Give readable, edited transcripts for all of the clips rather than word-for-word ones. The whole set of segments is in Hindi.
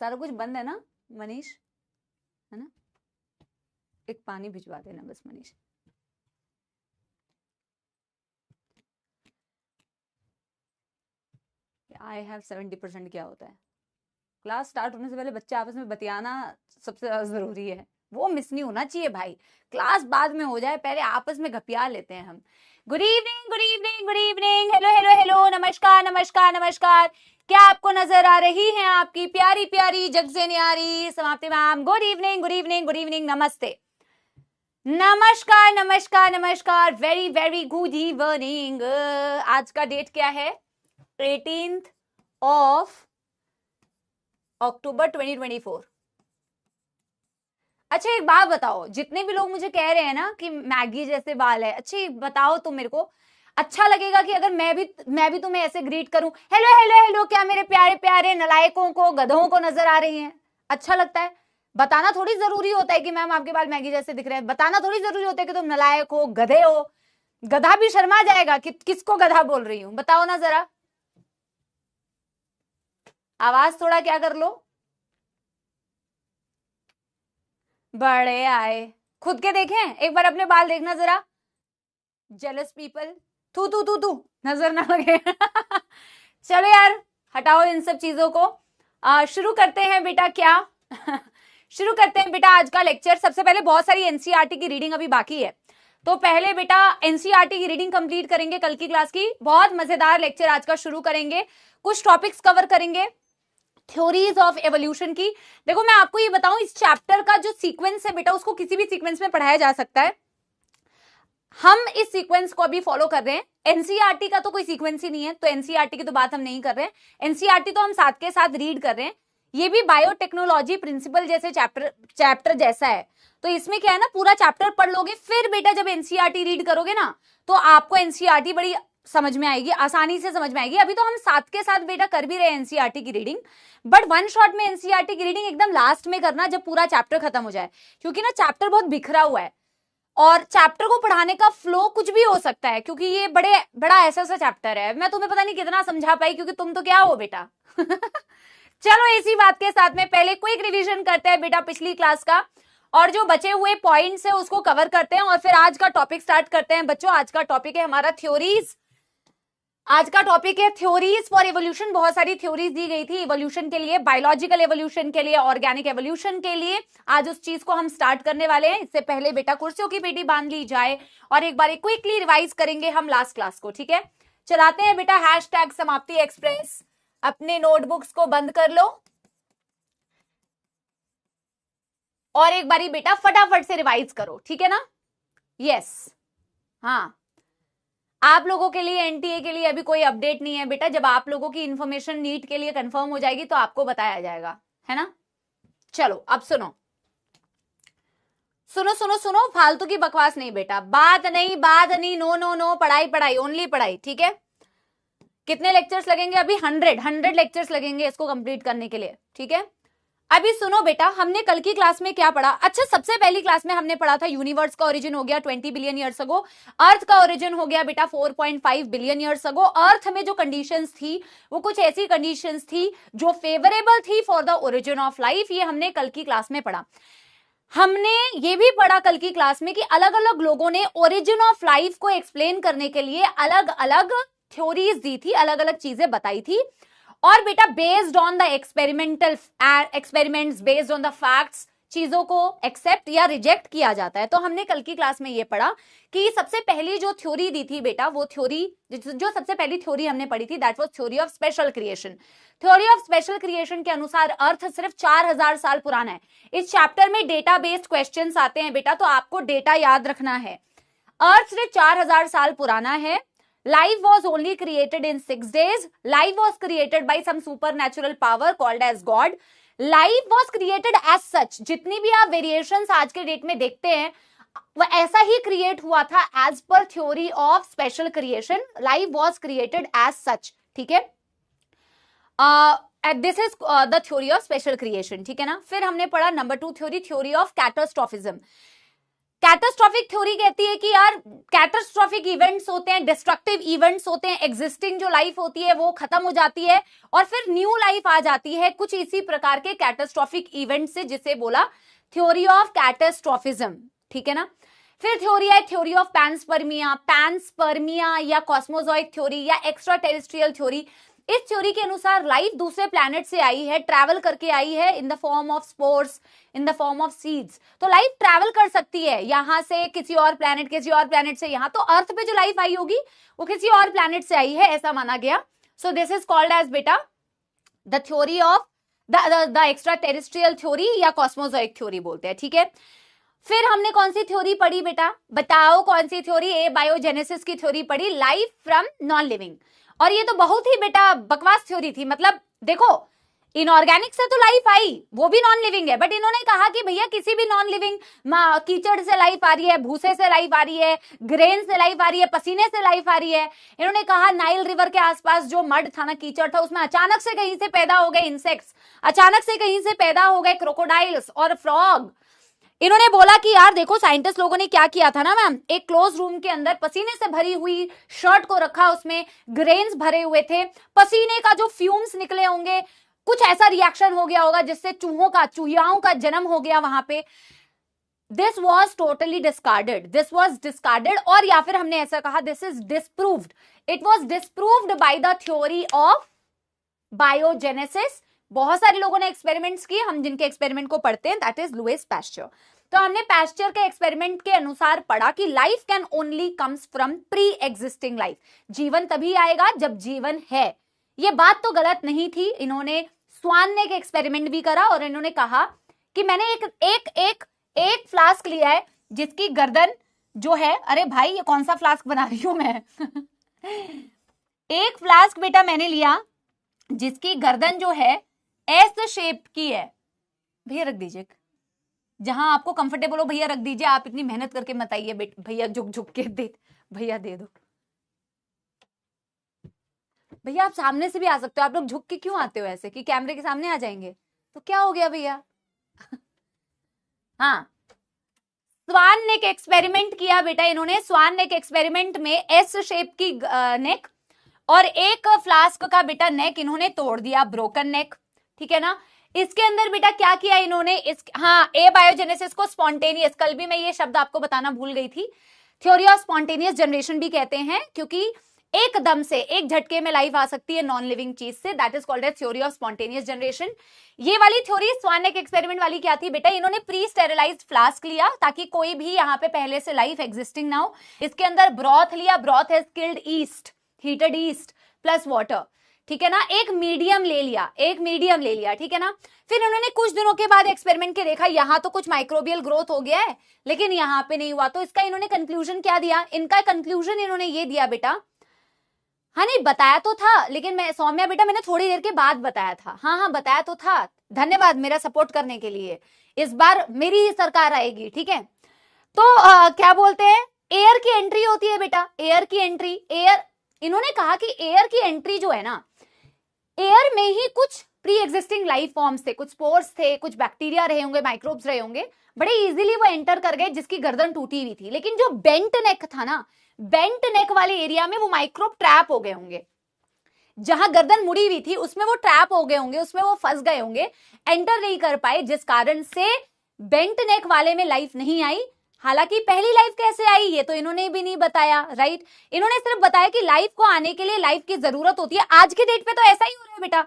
सारा कुछ बंद है ना मनीष, है ना? एक पानी भिजवा देना बस मनीष। आई हैव 70% क्या होता है? क्लास स्टार्ट होने से पहले बच्चे आपस में बतियाना सबसे ज्यादा जरूरी है, वो मिस नहीं होना चाहिए भाई। क्लास बाद में हो जाए, पहले आपस में घपिया लेते हैं हम। Good evening, good evening, good evening, hello hello hello, नमस्कार नमस्कार नमस्कार। क्या आपको नजर आ रही है आपकी प्यारी प्यारी जग से न्यारी समाप्ति ma'am? Good evening, good evening, good evening, नमस्ते, नमस्कार नमस्कार नमस्कार, वेरी वेरी गुड इवनिंग। आज का डेट क्या है? 18th of अक्टूबर 2024। अच्छा एक बात बताओ, जितने भी लोग मुझे कह रहे हैं ना कि मैगी जैसे बाल है, अच्छी बताओ तुम मेरे को, अच्छा लगेगा कि अगर मैं भी तुम्हें ऐसे ग्रीट करूं, हेलो हेलो हेलो, क्या मेरे प्यारे प्यारे नलायकों को, गधों को नजर आ रही हैं? अच्छा लगता है? बताना थोड़ी जरूरी होता है कि मैम आपके बाल मैगी जैसे दिख रहे हैं, बताना थोड़ी जरूरी होता है कि तुम नलायक हो, गधे हो। गधा भी शर्मा जाएगा कि किसको गधा बोल रही हूं, बताओ ना जरा। आवाज थोड़ा क्या कर लो। बड़े आए, खुद के देखें एक बार, अपने बाल देखना जरा। जेलस पीपल, तू तू तू तू नजर ना लगे। चलो यार, हटाओ इन सब चीजों को। शुरू करते हैं बेटा, क्या शुरू करते हैं बेटा आज का लेक्चर। सबसे पहले बहुत सारी एनसीईआरटी की रीडिंग अभी बाकी है, तो पहले बेटा एनसीईआरटी की रीडिंग कंप्लीट करेंगे कल की क्लास की। बहुत मजेदार लेक्चर आज का शुरू करेंगे, कुछ टॉपिक्स कवर करेंगे थ्योरीज ऑफ एवोल्यूशन की। देखो मैं आपको ये बताऊं, इस चैप्टर का जो सीक्वेंस है बेटा, उसको किसी भी सीक्वेंस में पढ़ाया जा सकता है। हम इस सीक्वेंस को अभी फॉलो कर रहे हैं। एनसीईआरटी का तो कोई सीक्वेंस ही नहीं है, तो एनसीईआरटी की तो बात हम नहीं कर रहे हैं। एनसीईआरटी तो हम साथ के साथ रीड कर रहे हैं। ये भी बायोटेक्नोलॉजी प्रिंसिपल जैसे चैप्टर जैसा है, तो इसमें क्या है ना, पूरा चैप्टर पढ़ लोगे, फिर बेटा जब एनसीईआरटी रीड करोगे ना, तो आपको एनसीईआरटी बड़ी समझ में आएगी, आसानी से समझ में आएगी। अभी तो हम साथ के साथ बेटा कर भी रहे हैं एनसीईआरटी की रीडिंग, बट वन शॉट में एनसीईआरटी की रीडिंग एकदम लास्ट में करना, जब पूरा चैप्टर खत्म हो जाए, क्योंकि ना चैप्टर बहुत बिखरा हुआ है और चैप्टर को पढ़ाने का फ्लो कुछ भी हो सकता है, क्योंकि ये बड़ा ऐसा चैप्टर है। मैं तुम्हें पता नहीं कितना समझा पाई, क्योंकि तुम तो क्या हो बेटा। चलो इसी बात के साथ में पहले क्विक रिवीजन करते हैं बेटा पिछली क्लास का, और जो बचे हुए पॉइंट्स है उसको कवर करते हैं, और फिर आज का टॉपिक स्टार्ट करते हैं बच्चों। आज का टॉपिक है हमारा थ्योरीज। आज का टॉपिक है थ्योरीज फॉर एवोल्यूशन। बहुत सारी थ्योरीज दी गई थी एवोल्यूशन के लिए, बायोलॉजिकल एवोल्यूशन के लिए, ऑर्गेनिक एवोल्यूशन के लिए। आज उस चीज को हम स्टार्ट करने वाले हैं। इससे पहले बेटा कुर्सियों की पेटी बांध ली जाए और एक बार क्विकली रिवाइज करेंगे हम लास्ट क्लास को, ठीक है? चलाते हैं बेटा हैशटैग समाप्ति एक्सप्रेस। अपने नोटबुक्स को बंद कर लो और एक बारी बेटा फटाफट से रिवाइज करो, ठीक है ना? यस, हाँ, आप लोगों के लिए एनटीए के लिए अभी कोई अपडेट नहीं है बेटा। जब आप लोगों की इंफॉर्मेशन नीट के लिए कंफर्म हो जाएगी तो आपको बताया जाएगा, है ना? चलो अब सुनो सुनो सुनो सुनो, फालतू की बकवास नहीं बेटा, बात नहीं, नो नो नो, पढ़ाई पढ़ाई, ओनली पढ़ाई, ठीक है? कितने लेक्चर्स लगेंगे अभी? 100 लेक्चर्स लगेंगे इसको कंप्लीट करने के लिए, ठीक है? अभी सुनो बेटा, हमने कल की क्लास में क्या पढ़ा? अच्छा, सबसे पहली क्लास में हमने पढ़ा था यूनिवर्स का ओरिजिन हो गया 20 बिलियन ईयर्स अगो, अर्थ का ओरिजिन हो गया बेटा 4.5 बिलियन ईयर्स अगो। अर्थ में जो कंडीशंस थी वो कुछ ऐसी कंडीशंस थी जो फेवरेबल थी for the origin of life. ये हमने कल की क्लास में पढ़ा। हमने ये भी पढ़ा कल की क्लास में कि अलग अलग लोगों ने ओरिजिन ऑफ लाइफ को एक्सप्लेन करने के लिए अलग अलग थ्योरीज दी थी, अलग अलग चीजें बताई थी, और बेटा based on the experiments, based on the facts, चीजों को एक्सेप्ट या रिजेक्ट किया जाता है। तो हमने कल की क्लास में ये पढ़ा कि सबसे पहली जो थ्योरी दी थी बेटा, वो थ्योरी, जो सबसे पहली थ्योरी हमने पढ़ी थी, that was theory of special creation. Theory of special creation के अनुसार अर्थ सिर्फ 4000 साल पुराना है। इस चैप्टर में डेटा बेस्ड क्वेश्चंस आते हैं बेटा, तो आपको डेटा याद रखना है। अर्थ सिर्फ 4000 साल पुराना है। Life was only created in 6 days. Life was created by some supernatural power called as God. Life was created as such. जितनी भी आप वेरिएशंस आज के डेट में देखते हैं, वो ऐसा ही क्रिएट हुआ था as per theory of special creation. Life was created as such. ठीक है? This is the theory of special creation. ठीक है ना? फिर हमने पढ़ा number 2 theory, theory of catastrophism. Catastrophic theory कहती है कि यार कैटास्ट्रॉफिक इवेंट्स होते हैं, डिस्ट्रक्टिव इवेंट्स होते हैं, एग्जिस्टिंग जो लाइफ होती है वो खत्म हो जाती है और फिर न्यू लाइफ आ जाती है, कुछ इसी प्रकार के कैटास्ट्रॉफिक इवेंट से, जिसे बोला थ्योरी ऑफ कैटास्ट्रॉफिज्म, ठीक है ना। फिर थ्योरी है थ्योरी ऑफ पैंसपर्मिया या कॉस्मोजॉइक थ्योरी या एक्स्ट्रा टेरेस्ट्रियल थ्योरी। इस थ्योरी के अनुसार लाइफ दूसरे प्लैनेट से आई है, ट्रैवल करके आई है in the form of spores, in the form of seeds. तो लाइफ ट्रैवल कर सकती है यहां से किसी और प्लैनेट से यहां, तो अर्थ पे जो लाइफ आई होगी वो किसी और प्लैनेट से आई है, ऐसा माना गया। So this is called as बेटा the theory of the extraterrestrial theory या कॉस्मोजॉइक थ्योरी बोलते हैं, ठीक है। फिर हमने कौन सी थ्योरी पढ़ी बेटा, बताओ कौन सी थ्योरी, ए बायोजेनेसिस की थ्योरी पढ़ी, लाइफ फ्रॉम नॉन लिविंग। और ये तो बहुत ही बेटा बकवास थ्योरी थी, मतलब देखो इनऑर्गेनिक से तो लाइफ आई, वो भी नॉन लिविंग है, बट इन्होंने कहा कि भैया किसी भी नॉन लिविंग, कीचड़ से लाइफ आ रही है, भूसे से लाइफ आ रही है, ग्रेन से लाइफ आ रही है, पसीने से लाइफ आ रही है। इन्होंने कहा नाइल रिवर के आसपास जो मड था ना, कीचड़ था, उसमें अचानक से कहीं से पैदा हो गए इंसेक्ट्स, अचानक से कहीं से पैदा हो गए क्रोकोडाइल्स और फ्रॉग। इन्होंने बोला कि यार देखो साइंटिस्ट लोगों ने क्या किया था ना मैम, एक क्लोज रूम के अंदर पसीने से भरी हुई शर्ट को रखा, उसमें ग्रेन्स भरे हुए थे, पसीने का जो फ्यूम्स निकले होंगे, कुछ ऐसा रिएक्शन हो गया होगा जिससे चूहियाओं का जन्म हो गया वहां पे। दिस वॉज टोटली डिस्कार्डेड, और या फिर हमने ऐसा कहा this is disproved, it was disproved by the theory of biogenesis. बहुत सारे लोगों ने एक्सपेरिमेंट्स किए, हम जिनके एक्सपेरिमेंट को पढ़ते हैं दैट इज लुइस पैस्चर। तो हमने पैस्चर के एक्सपेरिमेंट के अनुसार पढ़ा कि life can only comes from pre existing life, जीवन तभी आएगा जब जीवन है। ये बात तो गलत नहीं थी। इन्होंने स्वान ने एक एक्सपेरिमेंट भी करा और इन्होंने कहा कि मैंने एक फ्लास्क लिया है जिसकी गर्दन जो है, अरे भाई ये कौन सा फ्लास्क बना रही हूं मैं एक फ्लास्क बेटा मैंने लिया जिसकी गर्दन जो है एस शेप की है, भैया रख दीजिए जहां आपको कंफर्टेबल हो, भैया रख दीजिए, आप इतनी मेहनत करके मत आइए भैया झुक झुक के दे, भैया दे दो भैया, आप सामने से भी आ सकते हो, आप लोग झुक के क्यों आते हो ऐसे कि कैमरे के सामने आ जाएंगे तो क्या हो गया भैया हाँ, स्वान ने एक एक्सपेरिमेंट किया बेटा, इन्होंने स्वान ने एक एक्सपेरिमेंट में एस शेप की नेक और एक फ्लास्क का बेटा नेक इन्होंने तोड़ दिया, ब्रोकन नेक, ठीक है ना। इसके अंदर बेटा क्या किया इन्होंने, ए बायोजेनेसिस को स्पॉन्टेनियस, कल भी मैं ये शब्द आपको बताना भूल गई थी, थ्योरी ऑफ स्पॉन्टेनियस जनरेशन भी कहते हैं, क्योंकि एकदम से एक झटके में लाइफ आ सकती है नॉन लिविंग चीज से, that is called as theory of spontaneous generation. ये वाली थ्योरी स्वान के एक्सपेरिमेंट वाली क्या थी बेटा, इन्होंने प्री स्टेरिलाइज्ड फ्लास्क लिया ताकि कोई भी यहाँ पे पहले से लाइफ एग्जिस्टिंग ना हो, इसके अंदर ब्रॉथ लिया, broth has killed east, heated east plus water, ठीक है ना, एक मीडियम ले लिया, ठीक है ना। फिर उन्होंने कुछ दिनों के बाद एक्सपेरिमेंट के देखा यहाँ तो कुछ माइक्रोबियल ग्रोथ हो गया है लेकिन यहाँ पे नहीं हुआ, तो इसका इन्होंने कंक्लूजन क्या दिया, इनका कंक्लूजन इन्होंने ये दिया बेटा, हाँ नहीं बताया तो था लेकिन मैं सौम्या बेटा मैंने थोड़ी देर के बाद बताया था, हाँ बताया तो था, धन्यवाद मेरा सपोर्ट करने के लिए, इस बार मेरी ही सरकार आएगी, ठीक है। तो क्या बोलते हैं, एयर की एंट्री होती है बेटा, एयर की एंट्री, एयर, इन्होंने कहा कि एयर की एंट्री जो है ना, एयर में ही कुछ प्री एग्जिस्टिंग लाइफ फॉर्म्स थे, कुछ स्पोर्स थे, कुछ बैक्टीरिया रहे होंगे, माइक्रोब्स रहे होंगे, बड़े इजीली वो एंटर कर गए जिसकी गर्दन टूटी हुई थी, लेकिन जो बेंट नेक था ना, बेंट नेक वाले एरिया में वो माइक्रोब ट्रैप हो गए होंगे, जहां गर्दन मुड़ी हुई थी उसमें वो ट्रैप हो गए होंगे, उसमें वो फंस गए होंगे, एंटर नहीं कर पाए, जिस कारण से बेंट नेक वाले में लाइफ नहीं आई। हालांकि पहली लाइफ कैसे आई ये तो इन्होंने भी नहीं बताया, राइट, इन्होंने सिर्फ बताया कि लाइफ को आने के लिए लाइफ की जरूरत होती है। आज के डेट पे तो ऐसा ही हो रहा है बेटा,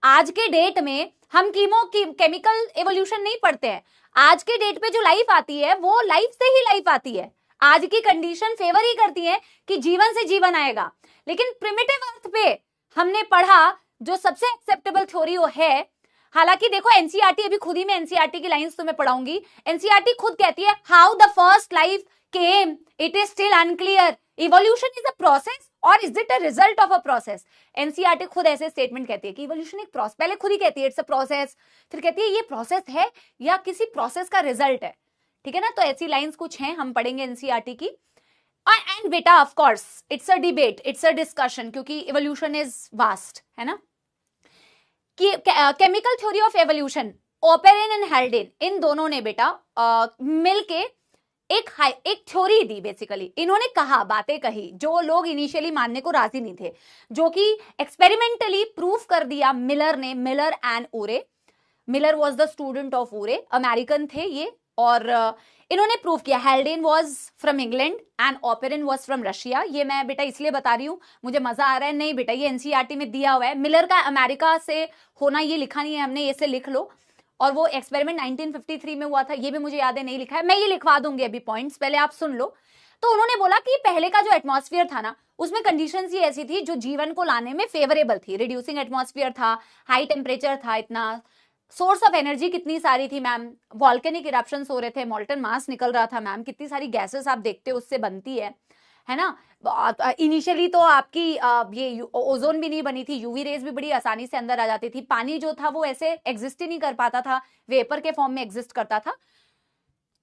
आज के डेट में हम केमिकल एवोल्यूशन नहीं पढ़ते हैं, आज के डेट पे जो लाइफ आती है वो लाइफ से ही लाइफ आती है, आज की कंडीशन फेवर ही करती है कि जीवन से जीवन आएगा। लेकिन प्रिमिटिव अर्थ पे हमने पढ़ा जो सबसे एक्सेप्टेबल थ्योरी वो है, हालांकि देखो एनसीईआरटी, अभी खुद ही मैं एनसीईआरटी की लाइंस तुम्हें पढ़ाऊंगी, एनसीईआरटी खुद कहती है how the first life came it is still unclear, evolution is a process और is it a result of a process. NCERT खुद ऐसे स्टेटमेंट कहती है कि इवोल्यूशन एक प्रोसेस, पहले खुद ही कहती है इट्स अ प्रोसेस, फिर कहती है ये प्रोसेस है या किसी प्रोसेस का रिजल्ट है, ठीक है ना। तो ऐसी लाइंस कुछ हैं, हम पढ़ेंगे एनसीईआरटी की। एंड बेटा of course it's a debate, it's a discussion, क्योंकि इवोल्यूशन इज वास्ट, है ना। Chemical theory of evolution, Oparin and Haldane, इन दोनों ने बेटा मिलके एक थ्योरी दी बेसिकली। इन्होंने कहा, बातें कही जो लोग इनिशियली मानने को राजी नहीं थे, जो कि एक्सपेरिमेंटली प्रूफ कर दिया मिलर ने, Miller and Urey. Miller was the student of Urey, American थे ये, और इन्होंने प्रूव किया। Haldane was from England and Oparin was from Russia. ये मैं बेटा इसलिए बता रही हूँ, मुझे मजा आ रहा है, नहीं बेटा ये एनसीईआरटी में दिया हुआ है। मिलर का अमेरिका से होना ये लिखा नहीं है हमने, ये से लिख लो। और वो एक्सपेरिमेंट 1953 में हुआ था, ये भी मुझे याद है, नहीं लिखा है, मैं ये लिखवा दूंगी अभी पॉइंट्स, पहले आप सुन लो। तो उन्होंने बोला कि पहले का जो एटमॉस्फेयर था ना, उसमें कंडीशंस ही ऐसी थी जो जीवन को लाने में फेवरेबल थी। रिड्यूसिंग एटमॉस्फेयर था, हाई टेम्परेचर था, इतना सोर्स ऑफ एनर्जी कितनी सारी थी मैम, वॉल्केनिक इरप्शंस हो रहे थे, मॉल्टन मास निकल रहा था मैम, कितनी सारी गैसेस आप देखते हो उससे बनती है ना। इनिशियली तो आपकी ये ओजोन भी नहीं बनी थी, यूवी रेज भी बड़ी आसानी से अंदर आ जाती थी, पानी जो था वो ऐसे एग्जिस्ट ही नहीं कर पाता था, वेपर के फॉर्म में एग्जिस्ट करता था।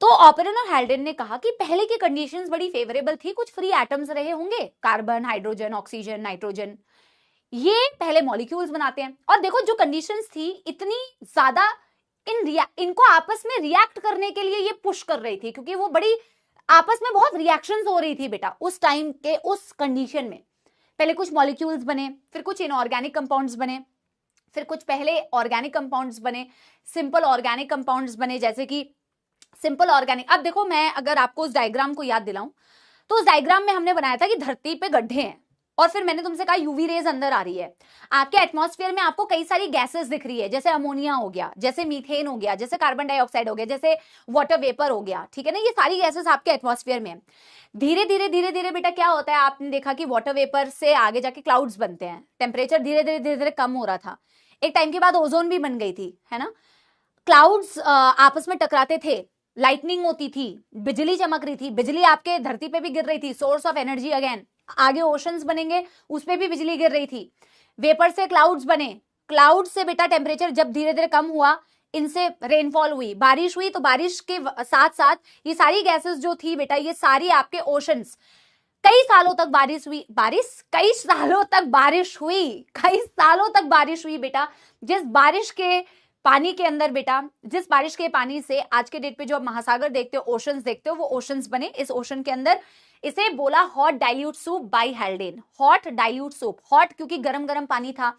तो ऑपेरिन और हेल्डेन ने कहा कि पहले की कंडीशंस बड़ी फेवरेबल थी, कुछ फ्री एटम्स रहे होंगे, कार्बन, हाइड्रोजन, ऑक्सीजन, नाइट्रोजन, ये पहले मॉलिक्यूल्स बनाते हैं। और देखो जो कंडीशंस थी इतनी ज्यादा इनको आपस में रिएक्ट करने के लिए ये पुश कर रही थी, क्योंकि वो बड़ी आपस में बहुत रिएक्शंस हो रही थी बेटा उस टाइम के उस कंडीशन में। पहले कुछ मॉलिक्यूल्स बने, फिर कुछ इनऑर्गेनिक कंपाउंड्स बने, फिर कुछ पहले ऑर्गेनिक कंपाउंड्स बने, सिंपल ऑर्गेनिक कंपाउंड्स बने, जैसे कि सिंपल ऑर्गेनिक। अब देखो मैं अगर आपको उस डायग्राम को याद दिलाऊं, तो उस डायग्राम में हमने बनाया था कि धरती पे गड्ढे हैं, और फिर मैंने तुमसे कहा यूवी रेज अंदर आ रही है, आपके एटमॉस्फेयर में आपको कई सारी गैसेस दिख रही है, जैसे अमोनिया हो गया, जैसे मीथेन हो गया, जैसे कार्बन डाइऑक्साइड हो गया, जैसे वाटर वेपर हो गया, ठीक है ना, ये सारी गैसेस आपके एटमॉस्फेयर में। धीरे धीरे बेटा क्या होता है, आपने देखा कि वाटर वेपर से आगे जाके क्लाउड्स बनते हैं, टेम्परेचर धीरे धीरे कम हो रहा था, एक टाइम के बाद ओजोन भी बन गई थी, है ना। क्लाउड्स आपस में टकराते थे, लाइटनिंग होती थी, बिजली चमक रही थी, बिजली आपके धरती पे भी गिर रही थी, सोर्स ऑफ एनर्जी अगेन। आगे ओशंस बनेंगे, उस पे भी बिजली गिर रही थी, वेपर से क्लाउड्स बने, क्लाउड से बेटा टेम्परेचर जब धीरे धीरे कम हुआ, इनसे रेनफॉल हुई, बारिश हुई, तो बारिश के साथ साथ ये सारी गैसेस जो थी बेटा, ये सारी आपके ओशंस, कई सालों तक बारिश हुई, कई सालों तक बारिश हुई बेटा। जिस बारिश के पानी के अंदर बेटा, जिस बारिश के पानी से आज के डेट पे जो आप महासागर देखते हो, ओशंस देखते हो, वो ओशंस बने। इस ओशन के अंदर इसे बोला hot dilute soup by Haldane, hot dilute soup, hot क्योंकि गरम गरम पानी था,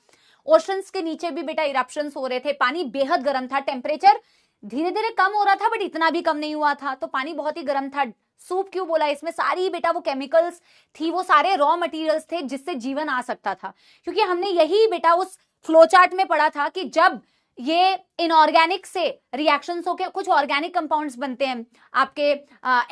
ओशंस के नीचे भी बेटा इरप्शंस हो रहे थे, पानी बेहद गर्म था, टेम्परेचर धीरे धीरे कम हो रहा था बट इतना भी कम नहीं हुआ था, तो पानी बहुत ही गर्म था। सूप क्यों बोला, इसमें सारी बेटा वो केमिकल्स थी, वो सारे रॉ मटेरियल्स थे जिससे जीवन आ सकता था, क्योंकि हमने यही बेटा उस फ्लोचार्ट में पढ़ा था कि जब ये इनऑर्गेनिक से रिएक्शंस होकर कुछ ऑर्गेनिक कंपाउंड्स बनते हैं, आपके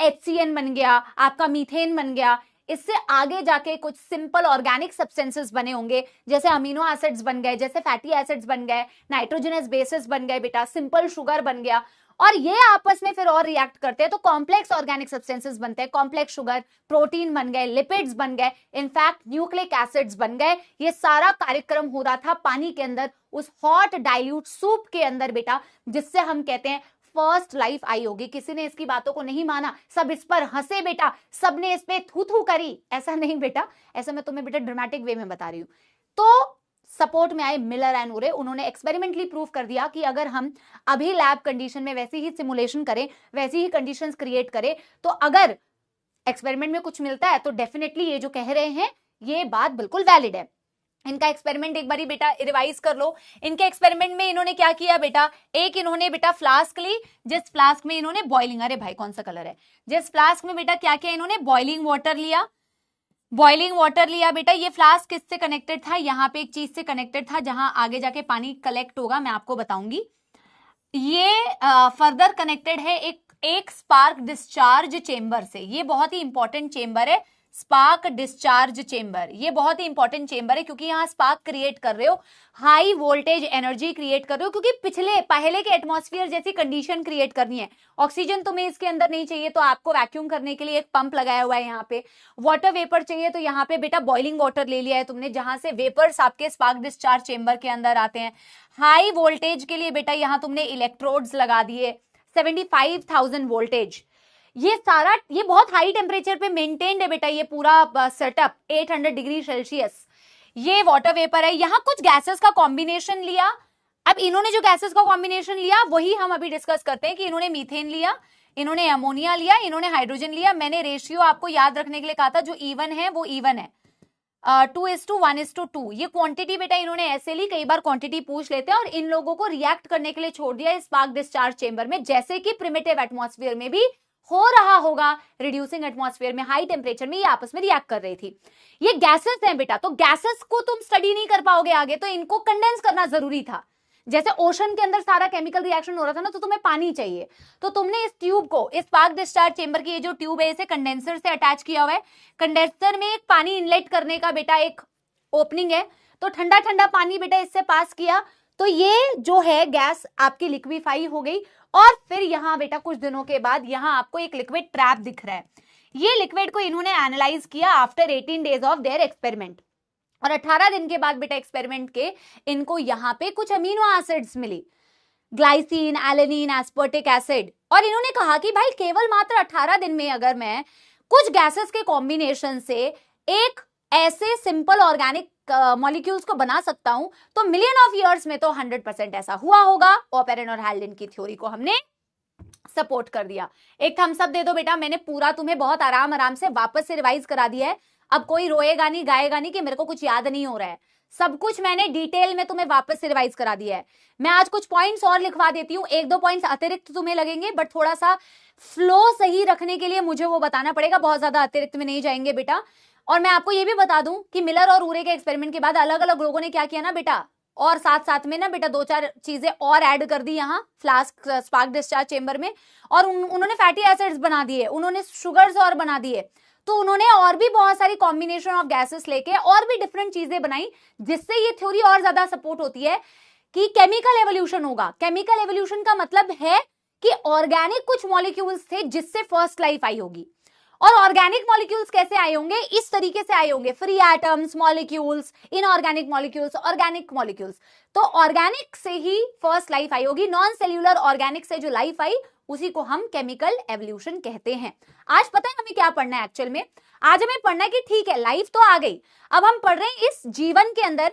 HCN बन गया, आपका मीथेन बन गया, इससे आगे जाके कुछ सिंपल ऑर्गेनिक सब्सटेंसेस बने होंगे, जैसे अमीनो एसिड्स बन गए, जैसे फैटी एसिड्स बन गए, नाइट्रोजनस बेसिस बन गए बेटा, सिंपल शुगर बन गया, और ये आपस में फिर और रिएक्ट करते हैं तो कॉम्प्लेक्स ऑर्गेनिक सब्सटेंसेस बनते हैं, कॉम्प्लेक्स शुगर, प्रोटीन बन गए, लिपिड्स बन गए, इनफैक्ट न्यूक्लिक एसिड्स बन गए। ये सारा कार्यक्रम हो रहा था पानी के अंदर, उस हॉट डाइल्यूट सूप के अंदर बेटा, जिससे हम कहते हैं फर्स्ट लाइफ आई होगी। किसी ने इसकी बातों को नहीं माना, सब इस पर हंसे बेटा, सबने इस पे थू थू करी, ऐसा नहीं बेटा, ऐसा मैं तुम्हें बेटा ड्रामेटिक वे में बता रही हूं। तो सपोर्ट में आए मिलर एंड उरे, उन्होंने एक्सपेरिमेंटली प्रूव कर दिया कि अगर हम अभी लैब कंडीशन में वैसी ही सिमुलेशन करें, वैसी ही कंडीशंस क्रिएट करें, तो अगर एक्सपेरिमेंट में कुछ मिलता है तो डेफिनेटली ये जो कह रहे हैं ये बात बिल्कुल वैलिड है। इनका एक्सपेरिमेंट एक बारी बेटा रिवाइज कर लो। इनके एक्सपेरिमेंट में इन्होंने क्या किया बेटा, एक इन्होंने बेटा फ्लास्क ली, जिस फ्लास्क में इन्होंने बॉइलिंग, अरे भाई कौन सा कलर है, जिस फ्लास्क में बेटा क्या किया इन्होंने, बॉइलिंग वाटर लिया, बॉइलिंग वाटर लिया बेटा। ये फ्लास्क किससे कनेक्टेड था, यहाँ पे एक चीज से कनेक्टेड था जहां आगे जाके पानी कलेक्ट होगा, मैं आपको बताऊंगी। ये फर्दर कनेक्टेड है एक स्पार्क डिस्चार्ज चेंबर से। ये बहुत ही इंपॉर्टेंट चेंबर है, स्पार्क डिस्चार्ज चेंबर, ये बहुत ही इंपॉर्टेंट चेंबर है, क्योंकि यहाँ स्पार्क क्रिएट कर रहे हो, हाई वोल्टेज एनर्जी क्रिएट कर रहे हो, क्योंकि पहले के एटमॉस्फेयर जैसी कंडीशन क्रिएट करनी है। ऑक्सीजन तुम्हें इसके अंदर नहीं चाहिए तो आपको वैक्यूम करने के लिए एक पंप लगाया हुआ है यहाँ पे, वाटर वेपर चाहिए तो यहाँ पे बेटा बॉइलिंग वाटर ले लिया है तुमने, जहां से वेपर्स आपके स्पार्क डिस्चार्ज चेंबर के अंदर आते हैं। हाई वोल्टेज के लिए बेटा यहाँ तुमने इलेक्ट्रोड्स लगा दिए, 75,000 वोल्टेज। ये सारा, ये बहुत हाई टेम्परेचर पे मेंटेन्ड है बेटा, ये पूरा सेटअप 800 डिग्री सेल्सियस। ये वाटर वेपर है, यहां कुछ गैसेस का कॉम्बिनेशन लिया। अब इन्होंने जो गैसेस का कॉम्बिनेशन लिया वही हम अभी डिस्कस करते हैं कि इन्होंने मीथेन लिया, इन्होंने अमोनिया लिया, इन्होंने हाइड्रोजन लिया। मैंने रेशियो आपको याद रखने के लिए कहा था, जो इवन है वो इवन है, 2:1:2। ये क्वांटिटी बेटा इन्होंने ऐसे ली, कई बार क्वांटिटी पूछ लेते हैं, और इन लोगों को रिएक्ट करने के लिए छोड़ दिया स्पार्क डिस्चार्ज चेंबर में, जैसे कि प्रिमिटिव एटमॉस्फेयर में भी हो रहा होगा। रिड्यूसिंग एटमॉस्फेयर में हाई टेम्परेचर में ये आपस में रिएक्ट कर रही थी। ये गैसेस हैं बेटा, तो गैसेस को तुम स्टडी नहीं कर पाओगे आगे, तो इनको कंडेंस करना जरूरी था। जैसे ओशन के अंदर सारा केमिकल रिएक्शन हो रहा था ना, तो तुम्हें पानी चाहिए, तो तुमने इस ट्यूब को, इस स्पार्क डिस्चार्ज चेंबर की ये जो ट्यूब है, इसे कंडेंसर से अटैच किया हुआ है। कंडेंसर में एक पानी इनलेट करने का बेटा एक ओपनिंग है, तो ठंडा ठंडा पानी बेटा इससे पास किया, तो ये जो है गैस आपकी लिक्विफाई हो गई। और फिर यहां बेटा कुछ दिनों के बाद यहां आपको एक लिक्विड ट्रैप दिख रहा है। ये लिक्विड को इन्होंने एनालाइज किया after 18 days of their experiment, और 18 दिन के बाद बेटा एक्सपेरिमेंट के इनको यहां पे कुछ अमीनो एसिड्स मिली, ग्लाइसिन, एलेनिन, एस्पर्टिक एसिड। और इन्होंने कहा कि भाई केवल मात्र 18 दिन में अगर मैं कुछ गैसेस के कॉम्बिनेशन से एक ऐसे सिंपल ऑर्गेनिक मॉलिक्यूल्स को बना सकता हूं, तो मिलियन ऑफ इयर्स में तो 100% ऐसा हुआ होगा। ओपेरन और हैल्डेन की थ्योरी को हमने सपोर्ट कर दिया। एक थम्स अप दे दो बेटा, मैंने पूरा तुम्हें बहुत आराम आराम से वापस से रिवाइज करा दिया है। अब कोई रोएगा नहीं, गाएगा नहीं कि मेरे को कुछ याद नहीं हो रहा है। सब कुछ मैंने डिटेल में तुम्हें वापस से रिवाइज करा दिया है। मैं आज कुछ पॉइंट्स और लिखवा देती हूँ, एक दो पॉइंट्स अतिरिक्त तुम्हें लगेंगे, बट थोड़ा सा फ्लो सही रखने के लिए मुझे वो बताना पड़ेगा, बहुत ज्यादा अतिरिक्त में नहीं जाएंगे बेटा। और मैं आपको ये भी बता दूं कि मिलर और ऊरे के एक्सपेरिमेंट के बाद अलग अलग लोगों ने क्या किया ना बेटा, और साथ साथ में ना बेटा दो चार चीजें और ऐड कर दी यहाँ फ्लास्क स्पार्क डिस्चार्ज चेंबर में, और उन्होंने फैटी एसिड्स बना दिए, उन्होंने शुगर्स और बना दिए, तो उन्होंने और भी बहुत सारी कॉम्बिनेशन ऑफ गैसेस लेके और भी डिफरेंट चीजें बनाई, जिससे ये थ्योरी और ज्यादा सपोर्ट होती है कि केमिकल एवोल्यूशन होगा। केमिकल एवोल्यूशन का मतलब है कि ऑर्गेनिक कुछ मॉलिक्यूल्स थे जिससे फर्स्ट लाइफ आई होगी। और ऑर्गेनिक मॉलिक्यूल्स कैसे आए होंगे? इस तरीके से आए होंगे, free atoms, molecules, inorganic molecules, organic molecules. तो ऑर्गेनिक से ही फर्स्ट लाइफ आई होगी, नॉन सेल्यूलर ऑर्गेनिक से जो लाइफ आई उसी को हम केमिकल एवोल्यूशन कहते हैं। आज पता है हमें क्या पढ़ना है एक्चुअल में? आज हमें पढ़ना है कि ठीक है लाइफ तो आ गई, अब हम पढ़ रहे हैं इस जीवन के अंदर,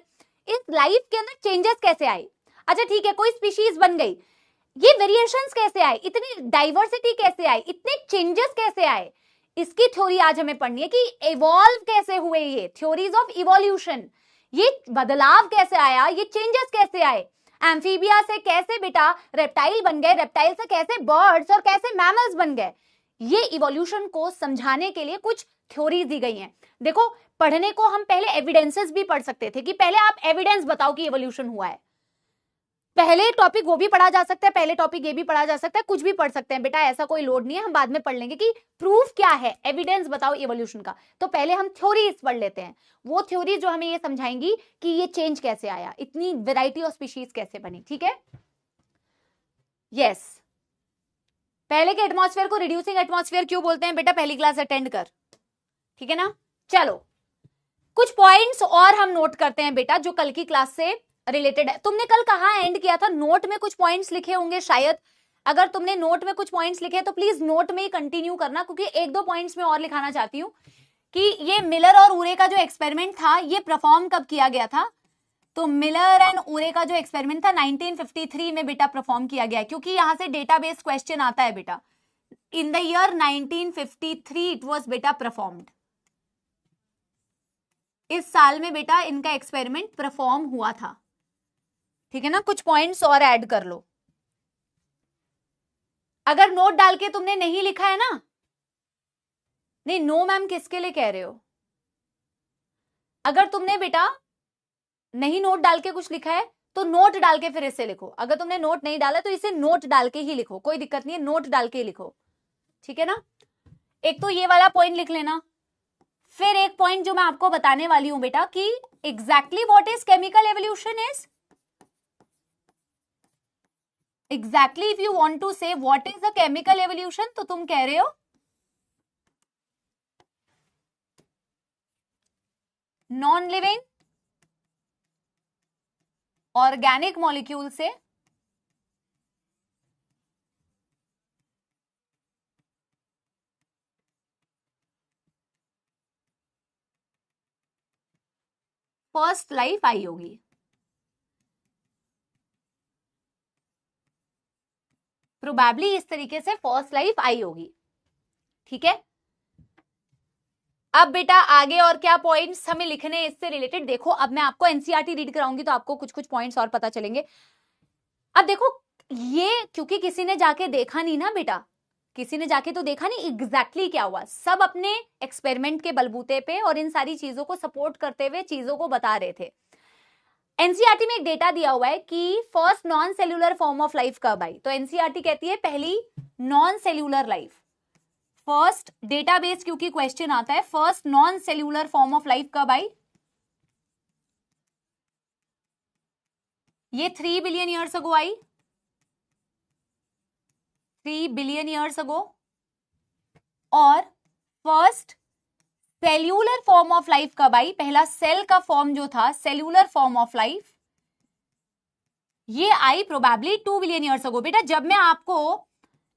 इस लाइफ के अंदर चेंजेस कैसे आए। अच्छा ठीक है, कोई स्पीशीज बन गई, ये वेरिएशंस कैसे आए, इतनी डाइवर्सिटी कैसे आई, इतने चेंजेस कैसे आए, इसकी थ्योरी आज हमें पढ़नी है कि इवॉल्व कैसे हुए, ये थ्योरीज ऑफ इवोल्यूशन, ये बदलाव कैसे आया, ये चेंजेस कैसे आए, एम्फीबिया से कैसे बेटा रेप्टाइल बन गए, रेप्टाइल से कैसे बर्ड्स और कैसे मैमल्स बन गए। ये इवोल्यूशन को समझाने के लिए कुछ थ्योरीज दी गई हैं। देखो पढ़ने को हम पहले एविडेंसेस भी पढ़ सकते थे कि पहले आप एविडेंस बताओ कि इवोल्यूशन हुआ है, पहले टॉपिक वो भी पढ़ा जा सकता है, पहले टॉपिक ये भी पढ़ा जा सकता है, कुछ भी पढ़ सकते हैं बेटा, ऐसा कोई लोड नहीं है। हम बाद में पढ़ लेंगे कि प्रूफ क्या है, एविडेंस बताओ इवोल्यूशन का। तो पहले हम थ्योरीज पढ़ लेते हैं, वो थ्योरी जो हमें ये समझाएंगी कि ये चेंज कैसे आया, इतनी वैरायटी ऑफ स्पीशीज कैसे बनी। ठीक है, यस। पहले के एटमॉस्फेयर को रिड्यूसिंग एटमॉस्फेयर क्यों बोलते हैं बेटा? पहली क्लास अटेंड कर, ठीक है ना। चलो कुछ पॉइंट्स और हम नोट करते हैं बेटा जो कल की क्लास से रिलेटेड है। तुमने कल कहाँ एंड किया था? नोट में कुछ पॉइंट्स लिखे होंगे शायद, अगर तुमने नोट में कुछ पॉइंट्स लिखे तो प्लीज नोट में ही कंटिन्यू करना, क्योंकि एक दो पॉइंट्स में और लिखाना चाहती हूँ कि ये मिलर और ऊरे का जो एक्सपेरिमेंट था ये परफॉर्म कब किया गया था। तो मिलर एंड ऊरे का जो एक्सपेरिमेंट था 1953 में बेटा परफॉर्म किया गया है, क्योंकि यहां से डेटाबेस क्वेश्चन आता है बेटा। In the year 1953 it was बेटा परफॉर्म्ड, इस साल में बेटा इनका एक्सपेरिमेंट परफॉर्म हुआ था। ठीक है ना, कुछ पॉइंट्स और ऐड कर लो। अगर नोट डाल के तुमने नहीं लिखा है ना, नहीं नो मैम किसके लिए कह रहे हो? अगर तुमने बेटा नहीं नोट डाल के कुछ लिखा है तो नोट डाल के फिर इसे लिखो। अगर तुमने नोट नहीं डाला तो इसे नोट डाल के ही लिखो, कोई दिक्कत नहीं है, नोट डाल के ही लिखो। ठीक है ना, एक तो ये वाला पॉइंट लिख लेना। फिर एक पॉइंट जो मैं आपको बताने वाली हूं बेटा कि exactly what is chemical evolution is, exactly if you want to say what is the chemical evolution, तो तुम कह रहे हो नॉन लिविंग ऑर्गेनिक मॉलिक्यूल से फर्स्ट लाइफ आई होगी। प्रोबेबली इस तरीके से फर्स्ट लाइफ आई होगी। ठीक है, अब बेटा आगे और क्या पॉइंट्स हमें लिखने हैं इससे रिलेटेड। देखो अब मैं आपको एनसीईआरटी रीड कराऊंगी तो आपको कुछ कुछ पॉइंट्स और पता चलेंगे। अब देखो ये क्योंकि किसी ने जाके देखा नहीं ना बेटा, किसी ने जाके तो देखा नहीं एग्जैक्टली क्या हुआ, सब अपने एक्सपेरिमेंट के बलबूते पे और इन सारी चीजों को सपोर्ट करते हुए चीजों को बता रहे थे। एनसीईआरटी में एक डेटा दिया हुआ है कि first non cellular form of life कब आई, तो एनसीईआरटी कहती है पहली non cellular life, first database क्योंकि क्वेश्चन आता है, first non cellular form of life कब आई? ये 3 बिलियन ईयर्स अगो आई, 3 बिलियन ईयर्स अगो। और first cellular form of life कब आई? पहला सेल का फॉर्म जो था, सेल्यूलर फॉर्म ऑफ लाइफ, ये आई प्रोबेबली 2 बिलियन ईयर्स अगो। बेटा जब मैं आपको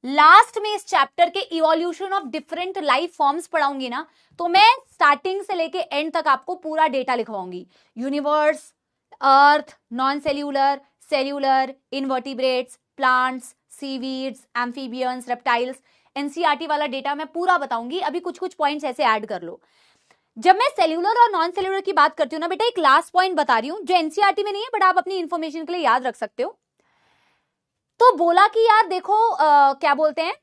लास्ट में इस चैप्टर के evolution of different life forms पढ़ाऊंगी ना, तो मैं स्टार्टिंग से लेके एंड तक आपको पूरा डेटा लिखवाऊंगी, universe, earth, non cellular, cellular, invertebrates, plants, seaweeds, amphibians, reptiles, NCERT वाला डेटा मैं पूरा बताऊंगी। अभी कुछ कुछ पॉइंट्स ऐसे ऐड कर लो। जब मैं सेल्यूलर और नॉन सेल्यूलर की बात करती हूँ ना बेटा, एक लास्ट पॉइंट बता रही हूँ जो एनसीईआरटी में नहीं है बट आप अपनी इंफॉर्मेशन के लिए याद रख सकते हो। तो बोला कि यार देखो क्या बोलते हैं,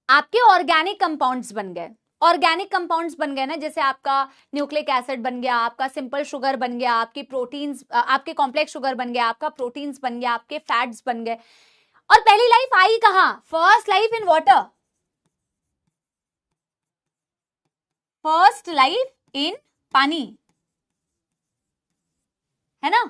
आपके ऑर्गेनिक कंपाउंड्स बन गए, ऑर्गेनिक कंपाउंड्स बन गए ना, जैसे आपका न्यूक्लिक एसिड बन गया, आपका सिंपल शुगर बन गया, आपकी प्रोटीन्स, आपके कॉम्प्लेक्स शुगर बन गया, आपका प्रोटीन्स बन गया, आपके फैट्स बन गए। और पहली लाइफ आई कहां? First life in water, first life in पानी, है ना।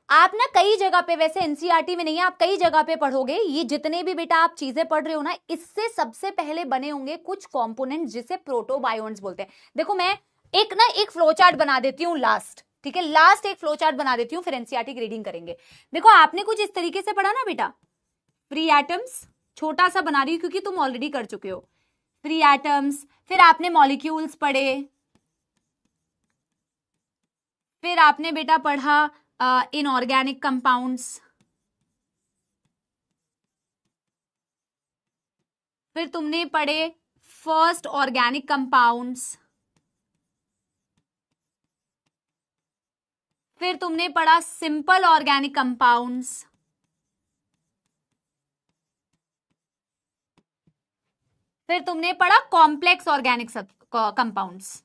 आप ना कई जगह पे, वैसे एनसीईआरटी में नहीं है, आप कई जगह पे पढ़ोगे, ये जितने भी बेटा आप चीजें पढ़ रहे हो ना, इससे सबसे पहले बने होंगे कुछ कंपोनेंट जिसे प्रोटोबायोन्ट्स बोलते हैं। देखो मैं एक फ्लो चार्ट बना देती हूँ लास्ट, ठीक है, लास्ट एक फ्लो चार्ट बना देती हूँ, फिर एनसीईआरटी की रीडिंग करेंगे। देखो आपने कुछ इस तरीके से पढ़ा ना बेटा, फ्री एटम्स, छोटा सा बना रही हूं क्योंकि तुम ऑलरेडी कर चुके हो, फ्री एटम्स, फिर आपने मॉलिक्यूल्स पढ़े, फिर आपने बेटा पढ़ा इनऑर्गेनिक कंपाउंड्स, फिर तुमने पढ़े फर्स्ट ऑर्गेनिक कंपाउंड्स, फिर तुमने पढ़ा सिंपल ऑर्गेनिक कंपाउंड्स, फिर तुमने पढ़ा कॉम्प्लेक्स ऑर्गेनिक कंपाउंड्स।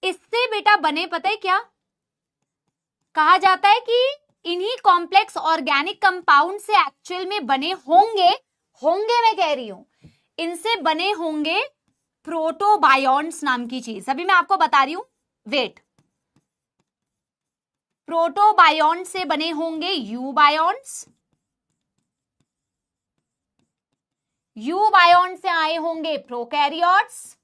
इससे बेटा बने पता है क्या कहा जाता है कि इन्हीं कॉम्प्लेक्स ऑर्गेनिक कंपाउंड से एक्चुअल में बने होंगे, मैं कह रही हूं, इनसे बने होंगे प्रोटोबायोन्ट्स नाम की चीज। अभी मैं आपको बता रही हूं, वेट, प्रोटोबायोन्ट से बने होंगे यूबायोन्ट्स, यूबायोन्ट से आए होंगे प्रोकैरियोट्स।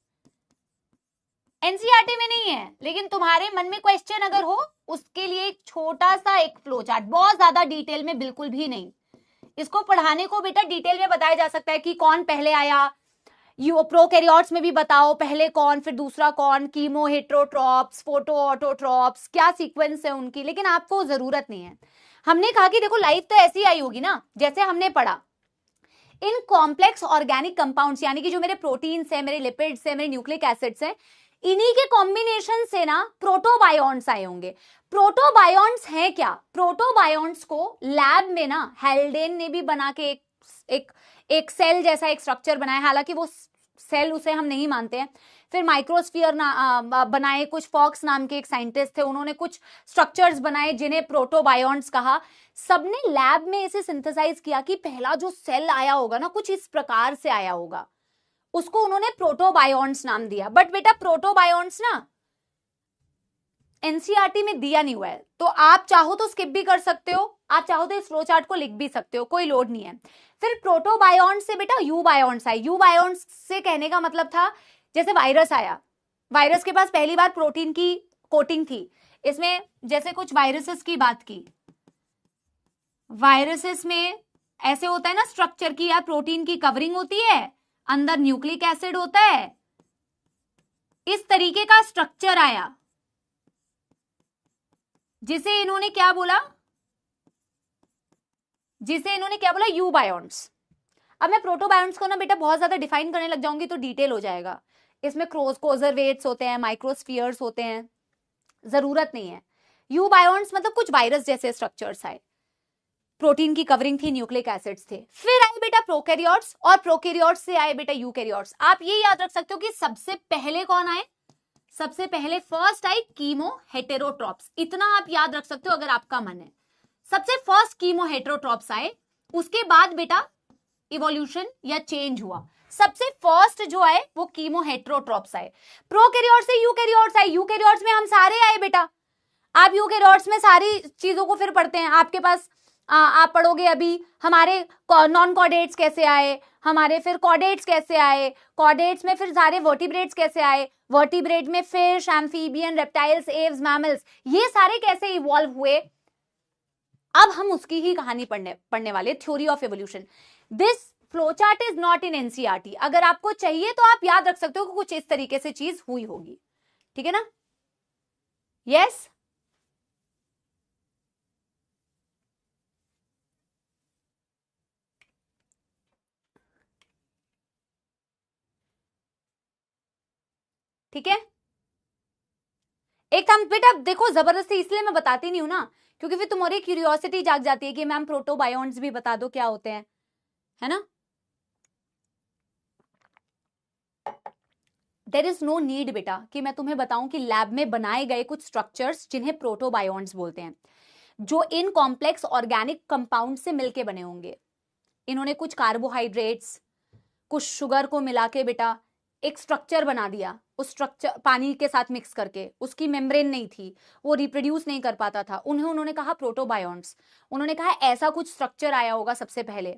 एनसीईआरटी में नहीं है लेकिन तुम्हारे मन में क्वेश्चन अगर हो उसके लिए एक छोटा सा एक फ्लो चार्ट, बहुत ज्यादा डिटेल में बिल्कुल भी नहीं, इसको पढ़ाने को बेटा डिटेल में बताया जा सकता है कि कौन पहले आया, यू प्रोकैरियोट्स में भी बताओ पहले कौन फिर दूसरा कौन, कीमो हेट्रोट्रॉप्स, फोटो ऑटोट्रॉप्स, क्या सीक्वेंस है उनकी, लेकिन आपको जरूरत नहीं है। हमने कहा कि देखो लाइफ तो ऐसी आई होगी ना, जैसे हमने पढ़ा इन कॉम्प्लेक्स ऑर्गेनिक कंपाउंड्स, यानी कि जो मेरे प्रोटीन्स है, मेरे लिपिड्स है, मेरे न्यूक्लिक एसिड्स है, इन्हीं के कॉम्बिनेशन से ना प्रोटोबायोन्ट्स आए होंगे। प्रोटोबायोन्ट्स हैं क्या? प्रोटोबायोन्ट्स को लैब में ना हेल्डेन ने भी बना के एक सेल जैसा एक स्ट्रक्चर बनाया, हालांकि वो सेल उसे हम नहीं मानते हैं। फिर माइक्रोस्फीयर बनाए, कुछ फॉक्स नाम के एक साइंटिस्ट थे, उन्होंने कुछ स्ट्रक्चर्स बनाए जिन्हें प्रोटोबायोन्ट्स कहा। सबने लैब में इसे सिंथेसाइज किया कि पहला जो सेल आया होगा ना कुछ इस प्रकार से आया होगा, उसको उन्होंने प्रोटोबायोन्ट्स नाम दिया। बट बेटा प्रोटोबायोन्ट्स ना एनसीईआरटी में दिया नहीं हुआ है, तो आप चाहो तो स्किप भी कर सकते हो, आप चाहो तो इस फ्लो चार्ट को लिख भी सकते हो, कोई लोड नहीं है। फिर प्रोटोबायोन्ट्स से बेटा यूबायोन्ट्स आए। यूबायोन्ट्स से कहने का मतलब था जैसे वायरस आया, वायरस के पास पहली बार प्रोटीन की कोटिंग थी, इसमें जैसे कुछ वायरसेस की बात की, वायरसेस में ऐसे होता है ना स्ट्रक्चर की, यार प्रोटीन की कवरिंग होती है, अंदर न्यूक्लिक एसिड होता है, इस तरीके का स्ट्रक्चर आया जिसे इन्होंने क्या बोला, जिसे इन्होंने क्या बोला, यूबायोन्स। अब मैं प्रोटोबायोन्स को ना बेटा बहुत ज्यादा डिफाइन करने लग जाऊंगी तो डिटेल हो जाएगा। इसमें कोजरवेट्स होते हैं, माइक्रोस्फीयर्स होते हैं, जरूरत नहीं है। यूबायोन्स मतलब कुछ वायरस जैसे स्ट्रक्चर्स आए, प्रोटीन की कवरिंग थी, न्यूक्लिक एसिड्स थे। फिर आए बेटा प्रोकैरियोट्स, और प्रोकैरियोट्स से आए बेटा यूकैरियोट्स। आप ये याद रख सकते हो कि सबसे पहले कौन आए, सबसे पहले फर्स्ट आई कीमो हेटेरोट्रॉप्स। इतना आप याद रख सकते हो अगर आपका मन है। सबसे फर्स्ट कीमो हेटेरोट्रॉप्स आए, उसके बाद बेटा इवोल्यूशन या चेंज हुआ। सबसे फर्स्ट जो आए वो कीमो हेटेरोट्रॉप्स आए। प्रोकैरियोट्स से यूकैरियोट्स आए, यूकैरियोट्स में हम सारे आए बेटा। आप यूकैरियोट्स में सारी चीजों को फिर पढ़ते हैं, आपके पास आप पढ़ोगे अभी हमारे नॉन कॉर्डेट्स कैसे आए, हमारे फिर कॉर्डेट्स कैसे आए, कॉर्डेट्स में फिर सारे वर्टिब्रेट्स कैसे आए, वर्टिब्रेट में fish, amphibian, reptiles, Aves, mammals, ये सारे कैसे इवॉल्व हुए। अब हम उसकी ही कहानी पढ़ने वाले, theory of evolution. This flowchart is not in NCERT. अगर आपको चाहिए तो आप याद रख सकते हो कि कुछ इस तरीके से चीज हुई होगी, ठीक है ना। यस ठीक है। एक हम बेटा देखो, जबरदस्ती इसलिए मैं बताती नहीं हूं ना, क्योंकि फिर तुम्हारी क्यूरियोसिटी जाग जाती है कि मैम प्रोटोबायोन्ट्स भी बता दो क्या होते हैं, है ना। देयर इज नो नीड बेटा कि मैं तुम्हें बताऊं कि लैब में बनाए गए कुछ स्ट्रक्चर्स जिन्हें प्रोटोबायोन्ट्स बोलते हैं, जो इन कॉम्प्लेक्स ऑर्गेनिक कंपाउंड से मिलके बने होंगे। इन्होंने कुछ कार्बोहाइड्रेट्स, कुछ शुगर को मिला के बेटा एक स्ट्रक्चर बना दिया। उस स्ट्रक्चर पानी के साथ मिक्स करके, उसकी मेम्ब्रेन नहीं थी, वो रिप्रोड्यूस नहीं कर पाता था, उन्होंने कहा प्रोटोबायोन्ट्स। उन्होंने कहा ऐसा कुछ स्ट्रक्चर आया होगा सबसे पहले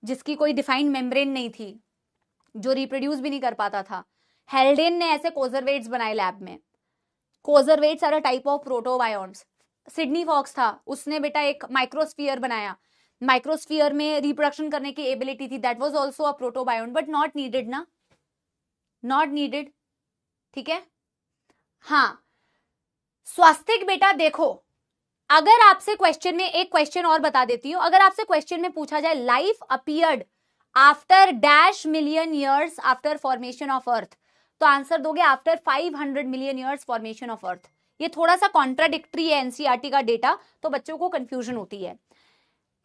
जिसकी कोई डिफाइंड मेम्ब्रेन नहीं थी, जो रिप्रोड्यूस भी नहीं कर पाता था। हेल्डेन ने ऐसे कोजरवेट्स बनाए लैब में। Coacervates are a type of protobionts. Sydney Fox था, उसने बेटा एक माइक्रोस्फीयर बनाया, माइक्रोस्फीयर में रिप्रोडक्शन करने की एबिलिटी थी, that was also a protobiont, but not needed ना, नॉट नीडेड, ठीक है। हाँ स्वास्तिक बेटा देखो, अगर आपसे क्वेश्चन में एक क्वेश्चन और बता देती हूं, अगर आपसे क्वेश्चन में पूछा जाए life appeared after dash million years after formation of earth, तो आंसर दोगे after 500 million years formation of अर्थ। ये थोड़ा सा कॉन्ट्राडिक्टरी है एनसीईआरटी का डेटा, तो बच्चों को कंफ्यूजन होती है।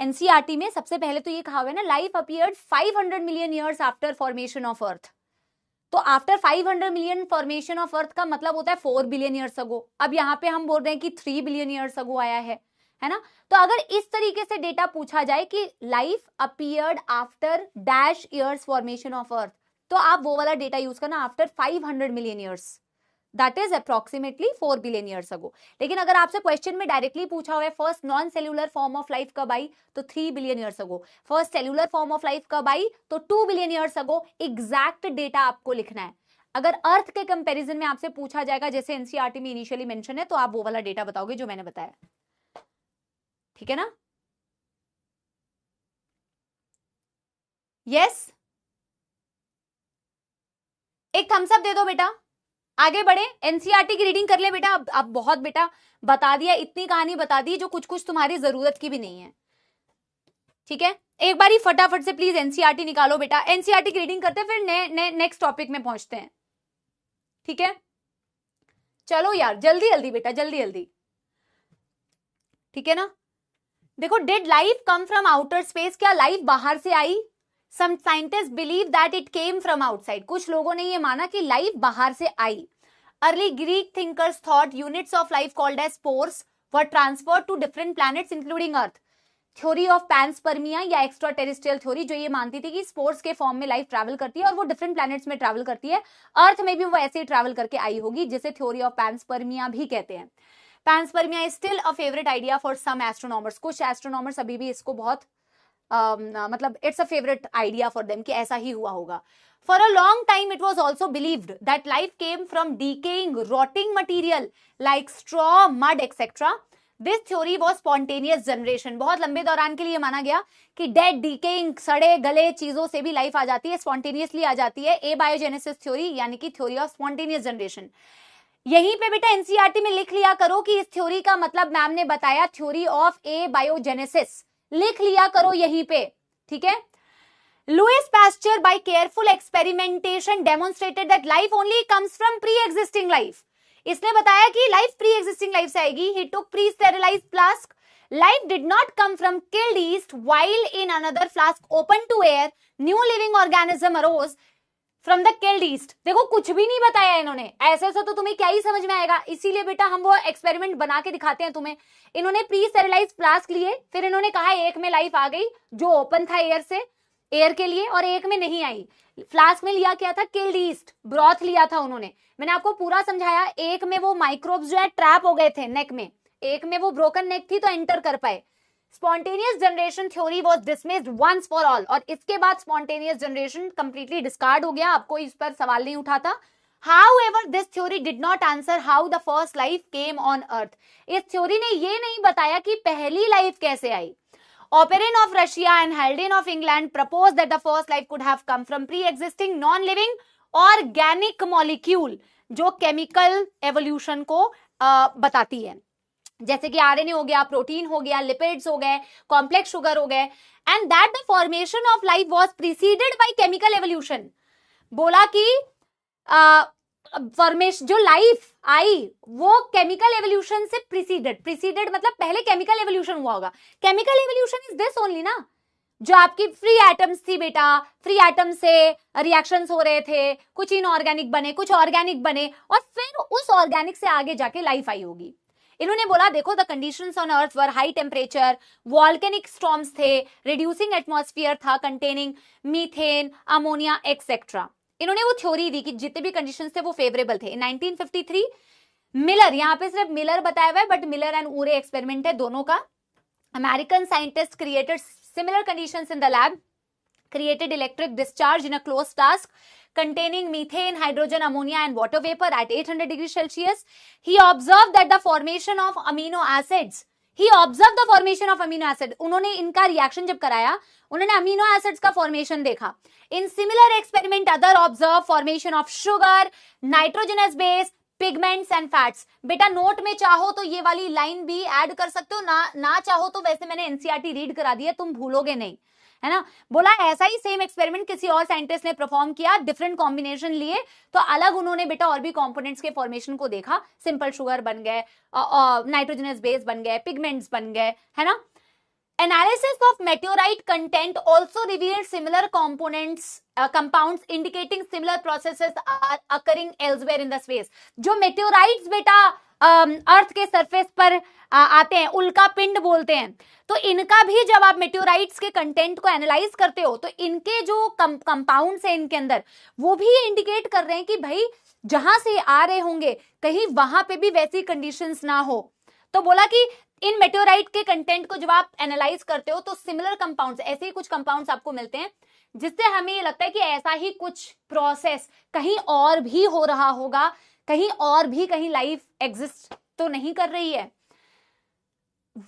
एनसीईआरटी में सबसे पहले तो ये कहा हुआ है ना, life appeared 500 million years after formation of earth, तो after 500 million formation of earth का मतलब होता है 4 बिलियन ईयर्स अगो। अब यहाँ पे हम बोल रहे हैं कि 3 बिलियन ईयर्स अगो आया है ना। तो अगर इस तरीके से डेटा पूछा जाए कि life appeared after dash years formation of earth, तो आप वो वाला डेटा यूज करना after 500 million years, that is approximately 4 billion years अगो। लेकिन अगर आपसे क्वेश्चन में डायरेक्टली पूछा हुआ है first non cellular form of life कब आई, तो 3 billion years ago. First cellular form of life कब आई, तो 2 बिलियन ईयर्स अगो। एग्जैक्ट डेटा आपको लिखना है। अगर अर्थ के कंपैरिजन में आपसे पूछा जाएगा जैसे एनसीईआरटी में इनिशियली मेंशन है, तो आप वो वाला डेटा बताओगे जो मैंने बताया, ठीक है ना। यस एक थम्स अप दे दो बेटा, आगे बढ़े। एनसीईआरटी की रीडिंग कर ले बेटा। अब बहुत बेटा बता दिया, इतनी कहानी बता दी जो कुछ कुछ तुम्हारी जरूरत की भी नहीं है, ठीक है। एक बार ही फटाफट से प्लीज एनसीईआरटी निकालो बेटा। एनसीईआरटी की रीडिंग करते हैं, फिर नेक्स्ट टॉपिक में पहुंचते हैं, ठीक है। चलो यार जल्दी जल्दी बेटा, जल्दी जल्दी, ठीक है ना। देखो, did life come from outer space, क्या लाइफ बाहर से आई। Some scientists believe that it came from outside, कुछ लोगों ने ये माना कि लाइफ बाहर से आई। Early Greek thinkers thought units of life called as spores were transferred to different planets including earth. Theory of panspermia या एक्स्ट्रा टेरेस्ट्रियल थ्योरी, जो ये मानती थी कि स्पोर्स के फॉर्म में लाइफ ट्रैवल करती है और वो डिफरेंट प्लैनेट्स में ट्रैवल करती है, अर्थ में भी वो ऐसे ही ट्रैवल करके आई होगी, जिसे थ्योरी ऑफ पैंसपर्मिया भी कहते हैं। Panspermia is still a favourite idea for some astronomers, कुछ एस्ट्रोनॉमर्स अभी भी इसको बहुत मतलब it's a favourite idea for them कि ऐसा ही हुआ होगा। For a long time, it was also believed that life came from decaying, rotting material like straw, mud, etc. This theory was spontaneous generation. बहुत लंबे दौरान के लिए माना गया कि डेड, डीकेइंग, सड़े गले चीजों से भी लाइफ आ जाती है, स्पॉन्टेनियसली आ जाती है। एबायोजेनेसिस थ्योरी यानी कि थ्योरी ऑफ स्पॉन्टेनियस जनरेशन। यहीं पे बेटा एनसीईआरटी में लिख लिया करो कि इस थ्योरी का मतलब मैम ने बताया थ्योरी ऑफ एबायोजेनेसिस, लिख लिया करो यहीं पे, ठीक है। Louis Pasteur by careful experimentation demonstrated that life only comes from pre-existing life. इसने बताया कि लाइफ प्री एग्जिस्टिंग लाइफ से आएगी. He took pre-sterilized flask. Life did not come from killed yeast, while in another flask open to air, new living organism arose from the killed yeast. देखो कुछ भी नहीं बताया इन्होंने, ऐसे तो तुम्हें क्या ही समझ में आएगा. इसीलिए बेटा हम वो एक्सपेरिमेंट बना के दिखाते हैं तुम्हें. इन्होंने प्री स्टेरिलाइज्ड फ्लास्क लिए, फिर इन्होंने कहा एक में लाइफ आ गई जो ओपन था एयर से, एयर के लिए, और एक में नहीं आई. फ्लास्क में लिया क्या था? किल्ड ईस्ट, ब्रॉथ लिया था उन्होंने. मैंने आपको पूरा समझाया. एक में वो माइक्रोब्स जो है ट्रैप हो गए थे नेक में, एक में वो ब्रोकन नेक थी तो एंटर कर पाए. Spontaneous generation theory was dismissed once for all, और इसके बाद स्पॉन्टेनियस जनरेशन कंप्लीटली डिस्कार्ड हो गया. आपको इस पर सवाल नहीं उठाता. However, this theory did not answer how the first life came on earth. इस थ्योरी ने ये नहीं बताया कि पहली लाइफ कैसे आई. Oparin of Russia and Haldane of England proposed that the first life could have come from pre-existing non-living organic molecule, जो chemical evolution को बताती है. जैसे कि आरएनए हो गया, प्रोटीन हो गया, लिपिड्स हो गए, कॉम्प्लेक्स शुगर हो गए, and that the formation of life was preceded by chemical evolution. बोला कि फॉर्मेशन जो लाइफ आई वो केमिकल एवोल्यूशन से प्रीसीडेड मतलब पहले केमिकल एवोल्यूशन हुआ होगा. Chemical evolution is this only ना, जो आपकी फ्री एटम्स थी बेटा, फ्री एटम से रिएक्शंस हो रहे थे, कुछ इनऑर्गेनिक बने, कुछ ऑर्गेनिक बने, और फिर उस ऑर्गेनिक से आगे जाके लाइफ आई होगी. इन्होंने बोला देखो the conditions on earth were high temperature, volcanic storms थे, रिड्यूसिंग एटमॉस्फेयर था कंटेनिंग मीथेन, अमोनिया एक्सेट्रा. इन्होंने वो थ्योरी दी कि जितने भी कंडीशंस थे वो फेवरेबल थे. 1953 मिलर, यहाँ पे सिर्फ मिलर बताया हुआ है बट मिलर एंड ऊरे एक्सपेरिमेंट है दोनों का. American scientist created similar conditions in the lab, created electric discharge in a closed flask containing methane, hydrogen, ammonia and water vapor at 800 degrees Celsius. He observed that the formation of amino acids, उन्होंने इनका रिएक्शन जब कराया, उन्होंने अमीनो एसिड्स का फॉर्मेशन देखा. In similar experiment other observe formation of sugar, nitrogenous base, pigments and fats. बेटा नोट में चाहो तो ये वाली लाइन भी ऐड कर सकते हो, ना चाहो तो वैसे मैंने एनसीईआरटी रीड करा दिया, तुम भूलोगे नहीं, है ना. बोला ऐसा ही सेम एक्सपेरिमेंट किसी और साइंटिस्ट ने परफॉर्म किया, डिफरेंट कॉम्बिनेशन लिए तो अलग उन्होंने बेटा और भी कंपोनेंट्स के फॉर्मेशन को देखा. सिंपल शुगर बन गए, नाइट्रोजनस बेस बन गए, पिगमेंट्स बन गए, है ना. Analysis of meteorite content also revealed similar compounds indicating similar processes are occurring elsewhere in the space. जो meteorites बेटा अर्थ के सरफेस पर आते हैं, उल्का पिंड बोलते हैं, तो इनका भी जब आप मेटेओराइट्स के कंटेंट को एनालाइज करते हो तो इनके जो कंपाउंड्स हैं इनके अंदर वो भी इंडिकेट कर रहे हैं कि भाई जहां से आ रहे होंगे कहीं वहां पे भी वैसी कंडीशंस ना हो. तो बोला कि इन मेटेओराइट के कंटेंट को जब आप एनालाइज करते हो तो सिमिलर कंपाउंड्स, ऐसे ही कुछ कंपाउंड्स आपको मिलते हैं जिससे हमें ये लगता है कि ऐसा ही कुछ प्रोसेस कहीं और भी हो रहा होगा, कहीं और भी कहीं लाइफ एग्जिस्ट तो नहीं कर रही है.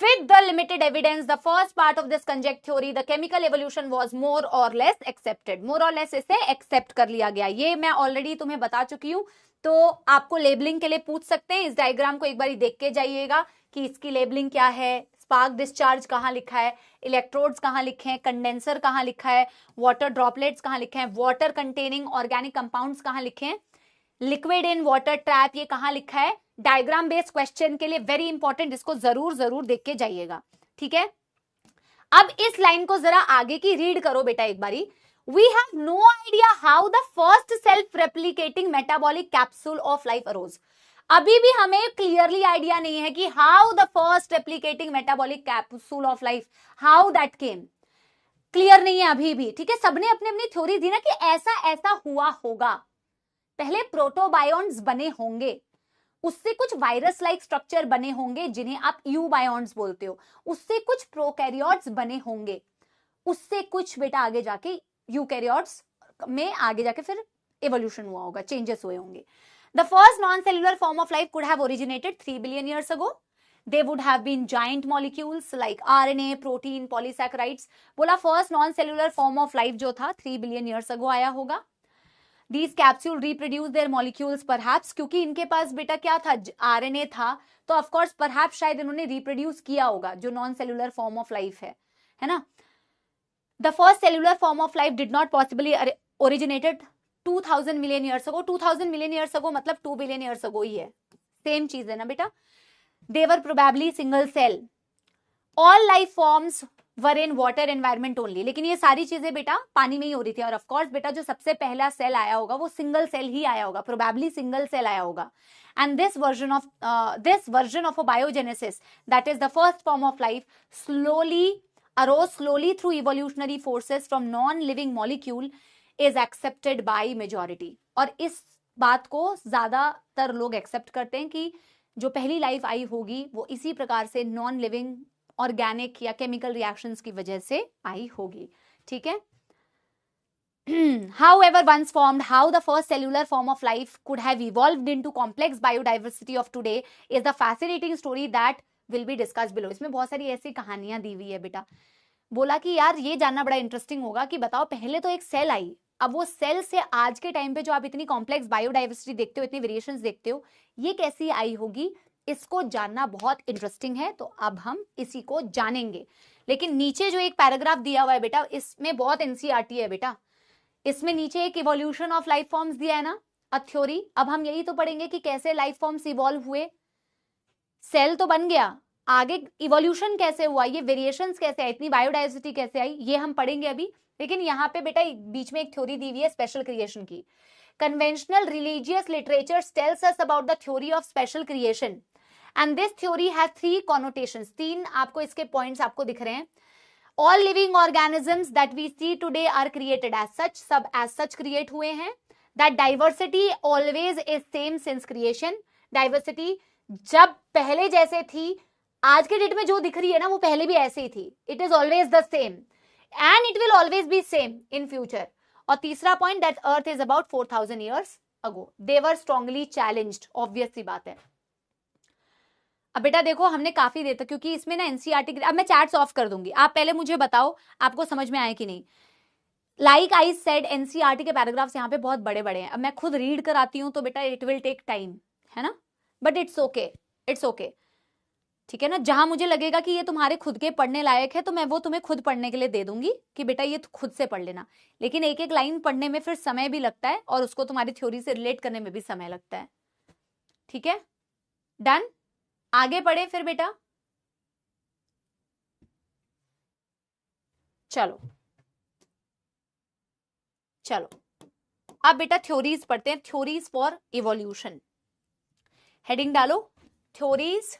With the limited evidence, the first part of this conjecture theory, the chemical evolution was more or less accepted. More or less इसे accept कर लिया गया. ये मैं ऑलरेडी तुम्हें बता चुकी हूँ, तो आपको लेबलिंग के लिए पूछ सकते हैं. इस डायग्राम को एक बार देख के जाइएगा कि इसकी लेबलिंग क्या है, स्पार्क डिस्चार्ज कहाँ लिखा है, इलेक्ट्रोड्स कहाँ लिखे हैं, कंडेंसर कहाँ लिखा है, वाटर ड्रॉपलेट्स कहाँ लिखे हैं, वाटर कंटेनिंग ऑर्गेनिक कंपाउंड्स कहाँ लिखे हैं, लिक्विड इन वाटर ट्रैप ये कहाँ लिखा है. डायग्राम बेस्ड क्वेश्चन के लिए वेरी इंपॉर्टेंट, इसको जरूर देख के जाइएगा, ठीक है. अब इस लाइन को जरा आगे की रीड करो बेटा एक बारी. We have no idea how the first self-replicating metabolic capsule of life arose. अभी भी हमें क्लियरली आइडिया नहीं है कि how the first replicating metabolic capsule of life, how that came. Clear नहीं है अभी भी, ठीक है. सबने अपनी अपनी थ्योरी दी ना कि ऐसा ऐसा हुआ होगा. पहले प्रोटोबायोन्स बने होंगे, उससे कुछ वायरस लाइक स्ट्रक्चर बने होंगे जिन्हें आप यूबायोन्स बोलते हो, उससे कुछ प्रोकैरियोट्स बने होंगे, उससे कुछ बेटा आगे जाके यूकैरियोट्स में आगे जाके फिर एवोल्यूशन हुआ होगा, चेंजेस हुए होंगे. The first non-cellular form of life could have originated 3 billion years ago. They would have been giant molecules like RNA, protein, polysaccharides. बोला first non-cellular form of life जो था 3 billion years ago आया होगा. These capsules reproduce their molecules perhaps, क्योंकि इनके पास बेटा क्या था, RNA था, तो of course perhaps शायद इन्होंने reproduce किया होगा जो non-cellular form of life है है ना. The first cellular form of life did not possibly originated 2000 million years ago. 2000 million years ago मतलब 2 बिलियन ईयर्स अगो ही है, सेम चीज है ना बेटा. They were probably single cell. All life forms were in water environment only. लेकिन ये सारी चीजें बेटा पानी में ही हो रही थी. और ऑफ कोर्स बेटा जो सबसे पहला सेल आया होगा वो सिंगल सेल ही आया होगा, प्रोबेबली सिंगल सेल आया होगा. And this version of a biogenesis, that is the first form of life, arose slowly through evolutionary forces from non-living molecule, is accepted by majority. और इस बात को ज्यादातर लोग एक्सेप्ट करते हैं कि जो पहली लाइफ आई होगी वो इसी प्रकार से नॉन लिविंग ऑर्गेनिक या केमिकल रिएक्शंस की वजह से आई होगी. ठीक है. However once formed, how the first cellular form of life could have evolved into complex biodiversity of today is the fascinating story that will be discussed below. इसमें बहुत सारी ऐसी कहानियां दी हुई है बेटा. बोला कि यार ये जानना बड़ा इंटरेस्टिंग होगा कि बताओ पहले तो एक सेल आई, अब वो सेल से आज के टाइम पे जो आप इतनी कॉम्प्लेक्स बायोडाइवर्सिटी देखते हो, इतनी वेरिएशंस देखते हो, ये कैसी आई होगी. इसको जानना बहुत इंटरेस्टिंग है, तो अब हम इसी को जानेंगे. लेकिन नीचे जो एक पैराग्राफ दिया हुआ है बेटा, इसमें बहुत एनसीईआरटी है बेटा. इसमें नीचे एक इवोल्यूशन ऑफ लाइफ फॉर्म्स दिया है ना, अ थ्योरी. अब हम यही तो पढ़ेंगे कि कैसे लाइफ फॉर्म्स इवॉल्व हुए. सेल तो बन गया, आगे इवोल्यूशन कैसे हुआ, ये वेरिएशंस कैसे आई, इतनी बायोडाइवर्सिटी कैसे आई, ये हम पढ़ेंगे अभी. लेकिन यहाँ पे बेटा बीच में एक थ्योरी दी हुई है स्पेशल क्रिएशन की. Conventional religious literature tells us about the theory of special creation and this theory has 3 connotations. 3 आपको इसके पॉइंट्स आपको दिख रहे हैं. All living organisms that we see today are created as such, सब as such create हुए हैं. That diversity always is same since creation. Diversity जब पहले जैसे थी, आज के डेट में जो दिख रही है ना वो पहले भी ऐसे ही थी. It is always the same and it will always be same in future. और तीसरा point, that earth is about 4000 years ago. They were strongly challenged. Obvious सी बात है. अब बेटा देखो हमने काफी देर तक, क्योंकि इसमें ना एनसीईआरटी, अब मैं चैट्स ऑफ कर दूंगी, आप पहले मुझे बताओ आपको समझ में आए कि नहीं. लाइक आई सेड एनसीईआरटी के पैराग्राफ्स यहाँ पे बहुत बड़े बड़े हैं. अब मैं खुद रीड कराती हूँ तो बेटा इट विल टेक टाइम, है ना. But it's okay, it's okay. ठीक है ना. जहां मुझे लगेगा कि ये तुम्हारे खुद के पढ़ने लायक है तो मैं वो तुम्हें खुद पढ़ने के लिए दे दूंगी कि बेटा ये खुद से पढ़ लेना. लेकिन एक एक लाइन पढ़ने में फिर समय भी लगता है और उसको तुम्हारी थ्योरी से रिलेट करने में भी समय लगता है. ठीक है, डन. आगे पढ़े फिर बेटा. चलो चलो अब बेटा थ्योरीज पढ़ते हैं. Theories for evolution. हेडिंग डालो, थ्योरीज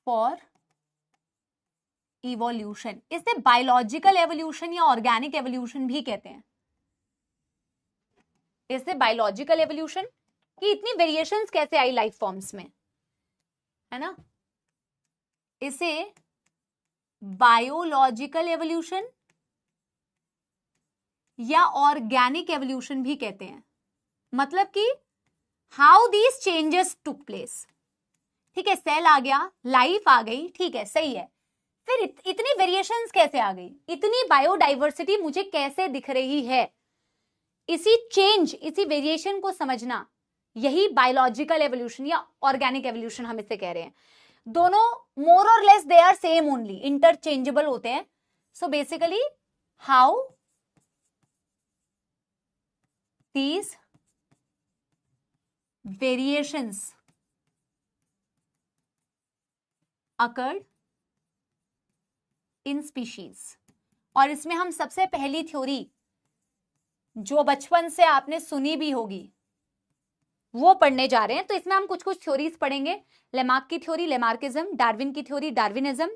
फॉर इवोल्यूशन. इसे बायोलॉजिकल एवोल्यूशन या ऑर्गेनिक एवोल्यूशन भी कहते हैं. इसे बायोलॉजिकल एवोल्यूशन कि इतनी वेरिएशंस कैसे आई लाइफ फॉर्म्स में, है ना. इसे बायोलॉजिकल एवोल्यूशन या ऑर्गेनिक एवोल्यूशन भी कहते हैं. मतलब कि how these changes took place. ठीक है, सेल आ गया, लाइफ आ गई, ठीक है, सही है. फिर इतनी वेरिएशंस कैसे आ गई, इतनी बायोडाइवर्सिटी मुझे कैसे दिख रही है. इसी चेंज, इसी वेरिएशन को समझना, यही बायोलॉजिकल एवोल्यूशन या ऑर्गेनिक एवोल्यूशन हम इसे कह रहे हैं. दोनों मोर और less they are same only, interchangeable होते हैं. So basically how these variations occurred in species. और इसमें हम सबसे पहली थ्योरी जो बचपन से आपने सुनी भी होगी वो पढ़ने जा रहे हैं. तो इसमें हम कुछ कुछ थ्योरीज पढ़ेंगे. लेमार्क की थ्योरी, लेमार्किज्म. डार्विन की theory, Darwinism.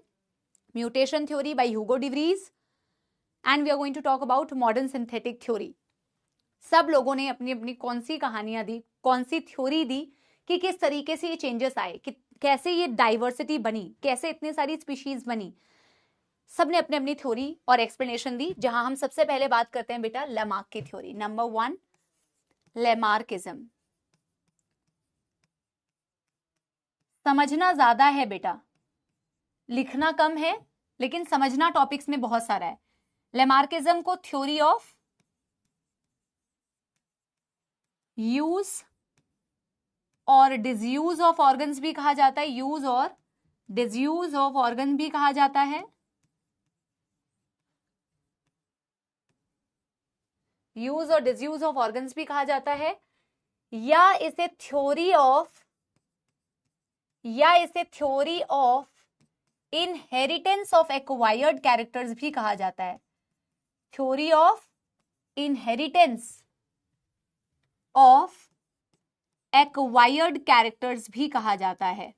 Mutation theory by Hugo de Vries. And we are going to talk about modern synthetic theory. सब लोगों ने अपनी अपनी कौन सी कहानियां दी, कौन सी थ्योरी दी कि किस तरीके से ये चेंजेस आए, कि कैसे ये डाइवर्सिटी बनी, कैसे इतनी सारी स्पीशीज बनी. सबने अपने अपनी थ्योरी और एक्सप्लेनेशन दी. जहां हम सबसे पहले बात करते हैं बेटा लेमार्क की थ्योरी. Number 1, Lamarckism. समझना ज्यादा है बेटा, लिखना कम है, लेकिन समझना टॉपिक्स में बहुत सारा है. लेमार्किज्म को थ्योरी ऑफ यूज और डिसयूज ऑफ ऑर्गन्स भी कहा जाता है. यूज और डिसयूज ऑफ ऑर्गन भी कहा जाता है, यूज और डिसयूज ऑफ ऑर्गन्स भी कहा जाता है, या इसे theory of inheritance of acquired characters भी कहा जाता है, theory of inheritance of acquired characters भी कहा जाता है।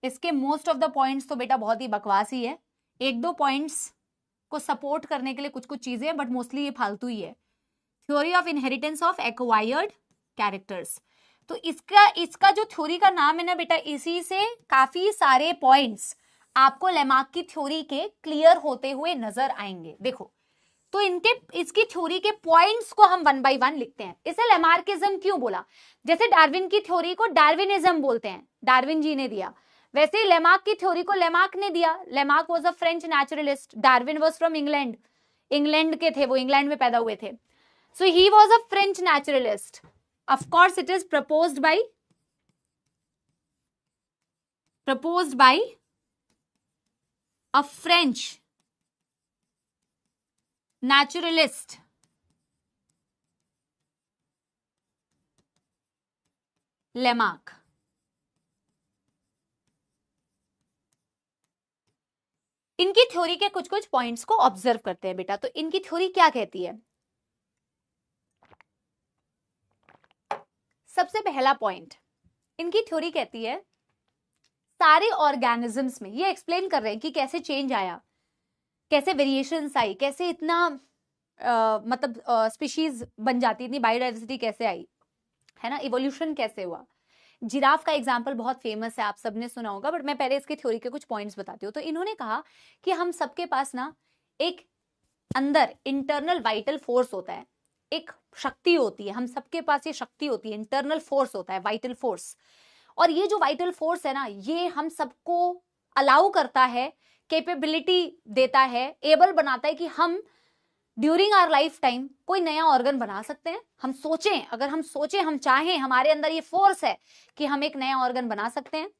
इसके मोस्ट ऑफ द पॉइंट्स तो बेटा बहुत ही बकवास ही है, एक दो पॉइंट्स को सपोर्ट करने के लिए कुछ कुछ चीजें, बट मोस्टली ये फालतू ही है। Theory of inheritance of acquired characters, तो इसका जो थ्योरी का नाम है ना बेटा, इसी से काफी सारे पॉइंट्स आपको लेमार्क की थ्योरी के क्लियर होते हुए नजर आएंगे। देखो, तो इसकी थ्योरी के पॉइंट्स को हम वन बाय वन लिखते हैं। इसे लेमार्किज्म क्यों बोला? जैसे डार्विन की थ्योरी को डार्विनिज्म बोलते हैं, डार्विन जी ने दिया, वैसे ही लेमार्क की थ्योरी को लेमार्क ने दिया। Lamarck was a French naturalist, Darwin was from England, England के थे वो, इंग्लैंड में पैदा हुए थे। So he was a French naturalist. Of course it is proposed by a French naturalist, Lamarck. इनकी थ्योरी के कुछ कुछ पॉइंट्स को ऑब्जर्व करते हैं बेटा। तो इनकी थ्योरी क्या कहती है? सबसे पहला पॉइंट, इनकी थ्योरी कहती है सारे ऑर्गेनिजम्स में, ये एक्सप्लेन कर रहे हैं कि कैसे चेंज आया, कैसे वेरिएशंस आई, कैसे इतना मतलब स्पीशीज बन जाती, इतनी बायोडाइवर्सिटी कैसे आई, है ना, इवोल्यूशन कैसे हुआ। जिराफ का एग्जाम्पल बहुत फेमस है, आप सबने सुना होगा, बट मैं पहले इसकी थ्योरी के कुछ पॉइंट्स बताती हूँ। तो इन्होंने कहा कि हम सबके पास ना एक अंदर इंटरनल वाइटल फोर्स होता है, एक शक्ति होती है, हम सबके पास ये शक्ति होती है, इंटरनल फोर्स होता है, वाइटल फोर्स। और ये जो वाइटल फोर्स है ना, ये हम सबको अलाउ करता है, कैपेबिलिटी देता है, एबल बनाता है कि हम ड्यूरिंग आवर लाइफ टाइम कोई नया ऑर्गन बना सकते हैं। हम सोचें, अगर हम सोचें, हम चाहें, हमारे अंदर ये फोर्स है कि हम एक नया ऑर्गन बना सकते हैं,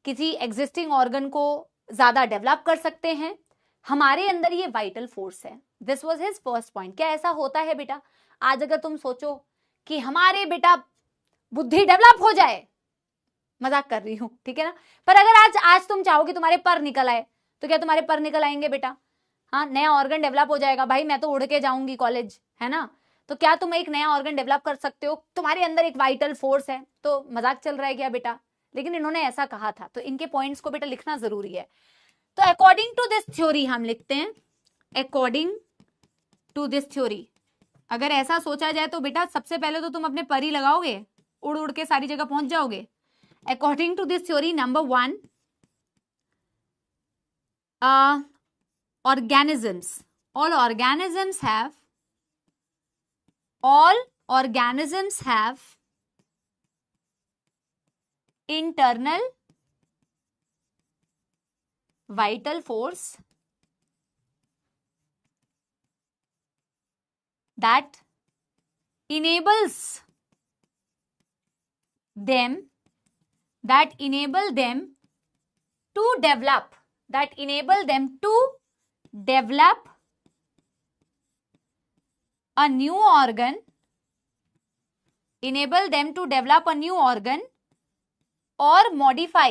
किसी एग्जिस्टिंग ऑर्गन को ज्यादा डेवलप कर सकते हैं, हमारे अंदर ये वाइटल फोर्स है। This was his first point. क्या ऐसा होता है बेटा? आज अगर तुम सोचो कि हमारे बेटा बुद्धि डेवलप हो जाए, मजाक कर रही हूं, ठीक है ना, पर अगर आज तुम चाहो कि तुम्हारे पर निकल आए, तो क्या तुम्हारे पर निकल आएंगे बेटा? हाँ, नया ऑर्गन डेवलप हो जाएगा। भाई मैं तो उड़ के जाऊंगी कॉलेज, है ना, तो क्या तुम एक नया ऑर्गन डेवलप कर सकते हो? तुम्हारे अंदर एक वाइटल फोर्स है। तो मजाक चल रहा है क्या बेटा? लेकिन इन्होंने ऐसा कहा था, तो इनके पॉइंट्स को बेटा लिखना जरूरी है। तो अकॉर्डिंग टू दिस थ्योरी हम लिखते हैं, अकॉर्डिंग टू दिस थ्योरी। अगर ऐसा सोचा जाए तो बेटा सबसे पहले तो तुम अपने पर ही लगाओगे, उड़ उड़ के सारी जगह पहुंच जाओगे। According to this theory, number 1, organisms, all organisms have internal vital force that enables them to develop a new organ, or modify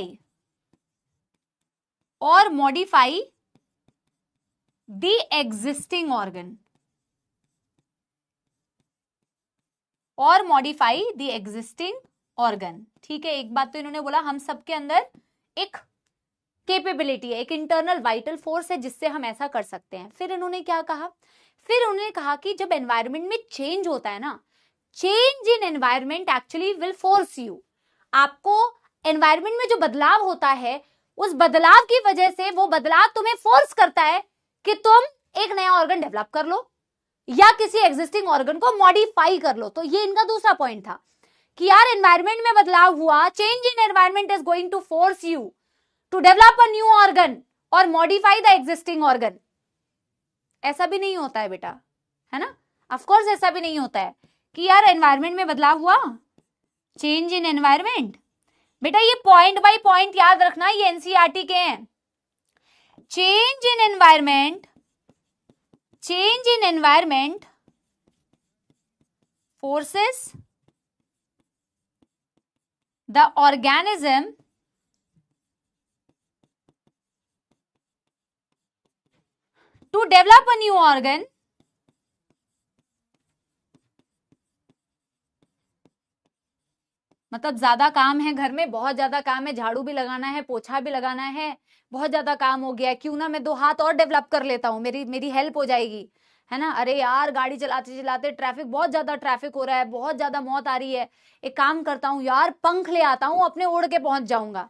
the existing organ, ठीक है। एक बात तो इन्होंने बोला, हम सबके अंदर एक कैपेबिलिटी है, एक इंटरनल वाइटल फोर्स है जिससे हम ऐसा कर सकते हैं। फिर इन्होंने क्या कहा? फिर उन्होंने कहा कि जब एनवायरनमेंट में चेंज होता है ना, change in environment actually will force you, आपको एनवायरनमेंट में जो बदलाव होता है, उस बदलाव की वजह से वो बदलाव तुम्हें फोर्स करता है कि तुम एक नया ऑर्गन डेवलप कर लो या किसी एग्जिस्टिंग ऑर्गन को मॉडिफाई कर लो। तो ये इनका दूसरा पॉइंट था कि यार एनवायरनमेंट में बदलाव हुआ, change in environment is going to force you to develop a new organ और मॉडिफाई द एग्जिस्टिंग ऑर्गन। ऐसा भी नहीं होता है बेटा, है ना, ऑफ कोर्स ऐसा भी नहीं होता है कि यार एनवायरनमेंट में बदलाव हुआ, चेंज इन एनवायरनमेंट, बेटा ये पॉइंट बाय पॉइंट याद रखना, ये एनसीईआरटी के हैं। Change in environment, change in environment forces the organism to develop a new organ मतलब ज्यादा काम है घर में, बहुत ज्यादा काम है, झाड़ू भी लगाना है, पोछा भी लगाना है, बहुत ज्यादा काम हो गया, क्यों ना मैं 2 हाथ और डेवलप कर लेता हूँ, मेरी हेल्प हो जाएगी, है ना। अरे यार गाड़ी चलाते चलाते ट्रैफिक, बहुत ज्यादा ट्रैफिक हो रहा है, बहुत ज्यादा मौत आ रही है, एक काम करता हूँ यार, पंख ले आता हूँ, अपने उड़ के पहुंच जाऊंगा,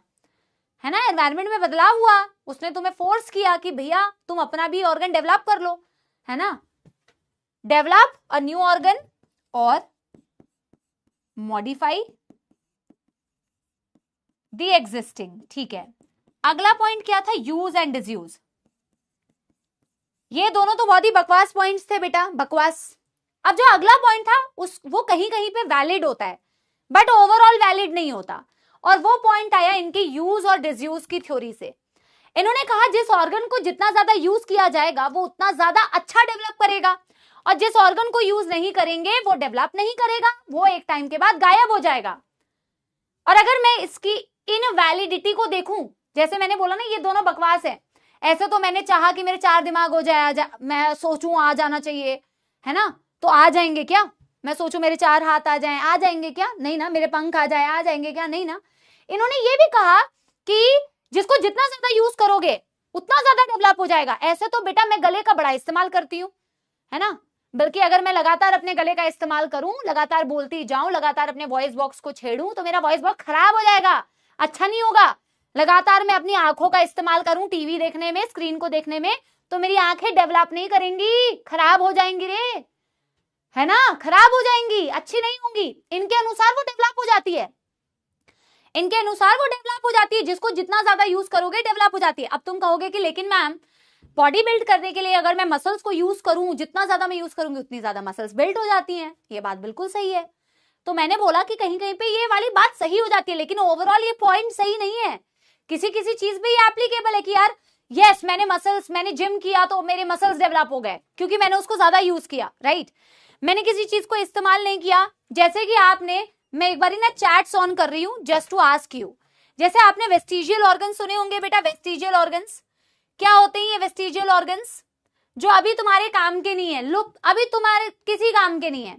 है ना। एनवायरमेंट में बदलाव हुआ, उसने तुम्हें फोर्स किया कि भैया तुम अपना भी ऑर्गन डेवलप कर लो, है ना। डेवलप अ न्यू ऑर्गन और मॉडिफाई द एग्जिस्टिंग, ठीक है। अगला पॉइंट क्या था, यूज एंड डिसयूज। ये दोनों तो बहुत ही बकवास पॉइंट्स थे बेटा, बकवास। अब जो अगला पॉइंट था वो कहीं कहीं पे वैलिड होता है, बट ओवरऑल वैलिड नहीं होता, और वो पॉइंट आया इनके यूज और डिसयूज की थ्योरी से। इन्होंने कहा जिस ऑर्गन को जितना ज्यादा यूज किया जाएगा वो उतना ज्यादा अच्छा डेवलप करेगा, और जिस ऑर्गन को यूज नहीं करेंगे वो डेवलप नहीं करेगा, वो एक टाइम के बाद गायब हो जाएगा। और अगर मैं इसकी इनवैलिडिटी को देखूं, जैसे मैंने बोला ना ये दोनों बकवास है, ऐसे तो मैंने चाहा कि मेरे 4 दिमाग हो जाए, मैं सोचूं आ जाना चाहिए, है ना, तो आ जाएंगे क्या। मैं सोचूं मेरे 4 हाथ आ जाएंगे क्या, नहीं ना। मेरे पंख आ जाएंगे क्या, नहीं ना। इन्होंने ये भी कहा कि जिसको जितना ज्यादा यूज करोगे उतना ज्यादा डेवलप हो जाएगा। ऐसे तो बेटा मैं गले का बड़ा इस्तेमाल करती हूँ, है ना, बल्कि अगर मैं लगातार अपने गले का इस्तेमाल करूं, लगातार बोलती जाऊं, लगातार अपने वॉइस बॉक्स को छेड़ूं, तो मेरा वॉइस बॉक्स खराब हो जाएगा, अच्छा नहीं होगा। लगातार मैं अपनी आंखों का इस्तेमाल करूं टीवी देखने में, स्क्रीन को देखने में, तो मेरी आंखें डेवलप नहीं करेंगी, खराब हो जाएंगी रे, है ना, खराब हो जाएंगी, अच्छी नहीं होंगी। इनके अनुसार वो डेवलप हो जाती है, इनके अनुसार वो डेवलप हो जाती है, जिसको जितना ज्यादा यूज करोगे डेवलप हो जाती है। अब तुम कहोगे कि लेकिन मैम बॉडी बिल्ड करने के लिए अगर मैं मसल्स को यूज करूं, जितना ज्यादा मैं यूज करूंगी उतनी ज्यादा मसल्स बिल्ड हो जाती हैं। ये बात बिल्कुल सही है। तो मैंने बोला कि कहीं कहीं पे ये वाली बात सही हो जाती है, लेकिन ओवरऑल ये पॉइंट सही नहीं है। किसी किसी चीज पे ये एप्लीकेबल है कि यार यस मैंने जिम किया तो मेरे मसल्स डेवलप हो गए, क्योंकि मैंने उसको ज्यादा यूज किया, राइट। मैंने किसी चीज को इस्तेमाल नहीं किया, जैसे कि आपने, मैं एक बार ना चैट्स ऑन कर रही हूं जस्ट टू आस्क यू, जैसे आपने वेस्टिजियल ऑर्गन सुने होंगे बेटा, वेस्टिजियल ऑर्गन्स क्या होते हैं ये वेस्टिजियल ऑर्गन्स, जो अभी तुम्हारे काम के नहीं है, लुप्त, अभी तुम्हारे किसी काम के नहीं है।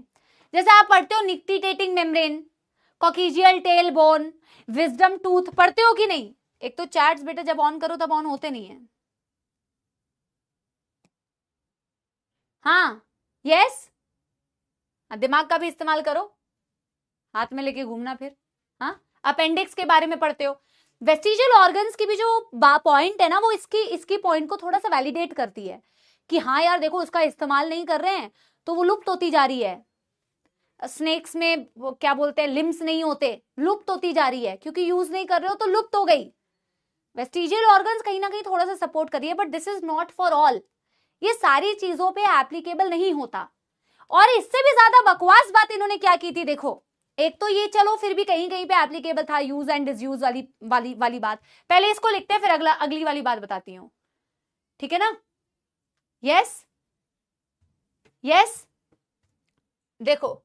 जैसे आप पढ़ते हो nictitating membrane, coccygeal tail bone, wisdom tooth, पढ़ते हो कि नहीं। एक तो चैट्स बेटा जब ऑन करो तब ऑन होते नहीं है। हाँ यस, दिमाग का भी इस्तेमाल करो, हाथ में लेके घूमना फिर। हाँ, अपेंडिक्स के बारे में पढ़ते हो। वेस्टिजियल ऑर्गन्स की भी जो पॉइंट है ना, वो इसकी पॉइंट को थोड़ा सा वैलिडेट करती है कि हाँ यार देखो उसका इस्तेमाल नहीं कर रहे हैं तो वो लुप्त होती जा रही है। स्नेक्स में वो क्या बोलते हैं, लिम्स नहीं होते, लुप्त होती जा रही है, क्योंकि यूज नहीं कर रहे हो तो लुप्त हो गई। वेस्टिजियल ऑर्गन्स कहीं ना कहीं थोड़ा सा सपोर्ट कर रही है, but this is not for all, ये सारी चीजों पे एप्लीकेबल नहीं होता। और इससे भी ज्यादा बकवास बात इन्होंने क्या की थी देखो, एक तो ये चलो फिर भी कहीं कहीं पे एप्लीकेबल था, यूज एंड डिसयूज वाली बात। पहले इसको लिखते हैं फिर अगली वाली बात बताती हूं, ठीक है ना। यस यस, देखो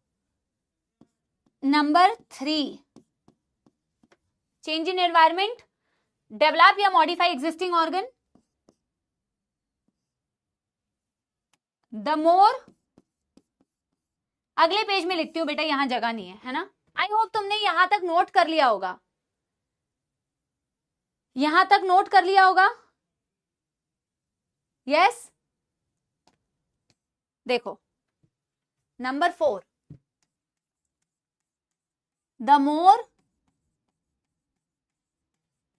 number 3, change in environment, develop या modify existing organ, the more, अगले पेज में लिखती हूं बेटा, यहां जगह नहीं है ना। आई होप तुमने यहां तक नोट कर लिया होगा, यहां तक नोट कर लिया होगा। यस, देखो number 4, the more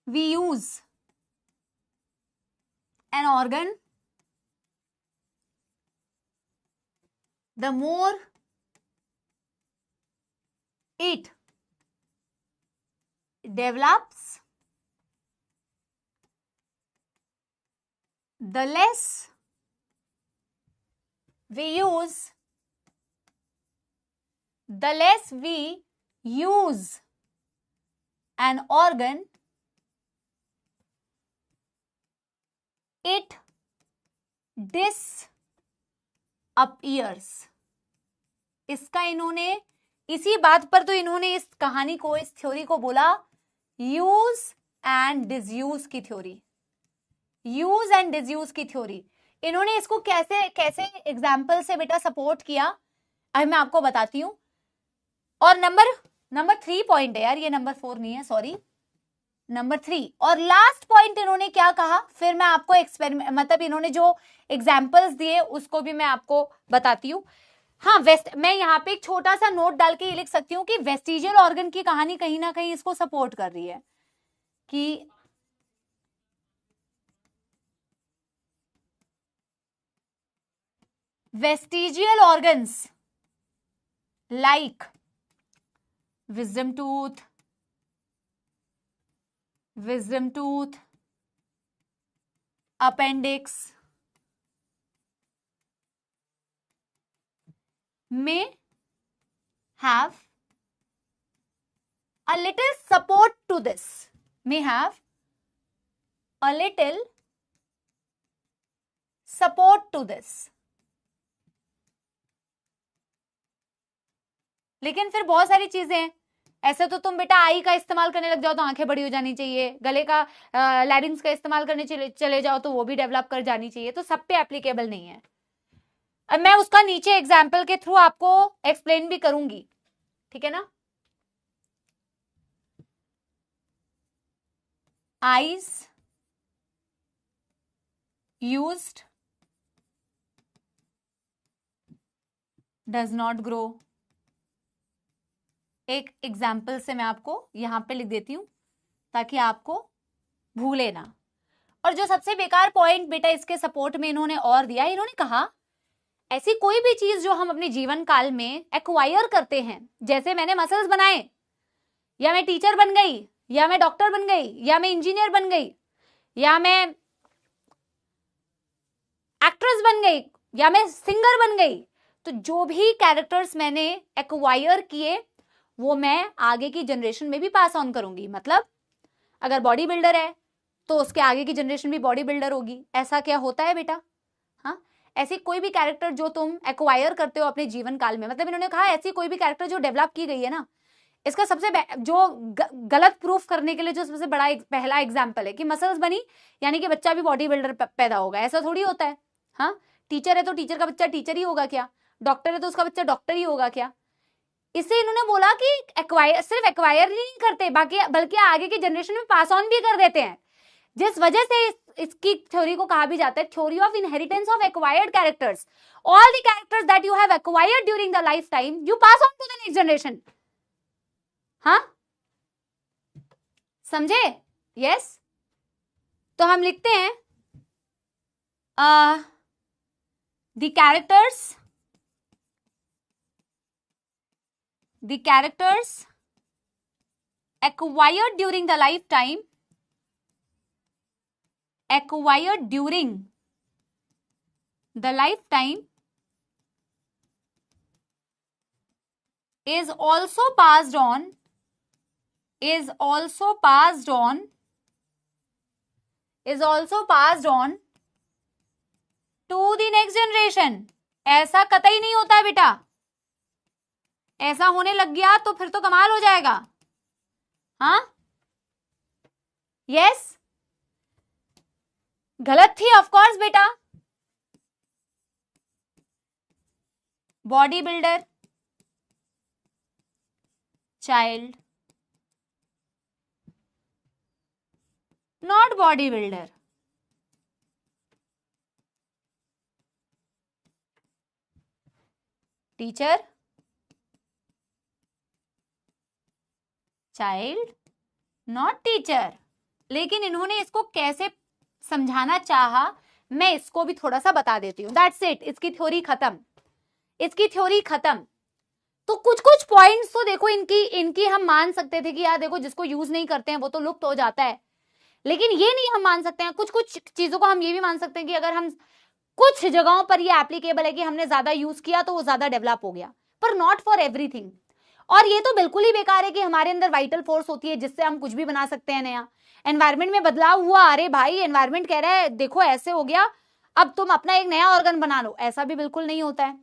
we use an organ, the more it develops, the less we use, the less we use an organ it disappears. इसका इन्होंने इसी बात पर तो इन्होंने इस कहानी को, इस थ्योरी को बोला यूज एंड डिसयूज की थ्योरी. यूज एंड डिसयूज की थ्योरी. इन्होंने इसको कैसे कैसे एग्जाम्पल से बेटा सपोर्ट किया, अभी मैं आपको बताती हूं. और नंबर 3 पॉइंट है यार, ये नंबर 4 नहीं है, सॉरी, नंबर 3. और लास्ट पॉइंट इन्होंने क्या कहा, फिर मैं आपको एक्सपेरिमेंट, मतलब इन्होंने जो एग्जाम्पल्स दिए उसको भी मैं आपको बताती हूँ. हाँ, मैं यहाँ पे एक छोटा सा नोट डाल के ये लिख सकती हूँ कि वेस्टिजियल ऑर्गन की कहानी कहीं ना कहीं इसको सपोर्ट कर रही है कि vestigial organs like wisdom tooth, appendix may have a little support to this, may have a little support to this. लेकिन फिर बहुत सारी चीजें हैं. ऐसे तो तुम बेटा आई का इस्तेमाल करने लग जाओ तो आंखें बड़ी हो जानी चाहिए, गले का लैरिंग्स का इस्तेमाल करने चले जाओ तो वो भी डेवलप कर जानी चाहिए, तो सब पे एप्लीकेबल नहीं है. अब मैं उसका नीचे एग्जाम्पल के थ्रू आपको एक्सप्लेन भी करूंगी, ठीक है ना. Eyes used does not grow. एक एग्जाम्पल से मैं आपको यहां पे लिख देती हूं ताकि आपको भूले ना. और जो सबसे बेकार पॉइंट बेटा इसके सपोर्ट में इन्होंने और दिया, इन्होंने कहा ऐसी कोई भी चीज जो हम अपने जीवन काल में एक्वायर करते हैं, जैसे मैंने मसल्स बनाए, या मैं टीचर बन गई, या मैं डॉक्टर बन गई, या मैं इंजीनियर बन गई, या मैं एक्ट्रेस बन गई, या मैं सिंगर बन गई, तो जो भी कैरेक्टर्स मैंने एक्वायर किए वो मैं आगे की जनरेशन में भी पास ऑन करूंगी. मतलब अगर बॉडी बिल्डर है तो उसके आगे की जनरेशन भी बॉडी बिल्डर होगी. ऐसा क्या होता है बेटा. हाँ, ऐसी कोई भी कैरेक्टर जो तुम एक्वायर करते हो अपने जीवन काल में, मतलब इन्होंने कहा ऐसी कोई भी कैरेक्टर जो डेवलप की गई है ना, इसका सबसे जो गलत प्रूफ करने के लिए जो सबसे बड़ा पहला एग्जाम्पल है कि मसल्स बनी यानी कि बच्चा भी बॉडी बिल्डर पैदा होगा. ऐसा थोड़ी होता है. हाँ, टीचर है तो टीचर का बच्चा टीचर ही होगा क्या, डॉक्टर है तो उसका बच्चा डॉक्टर ही होगा क्या. इससे इन्होंने बोला कि सिर्फ एक्वायर नहीं करते बल्कि आगे की जनरेशन में पास ऑन भी कर देते हैं, जिस वजह से इसकी थ्योरी को कहा भी जाता है theory of inheritance of acquired characters. All the characters that you have acquired during the life time you pass on to the next generation. हाँ, समझे. यस, तो हम लिखते हैं the characters acquired during the lifetime is also passed on to the next generation. ऐसा कतई नहीं होता है बेटा. ऐसा होने लग गया तो फिर तो कमाल हो जाएगा. हाँ, यस, गलत थी ऑफ कोर्स बेटा. Body builder child, not body builder. Teacher child not teacher. लेकिन इन्होंने इसको कैसे समझाना चाहा मैं इसको भी थोड़ा सा बता देती हूँ. दैट्स इट, इसकी थ्योरी खत्म. तो कुछ कुछ पॉइंट्स तो देखो इनकी हम मान सकते थे कि यार देखो जिसको यूज नहीं करते हैं वो तो लुप्त हो जाता है, लेकिन ये नहीं हम मान सकते हैं. कुछ कुछ चीजों को हम ये भी मान सकते हैं कि अगर हम कुछ जगहों पर ये एप्लीकेबल है कि हमने ज्यादा यूज किया तो वो ज्यादा डेवलप हो गया, पर नॉट फॉर एवरीथिंग. और ये तो बिल्कुल ही बेकार है कि हमारे अंदर वाइटल फोर्स होती है जिससे हम कुछ भी बना सकते हैं नया। एनवायरमेंट में बदलाव हुआ, अरे भाई एनवायरमेंट कह रहा है देखो ऐसे हो गया, अब तुम अपना एक नया ऑर्गन बना लो, ऐसा भी बिल्कुल नहीं होता है।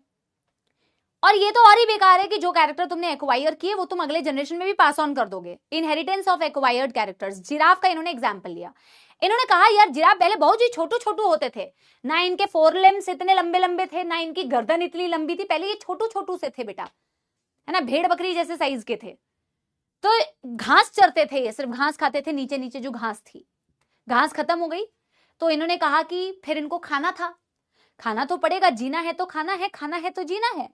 और ये तो और ही बेकार है कि जो कैरेक्टर तुमने एक्वायर किए वो तुम अगले जनरेशन में भी पास ऑन कर दोगे। Inheritance of acquired characters, giraffe का इन्होंने एग्जांपल लिया। इन्होंने कहा यार जिराफ पहले बहुत ही छोटू छोटू होते थे, ना इनके 4 लिम्स इतने लंबे लंबे थे, ना इनकी गर्दन इतनी लंबी थी, पहले ये छोटू छोटू से थे बेटा, है ना, भेड़ बकरी जैसे साइज के थे। तो घास चरते थे, ये सिर्फ घास खाते थे, नीचे नीचे जो घास थी, घास खत्म हो गई तो इन्होंने कहा कि फिर इनको खाना था, खाना तो पड़ेगा, जीना है तो खाना है तो जीना है।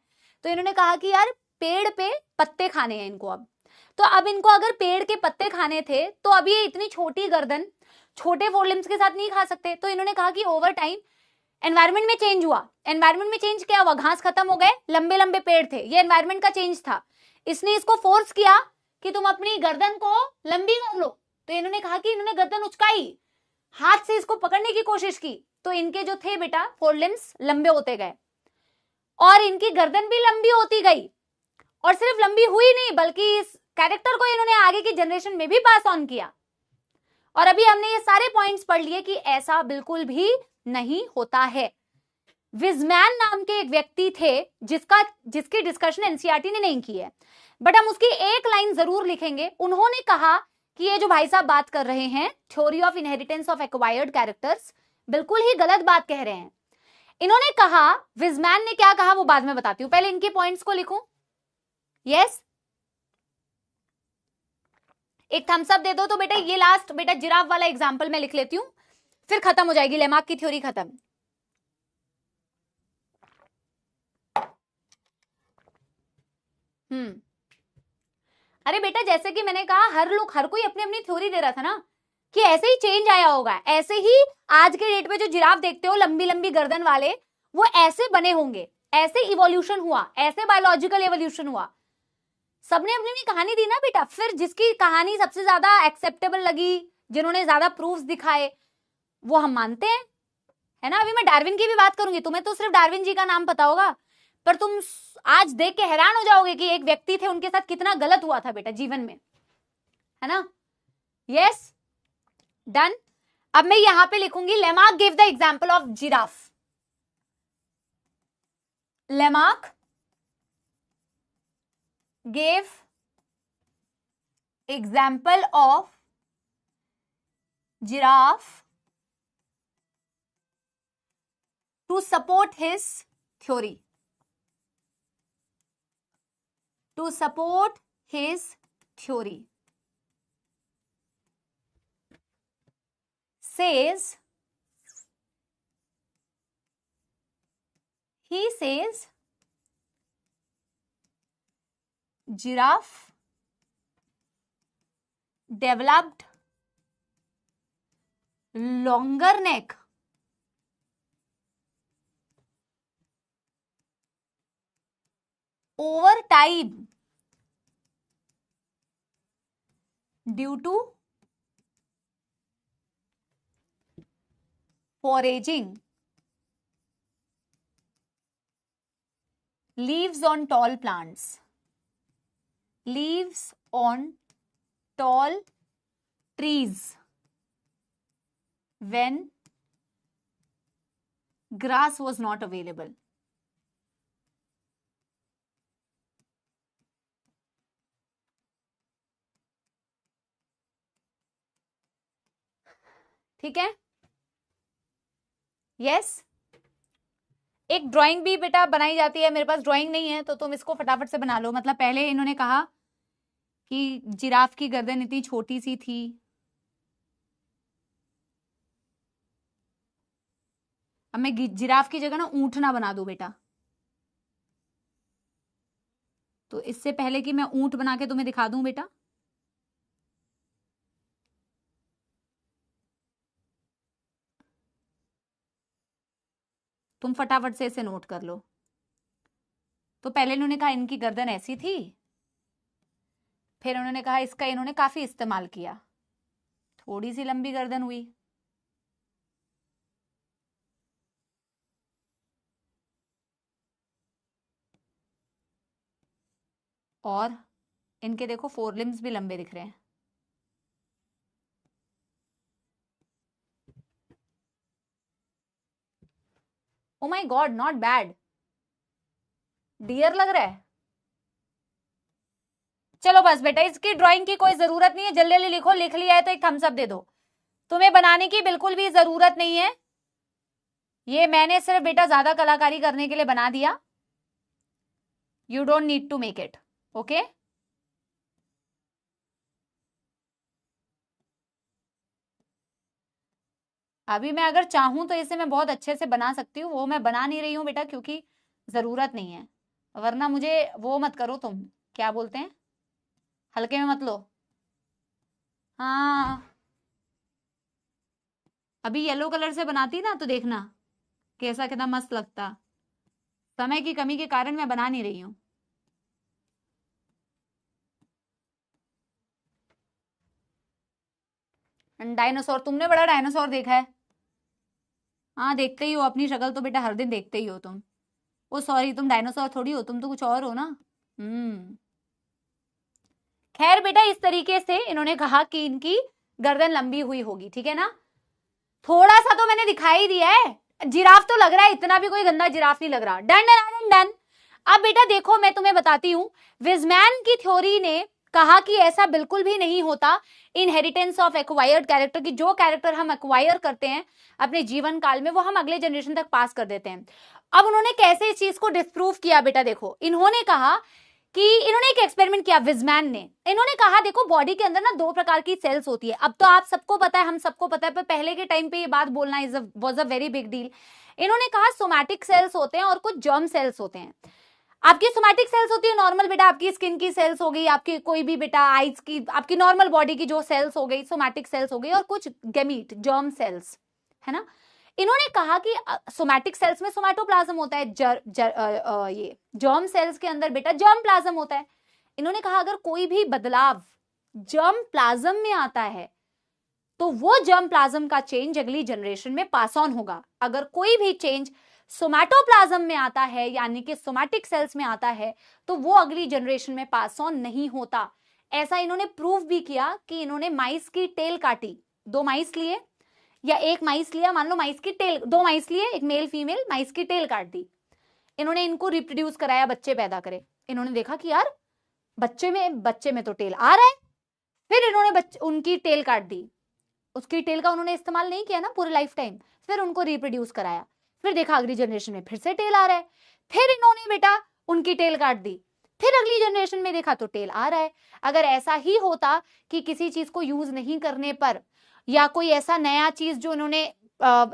तो इन्होंने कहा कि यार पेड़ पे पत्ते खाने हैं इनको अब। तो अब इनको अगर पेड़ के पत्ते खाने थे तो अब ये इतनी छोटी गर्दन छोटे 4 लिम्स के साथ नहीं खा सकते। तो इन्होंने कहा कि ओवर टाइम एनवायरमेंट में चेंज हुआ। एनवायरमेंट में चेंज क्या हुआ, घास खत्म हो गए, लंबे लंबे पेड़ थे, ये एनवायरमेंट का चेंज था। इसने इसको फोर्स किया कि तुम अपनी गर्दन को लंबी कर लो। तो इन्होंने कहा कि इन्होंने गर्दन उचकाई, हाथ से इसको पकड़ने की कोशिश की, तो इनके जो थे बेटा 4 लिम्स लंबे होते गए और इनकी गर्दन भी लंबी होती गई। और सिर्फ लंबी हुई नहीं बल्कि इस कैरेक्टर को इन्होंने आगे की जनरेशन में भी पास ऑन किया। और अभी हमने ये सारे पॉइंट्स पढ़ लिए कि ऐसा बिल्कुल भी नहीं होता है। विजमैन नाम के एक व्यक्ति थे जिसकी डिस्कशन एनसीईआरटी ने नहीं की है, बट हम उसकी एक लाइन जरूर लिखेंगे। उन्होंने कहा कि ये जो भाई साहब बात कर रहे हैं theory of inheritance of acquired characters, बिल्कुल ही गलत बात कह रहे हैं। इन्होंने कहा, विजमैन ने क्या कहा वो बाद में बताती हूं, पहले इनके पॉइंट्स को लिखूं। यस, एक थम्स अप दे दो। तो बेटा ये लास्ट बेटा जिराफ वाला एग्जांपल मैं लिख लेती हूं, फिर खत्म हो जाएगी लेमार्क की थ्योरी खत्म। अरे बेटा जैसे कि मैंने कहा हर कोई अपनी अपनी थ्योरी दे रहा था ना कि ऐसे ही चेंज आया होगा, ऐसे ही आज के डेट पे जो जिराफ देखते हो लंबी लंबी गर्दन वाले वो ऐसे बने होंगे, ऐसे इवोल्यूशन हुआ, ऐसे बायोलॉजिकल इवोल्यूशन हुआ। सबने अपनी अपनी कहानी दी ना बेटा, फिर जिसकी कहानी सबसे ज्यादा एक्सेप्टेबल लगी, जिन्होंने ज्यादा प्रूफ्स दिखाए, वो हम मानते हैं, है ना। अभी मैं डार्विन की भी बात करूंगी, तुम्हें तो सिर्फ डार्विन जी का नाम पता होगा, पर तुम आज देख के हैरान हो जाओगे कि एक व्यक्ति थे उनके साथ कितना गलत हुआ था बेटा जीवन में, है ना। Yes, done. अब मैं यहां पे लिखूंगी Lamarck give the example of giraffe. Lamarck gave example of giraffe to support his theory. To support his theory. Says, he says giraffe developed longer neck over time due to foraging leaves on tall plants. Leaves on tall trees when grass was not available. ठीक है, यस। एक ड्राइंग भी बेटा बनाई जाती है, मेरे पास ड्राइंग नहीं है तो तुम इसको फटाफट से बना लो। मतलब पहले इन्होंने कहा कि जिराफ की गर्दन इतनी छोटी सी थी, अब मैं जिराफ की जगह ना ऊंट ना बना दूं बेटा, तो इससे पहले कि मैं ऊंट बना के तुम्हें दिखा दूं बेटा, तुम फटाफट से इसे नोट कर लो। तो पहले इन्होंने कहा इनकी गर्दन ऐसी थी, फिर उन्होंने कहा इसका इन्होंने काफी इस्तेमाल किया, थोड़ी सी लंबी गर्दन हुई, और इनके देखो फोर लिम्स भी लंबे दिख रहे हैं। Oh my god, not bad, dear लग रहा है। चलो बस बेटा, इसकी ड्राइंग की कोई जरूरत नहीं है, जल्दी जल्दी लिखो। लिख लिया है तो एक थम्स अप दे दो। तुम्हें बनाने की बिल्कुल भी जरूरत नहीं है, ये मैंने सिर्फ बेटा ज्यादा कलाकारी करने के लिए बना दिया। You don't need to make it, okay. अभी मैं अगर चाहूं तो इसे मैं बहुत अच्छे से बना सकती हूँ, वो मैं बना नहीं रही हूँ बेटा क्योंकि जरूरत नहीं है। वरना मुझे वो मत करो तुम, क्या बोलते हैं, हल्के में मत लो। हाँ, अभी येलो कलर से बनाती ना तो देखना कैसा कितना मस्त लगता। समय की कमी के कारण मैं बना नहीं रही हूँ। डायनासोर, तुमने बड़ा डायनासोर देखा है? हाँ देखते ही हो, अपनी शक्ल तो बेटा हर दिन देखते ही हो तुम। ओ सॉरी, तुम डायनासोर थोड़ी हो, तुम तो कुछ और हो ना। खैर बेटा, इस तरीके से इन्होंने कहा कि इनकी गर्दन लंबी हुई होगी, ठीक है ना। थोड़ा सा तो मैंने दिखाई ही दिया है, जिराफ तो लग रहा है, इतना भी कोई गंदा जिराफ नहीं लग रहा। Done done done. अब बेटा देखो, मैं तुम्हें बताती हूं, विजमैन की थ्योरी ने कहा कि ऐसा बिल्कुल भी नहीं होता इनहेरिटेंस ऑफ एक्वायर्ड कैरेक्टर, की जो कैरेक्टर हम एक्वायर करते हैं अपने जीवन काल में वो हम अगले जनरेशन तक पास कर देते हैं। अब उन्होंने कैसे इस चीज को डिस्प्रूव किया बेटा, देखो इन्होंने कहा कि इन्होंने एक एक्सपेरिमेंट किया विजमैन ने। इन्होंने कहा देखो, बॉडी के अंदर ना दो प्रकार की सेल्स होती है। अब तो आप सबको पता है, हम सबको पता है, पर पहले के टाइम पे ये बात बोलना was a very big deal. इन्होंने कहा सोमैटिक सेल्स होते हैं और कुछ जर्म सेल्स होते हैं। आपकी सोमैटिक सेल्स होती है नॉर्मल बेटा, आपकी स्किन की सेल्स हो गई, आपकी कोई भी बेटा आईज की, आपकी नॉर्मल बॉडी की जो सेल्स हो गई, सोमैटिक सेल्स हो गई, और कुछ गैमीट जर्म सेल्स, है ना। इन्होंने कहा कि सोमैटिक सेल्स में सोमैटोप्लाज्म होता है, ये जर्म सेल्स के अंदर बेटा जर्म प्लाज्म होता है। इन्होंने कहा अगर कोई भी बदलाव जर्म प्लाज्म में आता है तो वो जर्म प्लाज्म का चेंज अगली जनरेशन में पास ऑन होगा। अगर कोई भी चेंज सोमैटोप्लाज्म में आता है, यानी कि सोमैटिक सेल्स में आता है, तो वो अगली जनरेशन में पास ऑन नहीं होता। ऐसा इन्होंने प्रूव भी किया कि इन्होंने माइस की टेल काटी, दो माइस लिए या एक माइस लिया, मान लो माइस की टेल, दो माइस लिए, एक मेल फीमेल, माइस की टेल काट दी। इन्होंने इनको रिप्रोड्यूस कराया, बच्चे पैदा करे। इन्होंने देखा कि यार बच्चे में तो टेल आ रहा है। फिर इन्होंने उनकी टेल काट दी, उसकी टेल का उन्होंने इस्तेमाल नहीं किया ना पूरे लाइफ टाइम। फिर उनको रिप्रोड्यूस कराया, फिर देखा अगली जनरेशन में फिर से टेल आ रहा है। फिर इन्होंने बेटा उनकी टेल काट दी, फिर अगली जनरेशन में देखा तो टेल आ रहा है। अगर ऐसा ही होता कि किसी चीज को यूज नहीं करने पर, या कोई ऐसा नया चीज जो इन्होंने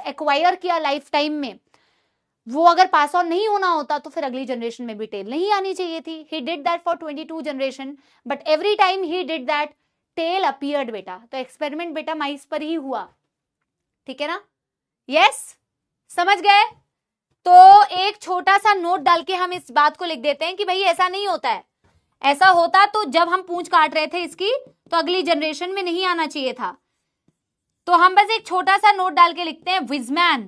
एक्वायर किया लाइफ टाइम में, वो अगर पास ऑन नहीं होना होता तो फिर अगली जनरेशन में भी टेल नहीं आनी चाहिए थी। He did that for 22 generation, but every time he did that tail appeared बेटा। तो एक्सपेरिमेंट बेटा माइस पर ही हुआ, ठीक है ना। यस, समझ गए। तो एक छोटा सा नोट डाल के हम इस बात को लिख देते हैं कि भाई ऐसा नहीं होता है। ऐसा होता तो जब हम पूंछ काट रहे थे इसकी, तो अगली जनरेशन में नहीं आना चाहिए था। तो हम बस एक छोटा सा नोट डाल के लिखते हैं, Weizmann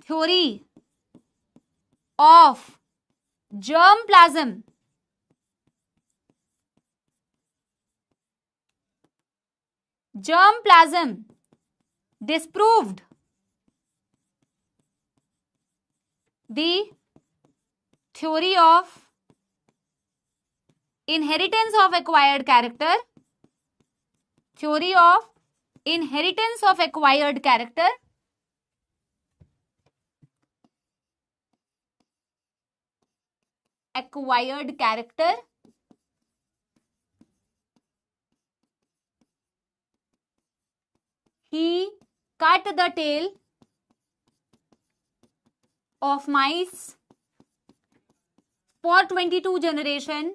theory of germ plasm disproved the theory of inheritance of acquired character, theory of inheritance of acquired character, acquired character he cut the tail of mice for 22 generation,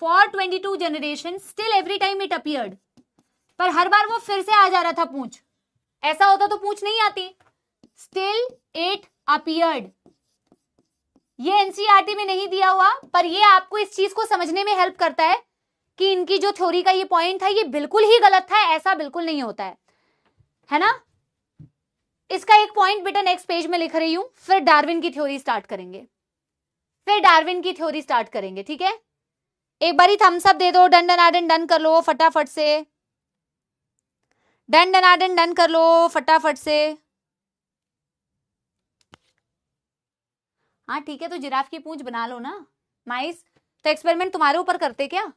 for 22 generation, still every time it appeared। पर हर बार वो फिर से आ जा रहा था पूंछ। ऐसा होता तो पूंछ नहीं आती। स्टिल इट अपीयर्ड, ये एनसीईआरटी में नहीं दिया हुआ, पर ये आपको इस चीज को समझने में हेल्प करता है कि इनकी जो थ्योरी का ये पॉइंट था ये बिल्कुल ही गलत था, ऐसा बिल्कुल नहीं होता है ना। इसका एक पॉइंट बेटा नेक्स्ट पेज में लिख रही हूं, फिर डार्विन की थ्योरी स्टार्ट करेंगे। फिर डार्विन की थ्योरी स्टार्ट करेंगे, ठीक है। एक बारी थम्स अप दे दो, डन डन डन कर लो फटाफट से, डन डन कर लो फटाफट से। हाँ ठीक है, तो जिराफ की पूंछ बना लो ना माइस। तो एक्सपेरिमेंट तुम्हारे ऊपर करते क्या?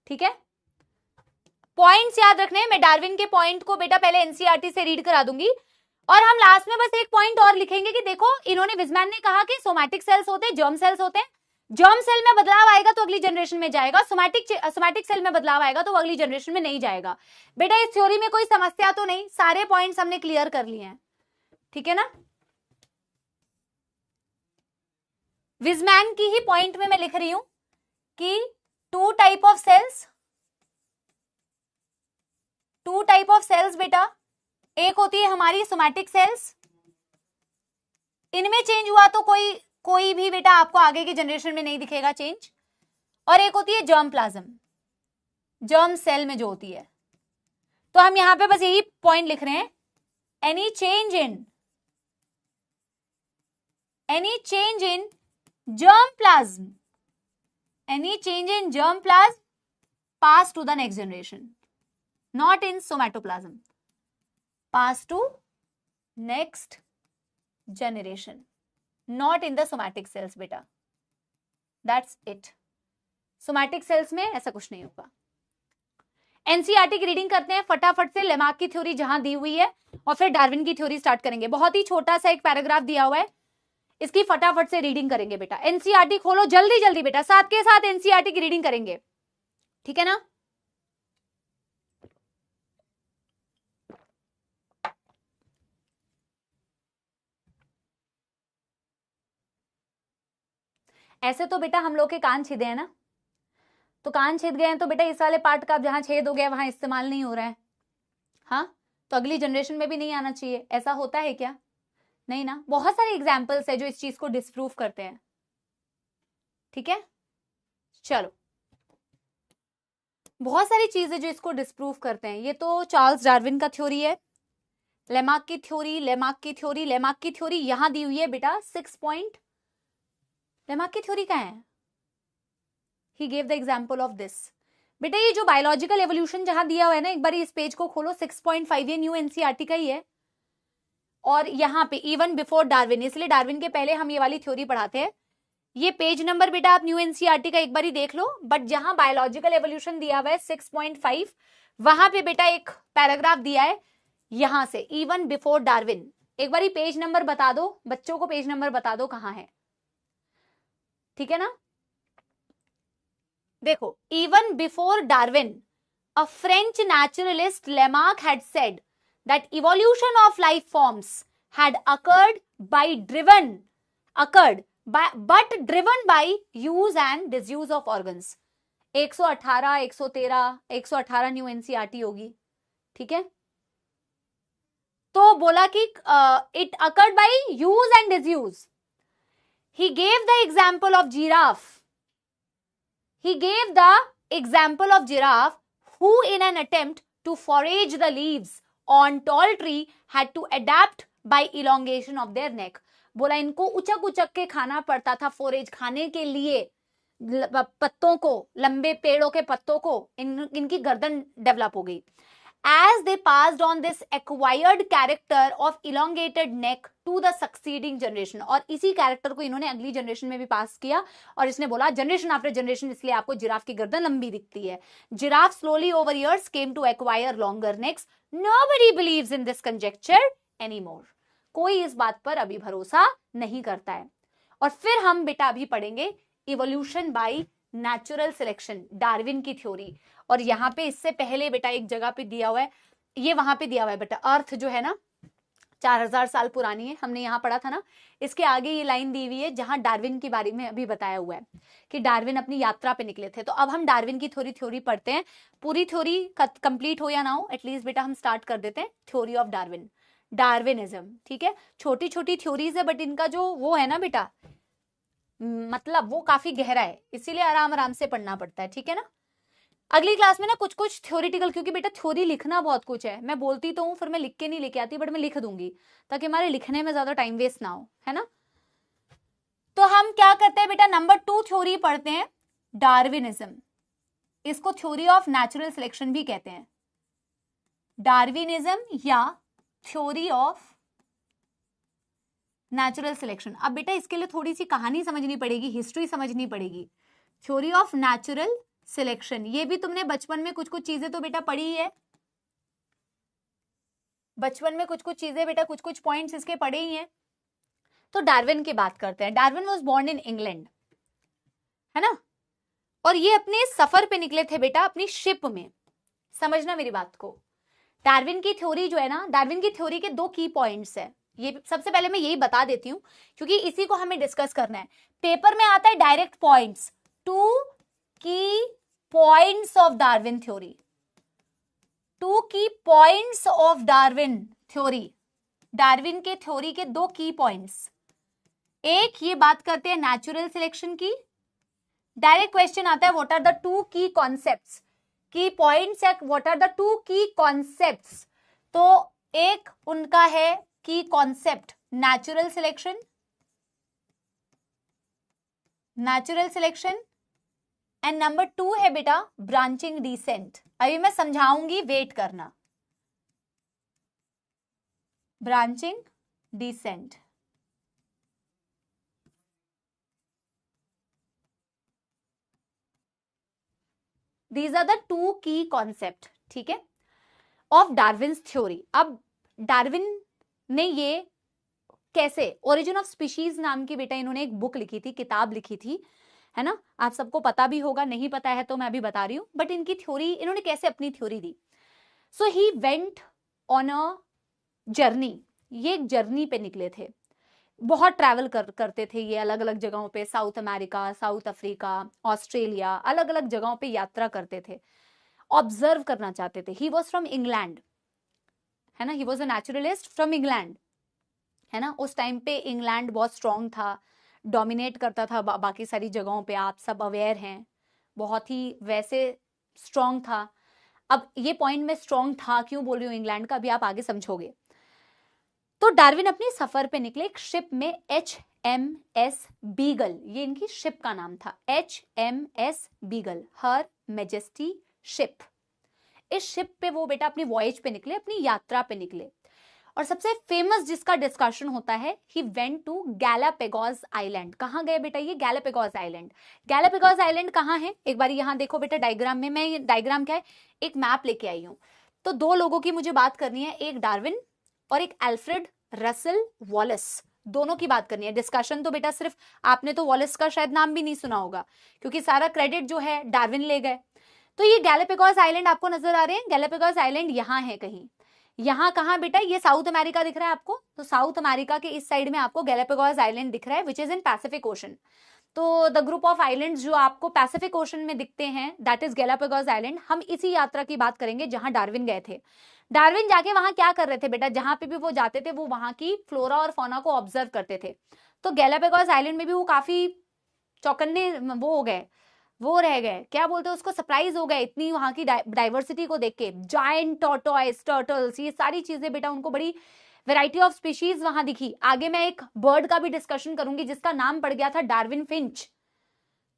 ठीक है, पॉइंट्स याद रखने हैं। मैं डार्विन के पॉइंट को बेटा पहले एनसीईआरटी से रीड करा दूंगी, और हम लास्ट में बस एक पॉइंट और लिखेंगे कि देखो इन्होंने, विजमैन ने कहा कि सोमैटिक सेल्स होते हैं, जर्म सेल्स होते हैं, जर्म सेल में बदलाव आएगा तो अगली जनरेशन में जाएगा, सोमैटिक सेल में बदलाव आएगा तो अगली जनरेशन में नहीं जाएगा। बेटा इस थ्योरी में कोई समस्या तो नहीं, सारे पॉइंट्स हमने क्लियर कर लिए हैं, ठीक है ना। विजमैन की ही पॉइंट में मैं लिख रही हूं कि टू टाइप ऑफ सेल्स बेटा, एक होती है हमारी सोमैटिक सेल्स, इनमें चेंज हुआ तो कोई भी बेटा आपको आगे की जनरेशन में नहीं दिखेगा चेंज, और एक होती है जर्म प्लाज्म, जर्म सेल में जो होती है। तो हम यहां पे बस यही पॉइंट लिख रहे हैं, any change in germ plasm, any change in germ plasm pass to the next generation, not in somatoplasm, pass to next generation, not in the somatic cells beta, that's it। Somatic cells में ऐसा कुछ नहीं होगा। एनसीईआरटी की रीडिंग करते हैं फटाफट से, लेमार्क की थ्योरी जहां दी हुई है, और फिर डार्विन की थ्योरी स्टार्ट करेंगे। बहुत ही छोटा सा एक पैराग्राफ दिया हुआ है, इसकी फटाफट से रीडिंग करेंगे बेटा। एनसीईआरटी खोलो जल्दी जल्दी बेटा, साथ के साथ एनसीईआरटी की रीडिंग करेंगे, ठीक है ना। ऐसे तो बेटा हम लोग के कान छिदे हैं ना, तो कान छिद गए हैं तो बेटा इस वाले पार्ट का जहां छेद हो गया वहां इस्तेमाल नहीं हो रहा है, हाँ, तो अगली जनरेशन में भी नहीं आना चाहिए। ऐसा होता है क्या? नहीं ना। बहुत सारे एग्जाम्पल्स है जो इस चीज को डिस्प्रूव करते हैं, ठीक है। चलो, बहुत सारी चीजें जो इसको डिस्प्रूव करते हैं। ये तो चार्ल्स डार्विन का थ्योरी है। लेमार्क की थ्योरी यहां दी हुई है बेटा 6 पॉइंट। लेमार्क की थ्योरी कहां है? He gave the example of this. बेटा ये जो बायोलॉजिकल एवोल्यूशन जहां दिया हुआ है ना, एक बार इस पेज को खोलो, 6.5 ये न्यू एनसीईआरटी का ही है, और यहाँ पे इवन बिफोर डार्विन, इसलिए डार्विन के पहले हम ये वाली थ्योरी पढ़ाते हैं। ये पेज नंबर बेटा आप न्यू एनसीईआरटी का एक बार ही देख लो, बट जहां बायोलॉजिकल एवोल्यूशन दिया हुआ है 6.5, वहां पे बेटा एक पैराग्राफ दिया है यहां से, इवन बिफोर डार्विन। एक बार ही पेज नंबर बता दो बच्चों को, पेज नंबर बता दो कहां है, ठीक है ना। देखो, even before Darwin a French naturalist Lamarck had said that evolution of life forms had occurred but driven by use and disuse of organs। 118, 113, 118 new NCERT होगी, ठीक है। तो बोला कि it occurred by use and disuse। He gave the example of giraffe who in an attempt to forage the leaves on tall tree had to adapt by elongation of their neck। बोला इनको उचक उचक के खाना पड़ता था, फोरेज खाने के लिए पत्तों को, लंबे पेड़ों के पत्तों को, इनकी गर्दन डेवलप हो गई। As they passed on this acquired character of elongated neck to the succeeding generation, और इसी कैरेक्टर को इन्होंने अगली जनरेशन में भी पास किया, और इसने बोला जनरेशन आफ्टर जनरेशन, इसलिए आपको जिराफ की गर्दन लंबी दिखती है। Giraffe slowly over years came to acquire longer necks। Nobody believes in this conjecture anymore। कोई इस बात पर अभी भरोसा नहीं करता है। और फिर हम बेटा अभी पढ़ेंगे evolution by natural selection, Darwin की थ्योरी। और यहाँ पे इससे पहले बेटा एक जगह पे दिया हुआ है, ये वहां पे दिया हुआ है बेटा, अर्थ जो है ना 4000 साल पुरानी है, हमने यहाँ पढ़ा था ना। इसके आगे ये लाइन दी हुई है जहां डार्विन के बारे में अभी बताया हुआ है कि डार्विन अपनी यात्रा पे निकले थे। तो अब हम डार्विन की थ्योरी पढ़ते हैं। पूरी थ्योरी कंप्लीट हो या ना हो, एटलीस्ट बेटा हम स्टार्ट कर देते हैं थ्योरी ऑफ डार्विन, डार्विनिज्म, ठीक है। छोटी छोटी थ्योरीज है, बट इनका जो वो है ना बेटा, मतलब वो काफी गहरा है, इसीलिए आराम आराम से पढ़ना पड़ता है, ठीक है ना। अगली क्लास में ना कुछ कुछ थ्योरेटिकल, क्योंकि बेटा थ्योरी लिखना बहुत कुछ है, मैं बोलती तो हूँ फिर मैं लिख के नहीं लेके आती, बट मैं लिख दूंगी ताकि हमारे लिखने में ज्यादा टाइम वेस्ट ना हो, है ना। तो हम क्या करते हैं बेटा, नंबर 2 थ्योरी पढ़ते हैं, डार्विनिज्म। इसको थ्योरी ऑफ नेचुरल सिलेक्शन भी कहते हैं, डार्विनिज्म या थ्योरी ऑफ नेचुरल सिलेक्शन। अब बेटा इसके लिए थोड़ी सी कहानी समझनी पड़ेगी, हिस्ट्री समझनी पड़ेगी। थ्योरी ऑफ नेचुरल सिलेक्शन, ये भी तुमने बचपन में कुछ कुछ चीजें तो बेटा पढ़ी है, बचपन में कुछ कुछ चीजें बेटा, कुछ कुछ पॉइंट्स इसके पढ़े ही हैं। तो डार्विन की बात करते हैं। Darwin was born in England, है ना, और ये अपने सफर पे निकले थे बेटा अपनी शिप में। समझना मेरी बात को, डार्विन की थ्योरी जो है ना, डार्विन की थ्योरी के 2 की पॉइंट्स है। ये सबसे पहले मैं यही बता देती हूं क्योंकि इसी को हमें डिस्कस करना है। पेपर में आता है डायरेक्ट पॉइंट्स, 2 की पॉइंट्स ऑफ डार्विन थ्योरी, 2 की points of Darwin theory. Darwin के थ्योरी के 2 की पॉइंट्स, एक ये बात करते हैं नेचुरल सिलेक्शन की। डायरेक्ट क्वेश्चन आता है व्हाट आर द 2 की कॉन्सेप्ट्स, की पॉइंट्स या व्हाट आर द 2 की कॉन्सेप्ट्स। तो एक उनका है key concept natural selection, natural selection, and number 2 है बेटा ब्रांचिंग डिसेंट। अभी मैं समझाऊंगी, वेट करना। Branching descent, these are the 2 key concept, ठीक है, ऑफ डार्विन्स थ्योरी। अब डार्विन ने ये कैसे, ओरिजिन ऑफ स्पीशीज नाम की बेटा इन्होंने एक बुक लिखी थी, किताब लिखी थी, है ना, आप सबको पता भी होगा, नहीं पता है तो मैं अभी बता रही हूं। बट इनकी थ्योरी, इन्होंने कैसे अपनी theory the. So he went on a journey, ये एक जर्नी पे निकले थे, बहुत ट्रैवल करते थे ये अलग अलग जगहों पे, south America, south Africa, Australia, अलग अलग जगहों पे यात्रा करते थे, ऑब्जर्व करना चाहते थे। ही वॉज फ्रॉम इंग्लैंड, है ना, he was a naturalist from England, है ना। उस टाइम पे इंग्लैंड बहुत स्ट्रांग था, डोमिनेट करता था बाकी सारी जगहों पे, आप सब अवेयर हैं, बहुत ही वैसे स्ट्रांग था। अब ये पॉइंट में स्ट्रांग था क्यों बोल रही हूँ इंग्लैंड का, अभी आप आगे समझोगे। तो डार्विन अपनी सफर पे निकले एक शिप में, HMS बीगल, ये इनकी शिप का नाम था, HMS बीगल, हर मैजेस्टी शिप। इस शिप पे वो बेटा अपनी वॉयज पे निकले, अपनी यात्रा पे निकले। और सबसे फेमस जिसका डिस्कशन होता है, he went to Galapagos island. कहां गए बेटा ये, गैलापेगोस आइलैंड। गैलापेगोस आइलैंड कहां है, एक बार यहां देखो बेटा डायग्राम में, मैं डायग्राम क्या है, एक मैप लेके आई हूं। तो 2 लोगों की मुझे बात करनी है, एक डार्विन और एक अल्फ्रेड रसल वॉलेस, दोनों की बात करनी है। डिस्कशन तो बेटा सिर्फ, आपने तो वॉलेस का शायद नाम भी नहीं सुना होगा क्योंकि सारा क्रेडिट जो है डार्विन ले गए। तो ये गैलापेगोस आइलैंड आपको नजर आ रहे हैं, गैलापेगोस आइलैंड यहाँ है कहीं, यहाँ कहाँ बेटा, ये साउथ अमेरिका दिख रहा है आपको, तो साउथ अमेरिका के इस साइड में आपको गैलापेगोस आइलैंड दिख रहा है, which is in Pacific ocean. तो द ग्रुप ऑफ आइलैंड्स जो आपको पैसिफिक ओशन में दिखते हैं, दैट इज गैलापेगोस आइलैंड। हम इसी यात्रा की बात करेंगे जहां डार्विन गए थे। डार्विन जाके वहां क्या कर रहे थे बेटा, जहां पे भी वो जाते थे वो वहां की फ्लोरा और फौना को ऑब्जर्व करते थे। तो गैलापेगोस आइलैंड में भी वो काफी चौकन्ने वो हो गए, वो रह गए, क्या बोलते हैं उसको, सरप्राइज हो गए इतनी वहां की डाइवर्सिटी को देख के। जायंट टॉर्टोइस, टर्टल्स, ये सारी चीजें बेटा उनको बड़ी वैरायटी ऑफ स्पीशीज वहां दिखी। आगे मैं एक बर्ड का भी डिस्कशन करूंगी जिसका नाम पड़ गया था डार्विन फिंच।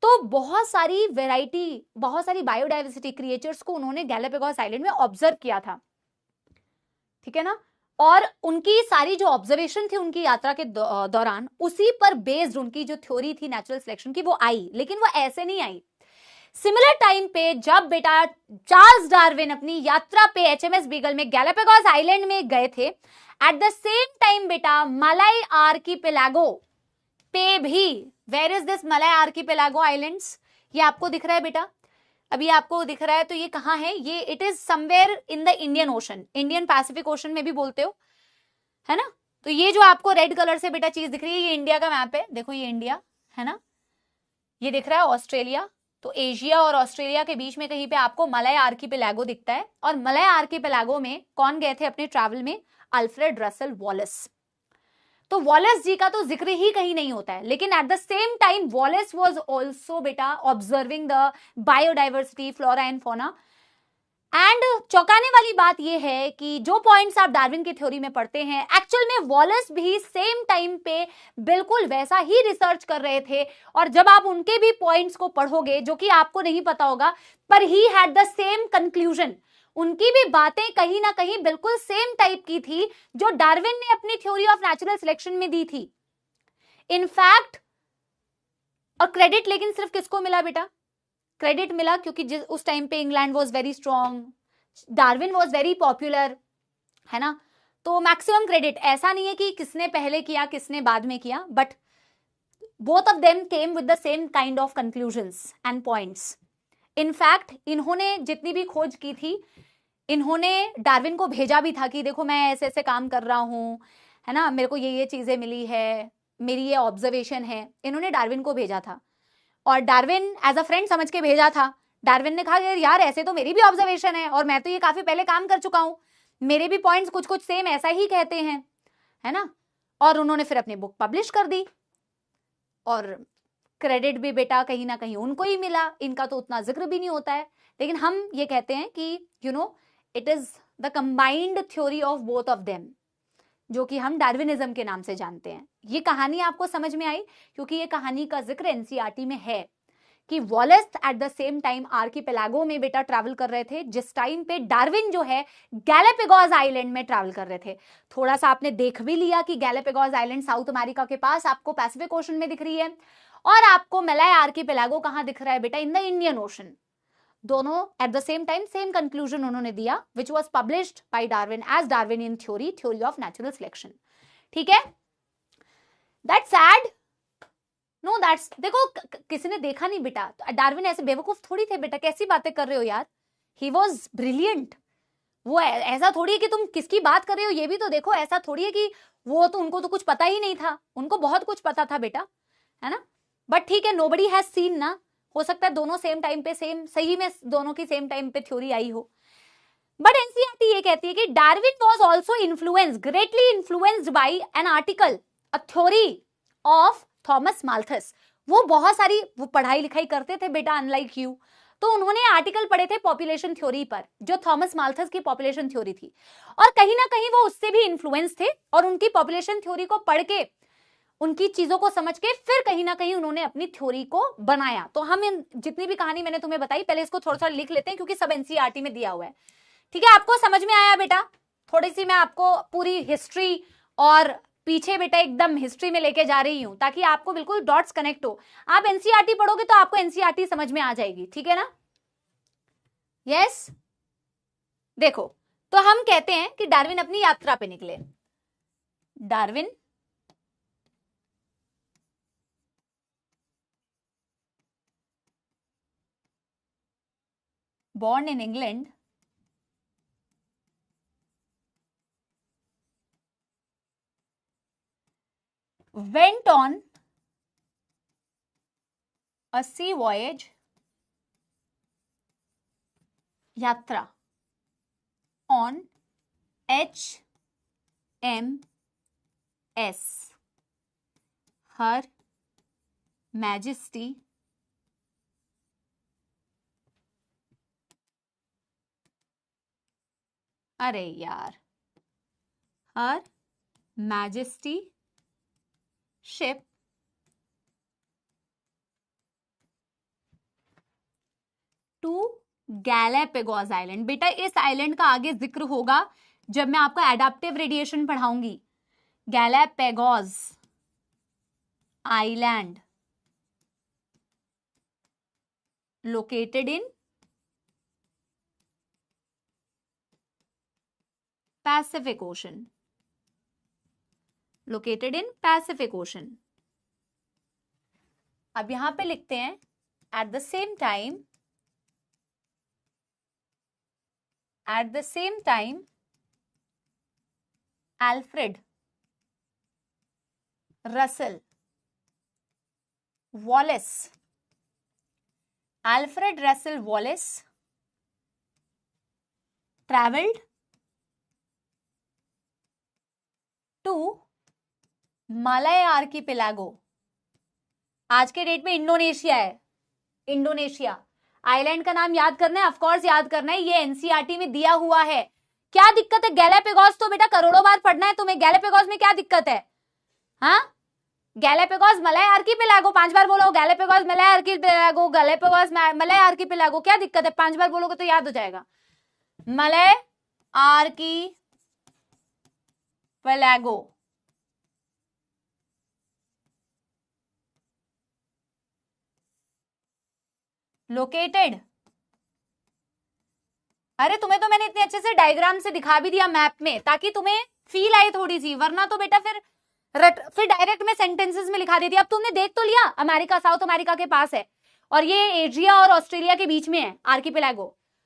तो बहुत सारी वैरायटी, बहुत सारी बायोडाइवर्सिटी क्रिएचर्स को उन्होंने गैलापेगोस आइलैंड में ऑब्जर्व किया था, ठीक है ना। और उनकी सारी जो ऑब्जर्वेशन थी उनकी यात्रा के दौरान, उसी पर बेस्ड उनकी जो थ्योरी थी नेचुरल सिलेक्शन की वो आई, लेकिन वो ऐसे नहीं आई। सिमिलर टाइम पे जब बेटा चार्ल्स डार्विन अपनी यात्रा पे HMS बीगल में गैलापेगोस आइलैंड में गए थे, एट द सेम टाइम बेटा मलाई आर्कीपेलागो पे भी, वेयर इज दिस मलाई आर्कीपेलागो आइलैंड्स, ये आपको दिख रहा है बेटा, अभी आपको दिख रहा है, तो ये कहां है, ये it is somewhere in the Indian ocean, Indian Pacific ocean में भी बोलते हो, है ना। तो ये जो आपको रेड कलर से बेटा चीज दिख रही है, ये इंडिया का मैप है, देखो ये इंडिया है ना, ये दिख रहा है ऑस्ट्रेलिया। तो एशिया और ऑस्ट्रेलिया के बीच में कहीं पे आपको मलय आर्कीपेलागो दिखता है, और मलय आर्कीपेलागो में कौन गए थे अपने ट्रैवल में, अल्फ्रेड रसल वॉलेस। तो वॉलेस जी का तो जिक्र ही कहीं नहीं होता है, लेकिन at the same time Wallace was also बेटा observing the biodiversity, flora and fauna. And चौंकाने वाली बात यह है कि जो पॉइंट्स आप डार्विन की थ्योरी में पढ़ते हैं, एक्चुअल में वॉलेस भी सेम टाइम पे बिल्कुल वैसा ही रिसर्च कर रहे थे। और जब आप उनके भी पॉइंट्स को पढ़ोगे, जो कि आपको नहीं पता होगा, पर he had the same conclusion. उनकी भी बातें कहीं ना कहीं बिल्कुल सेम टाइप की थी जो डार्विन ने अपनी थ्योरी ऑफ नेचुरल सिलेक्शन में दी थी। इनफैक्ट, और क्रेडिट लेकिन सिर्फ किसको मिला बेटा? क्रेडिट मिला क्योंकि जिस उस टाइम पे England was very strong, Darwin was very popular, है ना। तो मैक्सिमम क्रेडिट, ऐसा नहीं है कि किसने पहले किया किसने बाद में किया, but both of them came with the same kind of conclusions and points. In fact इन्होंने जितनी भी खोज की थी, इन्होंने डार्विन को भेजा भी था कि देखो मैं ऐसे ऐसे काम कर रहा हूं, है ना, मेरे को ये चीजें मिली है, मेरी ये ऑब्जर्वेशन है। इन्होंने डार्विन को भेजा था और डार्विन एज अ फ्रेंड समझ के भेजा था। डार्विन ने कहा यार ऐसे तो मेरी भी ऑब्जर्वेशन है और मैं तो ये काफी पहले काम कर चुका हूं, मेरे भी पॉइंट्स कुछ कुछ सेम ऐसा ही कहते हैं, है ना। और उन्होंने फिर अपनी बुक पब्लिश कर दी और क्रेडिट भी बेटा कहीं ना कहीं उनको ही मिला, इनका तो उतना जिक्र भी नहीं होता है। लेकिन हम ये कहते हैं कि it is the combined theory of both of them, जो कि हम डार्विनिज्म के नाम से जानते हैं। ये कहानी आपको समझ में आई क्योंकि ये कहानी का जिक्र एनसीईआरटी में है कि Wallace eight the same time archipelago में बेटा ट्रैवल कर रहे थे, जिस टाइम पे डार्विन जो है गैलापागोस आइलैंड में ट्रैवल कर रहे थे। थोड़ा सा आपने देख भी लिया कि गैलापागोस आइलैंड साउथ अमेरिका के पास आपको पैसिफिक ओशन में दिख रही है, और आपको मलाय आर्किपेलागो कहां दिख रहा है बेटा? In the Indian Ocean. दोनों at the same time same conclusion उन्होंने दिया, which was published by Darwin as Darwin in theory of natural selection. ठीक है, दैट्स सैड। नो दैट्स, देखो किसी ने देखा नहीं बेटा, डार्विन ऐसे बेवकूफ थोड़ी थे बेटा, कैसी बातें कर रहे हो यार, ही वॉज ब्रिलियंट। वो ऐसा थोड़ी है कि तुम किसकी बात कर रहे हो, ये भी तो देखो, ऐसा थोड़ी है कि वो तो उनको तो कुछ पता ही नहीं था, उनको बहुत कुछ पता था बेटा, है ना। बट ठीक है, नोबडी हैज सीन ना, हो सकता है दोनों सेम टाइम पे सेम, सही में दोनों की सेम टाइम पे थ्योरी आई हो। बट एनसीईआरटी ये कहती है कि Darwin was also influenced, greatly influenced by an article, a theory of Thomas Malthus. वो बहुत सारी वो पढ़ाई लिखाई करते थे बेटा, अनलाइक यू, तो उन्होंने आर्टिकल पढ़े थे पॉपुलेशन थ्योरी पर, जो थॉमस माल्थस की पॉपुलेशन थ्योरी थी, और कहीं ना कहीं वो उससे भी इन्फ्लुएंस थे, और उनकी पॉपुलेशन थ्योरी को पढ़ के, उनकी चीजों को समझ के फिर कहीं ना कहीं उन्होंने अपनी थ्योरी को बनाया। तो हम जितनी भी कहानी मैंने तुम्हें बताई, पहले इसको थोड़ा थोड़ा लिख लेते हैं क्योंकि सब एनसीईआरटी में दिया हुआ है। ठीक है, आपको समझ में आया बेटा? थोड़ी सी मैं आपको पूरी हिस्ट्री और पीछे बेटा एकदम हिस्ट्री में लेके जा रही हूं, ताकि आपको बिल्कुल डॉट्स कनेक्ट हो। आप एनसीईआरटी पढ़ोगे तो आपको एनसीईआरटी समझ में आ जाएगी, ठीक है ना। यस, देखो, तो हम कहते हैं कि डार्विन अपनी यात्रा पे निकले। Darwin born in England, went on a sea voyage, yatra, on HMS Her Majesty अरे यार, Her Majesty ship to Galapagos island. बेटा इस आइलैंड का आगे जिक्र होगा जब मैं आपको एडाप्टिव रेडिएशन पढ़ाऊंगी। Galapagos island located in Pacific Ocean, located in Pacific Ocean। अब यहां पे लिखते हैं at the same time Alfred Russel Wallace traveled to Malay archipelago आज के डेट में इंडोनेशिया है। इंडोनेशिया आइलैंड का नाम याद करना है, ऑफकोर्स याद करना है, ये एनसीईआरटी में दिया हुआ है। क्या दिक्कत है? गैलापेगोस तो बेटा करोड़ों बार पढ़ना है तुम्हें, गैलापेगोस में क्या दिक्कत है? हाँ, गैलापेगोस मलय आर्किपेलागो 5 बार बोलो, Galapagos Malay archipelago, Galapagos Malay archipelago, क्या दिक्कत है? 5 बार बोलोगे तो याद हो जाएगा। मलय आर्किपेलागो लोकेटेड, अरे तुम्हें तो मैंने इतने अच्छे से डायग्राम से दिखा भी दिया मैप में, ताकि तुम्हें फील आए थोड़ी सी, वरना तो बेटा फिर डायरेक्ट में सेंटेंसेस में लिखा देती। अब तुमने देख तो लिया, अमेरिका साउथ अमेरिका के पास है और ये एशिया और ऑस्ट्रेलिया के बीच में है आर्किपेलागो,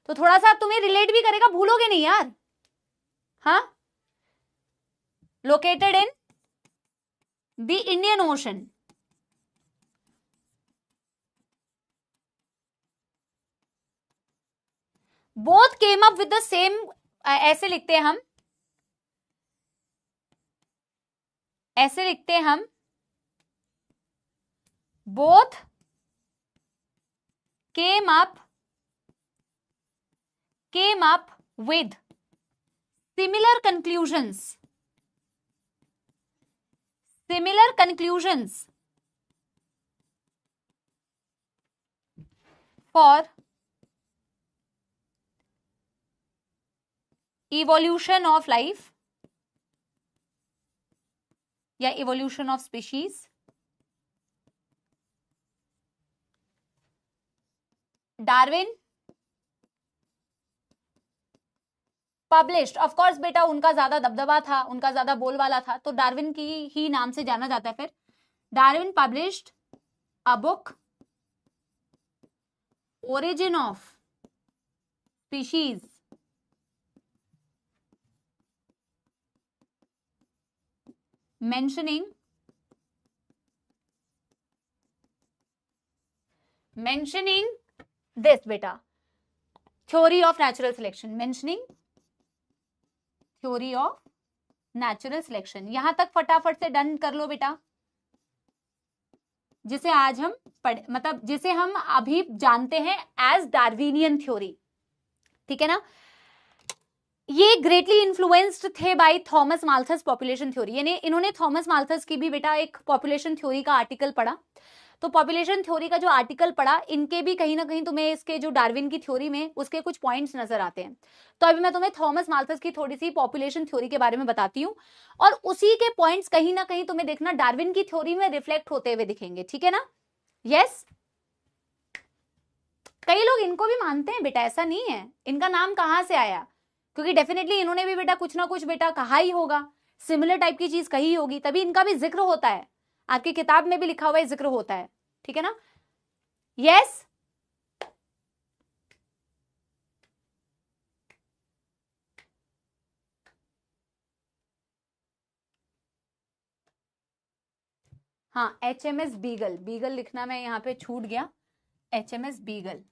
तो थोड़ा सा तुम्हें रिलेट भी करेगा, भूलोगे नहीं यार। हाँ, located in the Indian ocean, both came up with the same, ऐसे लिखते हैं हम, ऐसे लिखते हैं हम, both came up with similar conclusions for evolution of life या evolution of species. Darwin published, of course बेटा उनका ज्यादा दबदबा था, उनका ज्यादा बोलबाला था, तो डार्विन की ही नाम से जाना जाता है। फिर Darwin published a book origin of species mentioning this बेटा, theory of natural selection, mentioning theory of natural selection. यहां तक फटाफट से डन कर लो बेटा, जिसे आज हम मतलब जिसे हम अभी जानते हैं एज डार्विनियन थ्योरी, ठीक है ना। ये ग्रेटली इन्फ्लुएंस्ड थे by Thomas Malthus population theory, यानी इन्होंने थॉमस माल्थस की भी बेटा एक पॉपुलेशन थ्योरी का आर्टिकल पढ़ा, तो पॉपुलेशन थ्योरी का जो आर्टिकल पढ़ा, इनके भी कहीं ना कहीं तुम्हें इसके जो डार्विन की थ्योरी में उसके कुछ पॉइंट्स नजर आते हैं। तो अभी मैं तुम्हें थॉमस माल्थस की थोड़ी सी पॉपुलेशन थ्योरी के बारे में बताती हूँ, और उसी के पॉइंट्स कहीं ना कहीं तुम्हें देखना डार्विन की थ्योरी में रिफ्लेक्ट होते हुए दिखेंगे, ठीक है ना। यस, कई लोग इनको भी मानते हैं बेटा, ऐसा नहीं है। इनका नाम कहां से आया? क्योंकि डेफिनेटली इन्होंने भी बेटा कुछ ना कुछ बेटा कहा ही होगा, सिमिलर टाइप की चीज कही होगी, तभी इनका भी जिक्र होता है, आपकी किताब में भी लिखा हुआ है, जिक्र होता है, ठीक है ना। यस, हाँ, HMS बीगल, बीगल लिखना मैं यहां पे छूट गया, HMS बीगल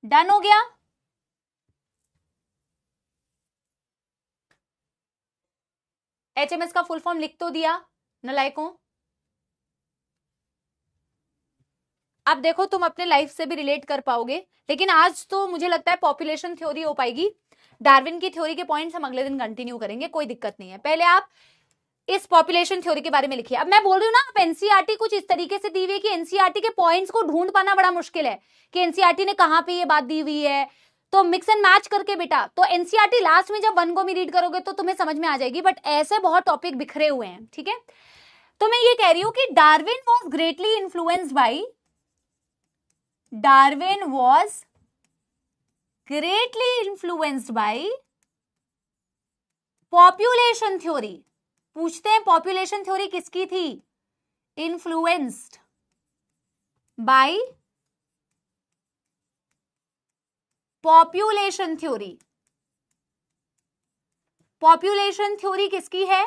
डन हो गया। HMS का फुल फॉर्म लिख तो दिया नलायकों। अब देखो तुम अपने लाइफ से भी रिलेट कर पाओगे, लेकिन आज तो मुझे लगता है पॉपुलेशन थ्योरी हो पाएगी, डार्विन की थ्योरी के पॉइंट्स हम अगले दिन कंटिन्यू करेंगे, कोई दिक्कत नहीं है। पहले आप इस पॉपुलेशन थ्योरी के बारे में लिखिए। अब मैं बोल रही हूँ ना, आप एनसीईआरटी कुछ इस तरीके से दी हुई है कि एनसीईआरटी के पॉइंट्स को ढूंढ पाना बड़ा मुश्किल है कि एनसीईआरटी ने कहां पे ये बात दी हुई है, तो मिक्स एंड मैच करके बेटा, तो एनसीईआरटी लास्ट में जब वन गो में रीड करोगे तो तुम्हें समझ में आ जाएगी, बट ऐसे बहुत टॉपिक बिखरे हुए हैं, ठीक है। तो मैं ये कह रही हूं कि Darwin was greatly influenced by, Darwin was greatly influenced by population theory. पूछते हैं पॉपुलेशन थ्योरी किसकी थी? Influenced by population theory. Population theory किसकी है?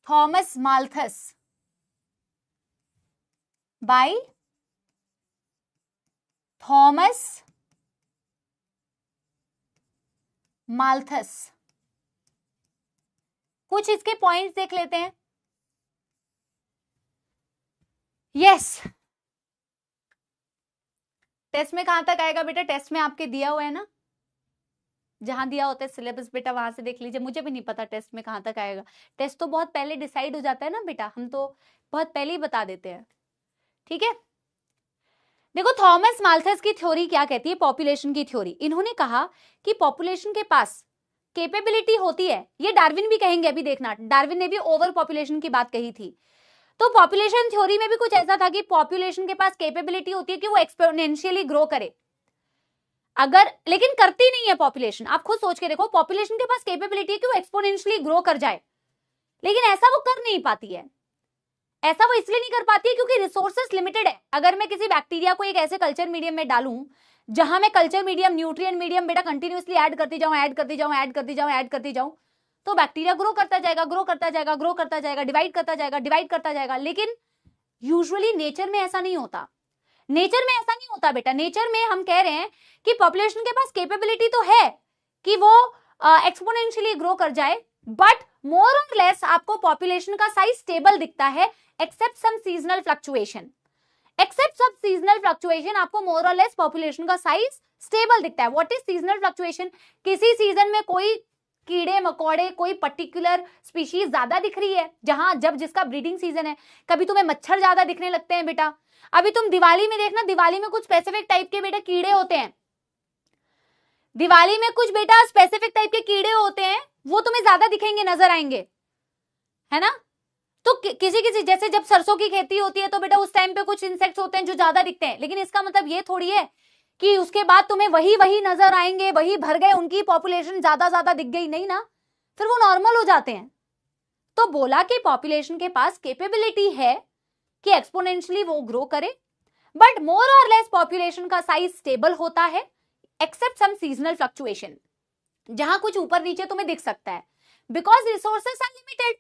Thomas Malthus, by Thomas Malthus. कुछ इसके पॉइंट्स देख लेते हैं। यस, टेस्ट में कहां तक आएगा बेटा? टेस्ट में आपके दिया हुआ है ना, जहां दिया होता है सिलेबस बेटा, वहां से देख लीजिए। मुझे भी नहीं पता टेस्ट में कहां तक आएगा, टेस्ट तो बहुत पहले डिसाइड हो जाता है ना बेटा, हम तो बहुत पहले ही बता देते हैं। ठीक है, देखो थॉमस माल्थस की थ्योरी क्या कहती है, पॉपुलेशन की थ्योरी। इन्होंने कहा कि पॉपुलेशन के पास कैपेबिलिटी होती है, ये डार्विन भी कहेंगे, अभी देखना, डार्विन ने भी ओवर पॉपुलेशन की बात कही थी। तो पॉपुलेशन थ्योरी में भी कुछ ऐसा था कि पॉपुलेशन के पास कैपेबिलिटी होती है कि वो एक्सपोनेंशियली ग्रो करे, अगर, लेकिन करती नहीं है पॉपुलेशन। आप खुद सोच के देखो, पॉपुलेशन के पास कैपेबिलिटी है कि वो एक्सपोनेंशियली ग्रो कर जाए, लेकिन ऐसा वो कर नहीं पाती है। ऐसा वो इसलिए नहीं कर पाती है क्योंकि रिसोर्सेस लिमिटेड है। अगर मैं किसी बैक्टीरिया को एक ऐसे कल्चर मीडियम में डालूं जहां मैं कल्चर मीडियम, न्यूट्रिएंट मीडियम बेटा कंटिन्यूअसली ऐड करती जाऊं, ऐड करती जाऊं, ऐड करती जाऊं, ऐड करती जाऊं, तो बैक्टीरिया ग्रो करता जाएगा, ग्रो करता जाएगा, ग्रो करता जाएगा, डिवाइड करता जाएगा, डिवाइड करता जाएगा। लेकिन यूजुअली नेचर में ऐसा नहीं होता। नेचर में ऐसा नहीं होता बेटा। नेचर में हम कह रहे हैं कि पॉपुलेशन के पास कैपेबिलिटी तो है कि वो एक्सपोनेंशियली ग्रो कर जाए, बट मोर और लेस आपको पॉपुलेशन का साइज स्टेबल दिखता है, except some seasonal fluctuation. Except सब सीजनल फ्लक्चुएशन आपको मोर और लेस पॉपुलेशन का साइज स्टेबल दिखता है। What is seasonal fluctuation? किसी सीजन में कोई कीड़े मकोड़े, कोई पर्टिकुलर स्पीशीज ज्यादा दिख रही है, जहां जब जिसका ब्रीडिंग सीजन है। कभी तुम्हें मच्छर ज्यादा दिखने लगते हैं बेटा, अभी तुम दिवाली में देखना, दिवाली में कुछ स्पेसिफिक टाइप के बेटा कीड़े होते हैं, दिवाली में कुछ बेटा स्पेसिफिक टाइप के कीड़े होते हैं, वो तुम्हें ज्यादा दिखेंगे, नजर आएंगे, है ना। तो किसी किसी, जैसे जब सरसों की खेती होती है तो बेटा उस टाइम पे कुछ इंसेक्ट्स होते हैं जो ज्यादा दिखते हैं, लेकिन इसका मतलब ये थोड़ी है कि उसके बाद तुम्हें वही नजर आएंगे, वही भर गए, उनकी पॉपुलेशन ज्यादा दिख गई, नहीं ना, फिर वो नॉर्मल हो जाते हैं। तो बोला कि पॉपुलेशन के पास कैपेबिलिटी है कि एक्सपोनेंशियली वो ग्रो करे, बट मोर और लेस पॉपुलेशन का साइज स्टेबल होता है, एक्सेप्ट सम सीजनल फ्लक्चुएशन, जहां कुछ ऊपर नीचे तुम्हें दिख सकता है, बिकॉज रिसोर्सेस आर लिमिटेड।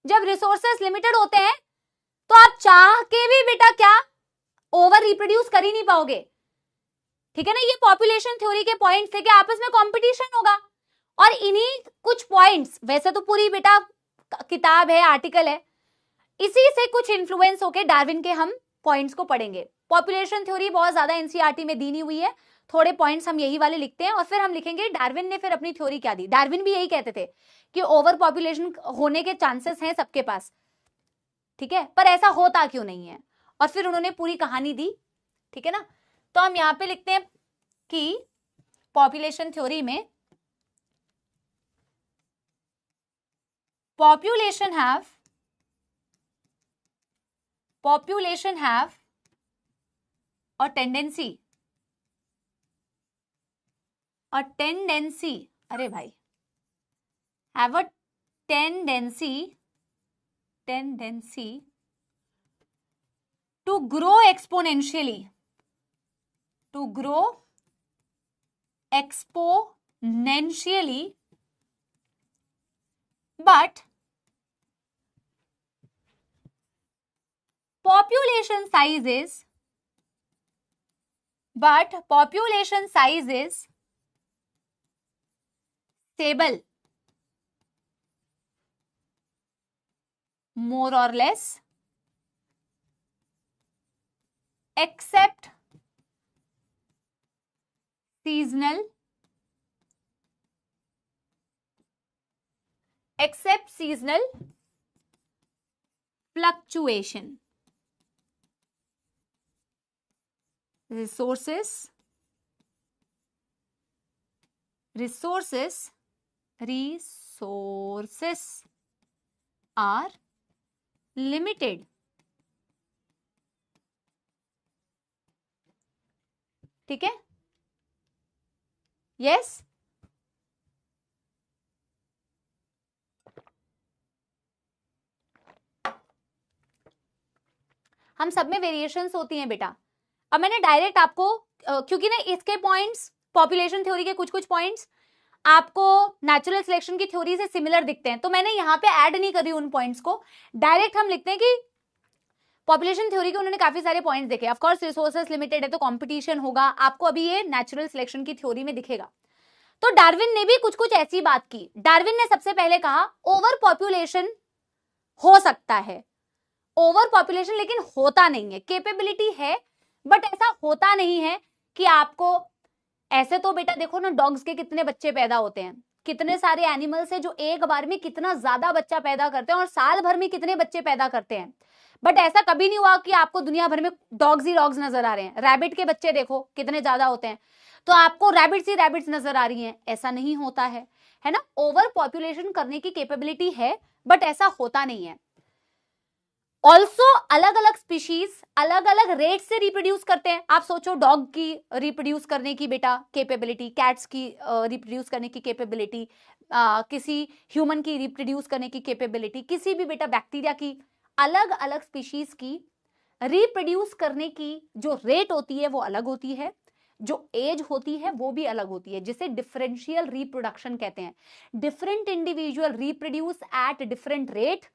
जब रिसोर्सेस लिमिटेड होते हैं तो आप चाह के भी बेटा क्या ओवर रिप्रोड्यूस कर ही नहीं पाओगे। ठीक है ना, ये पॉपुलेशन थ्योरी के पॉइंट्स थे कि आपस में कंपटीशन होगा, और इन्हीं कुछ पॉइंट्स, वैसे तो पूरी बेटा किताब है, आर्टिकल है, इसी से कुछ इन्फ्लुएंस होके डार्विन के हम पॉइंट्स को पढ़ेंगे। पॉपुलेशन थ्योरी बहुत ज्यादा एनसीईआरटी में दी नहीं हुई है, थोड़े पॉइंट्स हम यही वाले लिखते हैं, और फिर हम लिखेंगे डार्विन ने फिर अपनी थ्योरी क्या दी। डार्विन भी यही कहते थे कि ओवर पॉपुलेशन होने के चांसेस हैं सबके पास, ठीक है, पर ऐसा होता क्यों नहीं है, और फिर उन्होंने पूरी कहानी दी। ठीक है ना, तो हम यहां पे लिखते हैं कि पॉपुलेशन थ्योरी में population have a tendency, अरे भाई, have a tendency to grow exponentially, but population size is stable, more or less, except seasonal fluctuation. Resources are limited. ठीक है, यस। हम सब में वेरिएशंस होती हैं बेटा। अब मैंने डायरेक्ट आपको क्योंकि ना इसके पॉइंट्स, पॉपुलेशन थ्योरी के कुछ पॉइंट्स आपको नेचुरल सिलेक्शन की थ्योरी से सिमिलर दिखते हैं, तो मैंने यहाँ पे ऐड नहीं करी उन पॉइंट्स को, डायरेक्ट हम लिखते हैं कि पॉपुलेशन थ्योरी के उन्होंने काफी सारे पॉइंट्स देखे। ऑफ कोर्स रिसोर्सेस लिमिटेड है तो कंपटीशन होगा, आपको अभी ये नेचुरल सिलेक्शन की थ्योरी में दिखेगा। तो डार्विन ने भी कुछ कुछ ऐसी बात की। डार्विन ने सबसे पहले कहा ओवर पॉपुलेशन हो सकता है, ओवर पॉपुलेशन लेकिन होता नहीं है, कैपेबिलिटी है बट ऐसा होता नहीं है कि आपको ऐसे। तो बेटा देखो ना, डॉग्स के कितने बच्चे पैदा होते हैं, कितने सारे एनिमल्स है जो एक बार में कितना ज्यादा बच्चा पैदा करते हैं और साल भर में कितने बच्चे पैदा करते हैं। बट ऐसा कभी नहीं हुआ कि आपको दुनिया भर में डॉग्स ही डॉग्स नजर आ रहे हैं। रैबिट के बच्चे देखो कितने ज्यादा होते हैं, तो आपको रैबिट्स ही रैबिट्स नजर आ रही हैं, ऐसा नहीं होता है ना। ओवर पॉपुलेशन करने की कैपेबिलिटी है बट ऐसा होता नहीं है। ऑल्सो अलग अलग स्पीशीज अलग अलग रेट से रिप्रोड्यूस करते हैं। आप सोचो डॉग की रिप्रोड्यूस करने की बेटा कैपेबिलिटी, कैट्स की रिप्रोड्यूस करने की कैपेबिलिटी, किसी ह्यूमन की रिप्रोड्यूस करने की कैपेबिलिटी, किसी भी बेटा बैक्टीरिया की, अलग अलग स्पीशीज की रिप्रोड्यूस करने की जो रेट होती है वो अलग होती है, जो एज होती है वो भी अलग होती है, जिसे डिफरेंशियल रिप्रोडक्शन कहते हैं। Different individual reproduce at different rate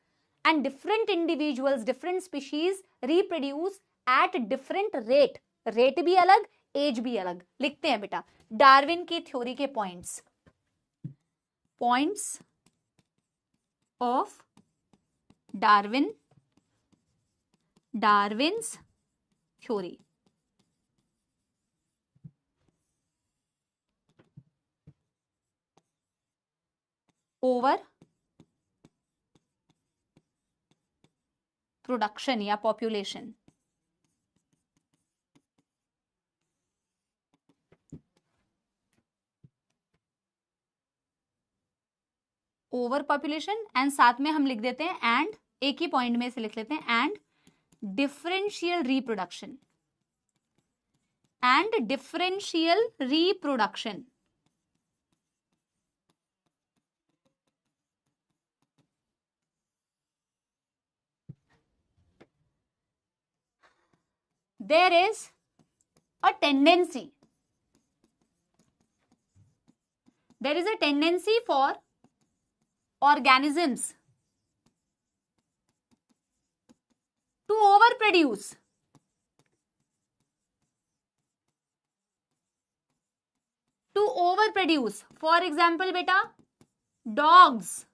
and different individuals, different species reproduce at different rate. Rate भी अलग, एज भी अलग। लिखते हैं बेटा डार्विन की थ्योरी के points of Darwin's theory. Over production या पॉपुलेशन। ओवर पॉपुलेशन एंड साथ में हम लिख देते हैं एंड, एक ही पॉइंट में से लिख लेते हैं and differential reproduction, and differential reproduction. There is a tendency for organisms to overproduce. For example बेटा dogs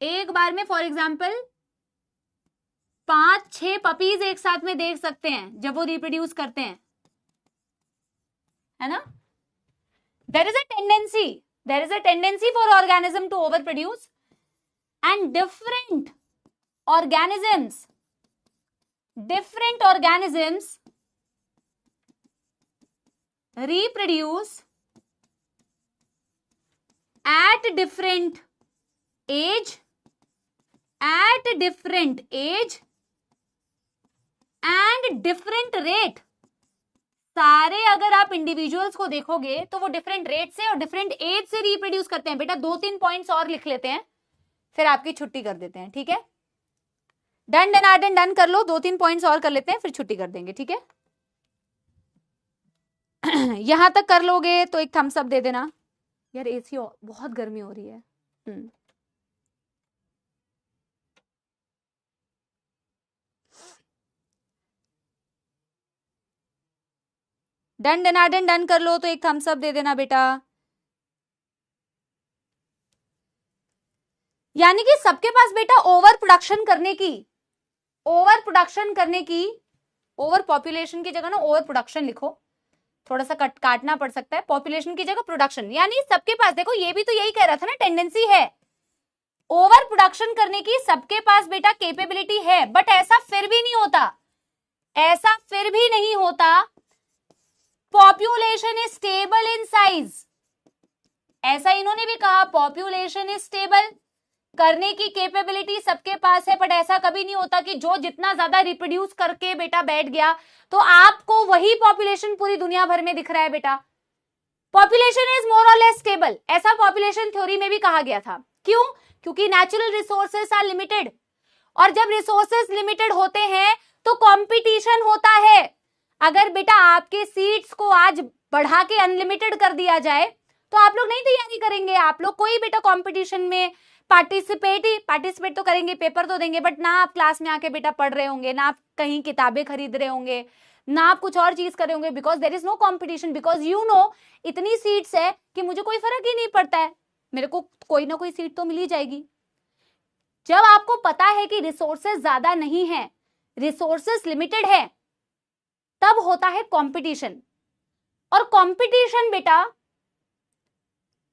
एक बार में फॉर एग्जाम्पल 5-6 पपीज एक साथ में देख सकते हैं जब वो रिप्रोड्यूस करते हैं, है ना। there is a tendency for organism to overproduce and different organisms reproduce at different age and different rate। सारे अगर आप इंडिविजुअल्स को देखोगे तो वो डिफरेंट रेट से और डिफरेंट एज से रिप्रोड्यूस करते हैं। बेटा 2-3 पॉइंट्स और लिख लेते हैं फिर आपकी छुट्टी कर देते हैं, ठीक है। डन कर लो, 2-3 पॉइंट्स और कर लेते हैं फिर छुट्टी कर देंगे, ठीक है। यहां तक कर लोगे तो एक थम्स अप दे देना यार, एसी बहुत गर्मी हो रही है। डन कर लो तो एक थम्स अप दे देना बेटा। यानी कि सबके पास बेटा ओवर प्रोडक्शन करने की ओवर पॉपुलेशन की जगह ना ओवर प्रोडक्शन लिखो, थोड़ा सा काटना पड़ सकता है, पॉपुलेशन की जगह प्रोडक्शन। यानी सबके पास, देखो ये भी तो यही कह रहा था ना, टेंडेंसी है ओवर प्रोडक्शन करने की, सबके पास बेटा कैपेबिलिटी है, बट ऐसा फिर भी नहीं होता population is stable in size. ऐसा इन्होंने भी कहा, पॉपुलेशन इज स्टेबल, करने की कैपेबिलिटी सबके पास है, बट ऐसा कभी नहीं होता कि जो जितना ज्यादा रिप्रोड्यूस करके बेटा बैठ गया तो आपको वही पॉपुलेशन पूरी दुनिया भर में दिख रहा है। बेटा पॉपुलेशन इज मोर और लेस स्टेबल, ऐसा पॉपुलेशन थ्योरी में भी कहा गया था। क्यों? क्योंकि नेचुरल रिसोर्सेस आर लिमिटेड, और जब रिसोर्सेस लिमिटेड होते हैं तो कंपटीशन होता है। अगर बेटा आपके सीट्स को आज बढ़ा के अनलिमिटेड कर दिया जाए तो आप लोग नहीं तैयारी करेंगे, आप लोग कोई बेटा कंपटीशन में पार्टिसिपेट तो करेंगे, पेपर तो देंगे, बट ना आप क्लास में आके बेटा पढ़ रहे होंगे, ना आप कहीं किताबें खरीद रहे होंगे, ना आप कुछ और चीज कर रहे होंगे, because there is no competition, because you know इतनी सीट्स है कि मुझे कोई फर्क ही नहीं पड़ता है, मेरे को कोई ना कोई सीट तो मिल ही जाएगी। जब आपको पता है कि रिसोर्सेज ज्यादा नहीं है, रिसोर्सेज लिमिटेड है, तब होता है कंपटीशन। और कंपटीशन बेटा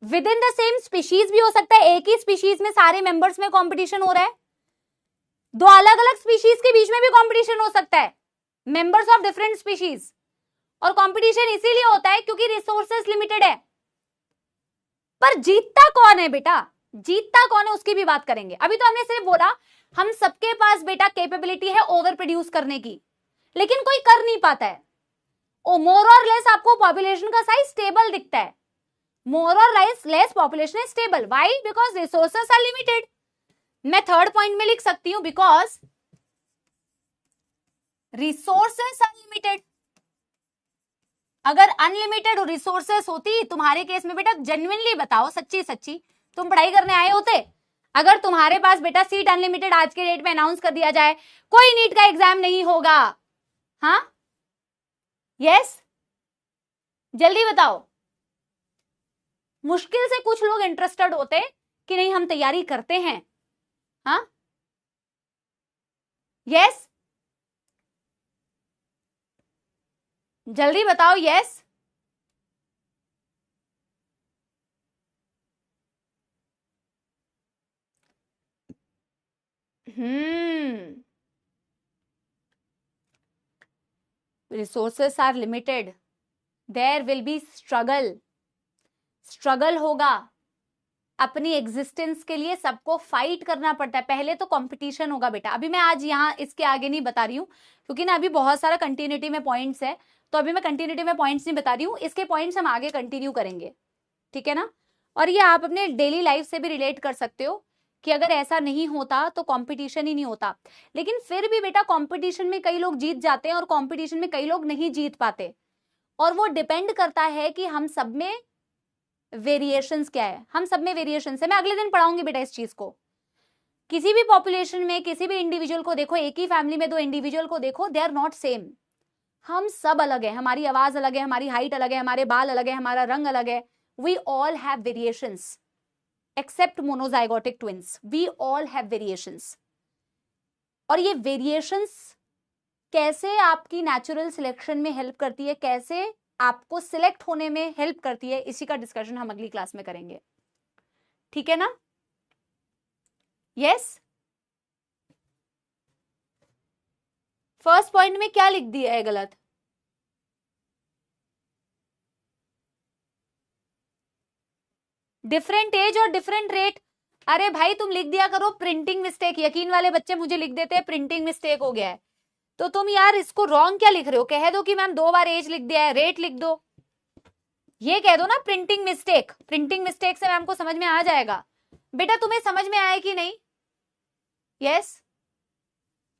with in the same species भी हो सकता है, एक ही स्पीशीज में सारे मेंबर्स में कंपटीशन हो रहा है, दो अलग अलग स्पीशीज के बीच में भी कंपटीशन हो सकता है, मेंबर्स ऑफ डिफरेंट स्पीशीज। और कंपटीशन इसीलिए होता है क्योंकि रिसोर्सेज लिमिटेड है। पर जीतता कौन है बेटा, जीतता कौन है उसकी भी बात करेंगे। अभी तो हमने सिर्फ बोला हम सबके पास बेटा कैपेबिलिटी है ओवर प्रोड्यूस करने की, लेकिन कोई कर नहीं पाता है। ओ मोर और लेस आपको पॉपुलेशन का साइज स्टेबल दिखता है, मोर और less population is stable, why? Because resources are limited. मैं थर्ड पॉइंट में लिख सकती हूं बिकॉज रिसोर्सेस आर लिमिटेड। अगर अनलिमिटेड रिसोर्सेस होती तुम्हारे केस में बेटा, जेन्युइनली बताओ, सच्ची सच्ची तुम पढ़ाई करने आए होते? अगर तुम्हारे पास बेटा सीट अनलिमिटेड आज के डेट में अनाउंस कर दिया जाए, कोई नीट का एग्जाम नहीं होगा, हाँ यस जल्दी बताओ। मुश्किल से कुछ लोग इंटरेस्टेड होते कि नहीं हम तैयारी करते हैं, हाँ यस जल्दी बताओ yes. Resources are limited, there will be struggle, struggle होगा अपनी एग्जिस्टेंस के लिए, सबको फाइट करना पड़ता है। पहले तो कंपटीशन होगा बेटा। अभी मैं आज यहाँ इसके आगे नहीं बता रही हूँ क्योंकि ना अभी बहुत सारा कंटिन्यूटी में पॉइंट्स है, तो अभी मैं कंटिन्यूटी में पॉइंट्स नहीं बता रही हूँ, इसके पॉइंट्स हम आगे कंटिन्यू करेंगे, ठीक है ना। और ये आप अपने डेली लाइफ से भी रिलेट कर सकते हो कि अगर ऐसा नहीं होता तो कंपटीशन ही नहीं होता। लेकिन फिर भी बेटा कंपटीशन में कई लोग जीत जाते हैं और कंपटीशन में कई लोग नहीं जीत पाते, और वो डिपेंड करता है कि हम सब में वेरिएशंस क्या है। हम सब में वेरिएशंस है, मैं अगले दिन पढ़ाऊंगी बेटा इस चीज को। किसी भी पॉपुलेशन में किसी भी इंडिविजुअल को देखो, एक ही फैमिली में दो इंडिविजुअल को देखो, दे आर नॉट सेम। हम सब अलग है, हमारी आवाज अलग है, हमारी हाइट अलग है, हमारे बाल अलग है, हमारा रंग अलग है। We all have variations except monozygotic twins, we all have variations. और ये वेरिएशंस कैसे आपकी नेचुरल सिलेक्शन में हेल्प करती है, कैसे आपको सिलेक्ट होने में हेल्प करती है, इसी का डिस्कशन हम अगली क्लास में करेंगे, ठीक है ना। यस फर्स्ट पॉइंट में क्या लिख दिया है गलत? डिफरेंट एज और डिफरेंट रेट। अरे भाई तुम लिख दिया करो प्रिंटिंग मिस्टेक। यकीन वाले बच्चे मुझे लिख देते हैं प्रिंटिंग मिस्टेक हो गया है, तो तुम यार इसको रॉन्ग क्या लिख रहे हो? कह दो कि मैम 2 बार एज लिख दिया है, रेट लिख दो, ये कह दो ना प्रिंटिंग मिस्टेक। प्रिंटिंग मिस्टेक से मैम को समझ में आ जाएगा। बेटा तुम्हें समझ में आया कि नहीं? यस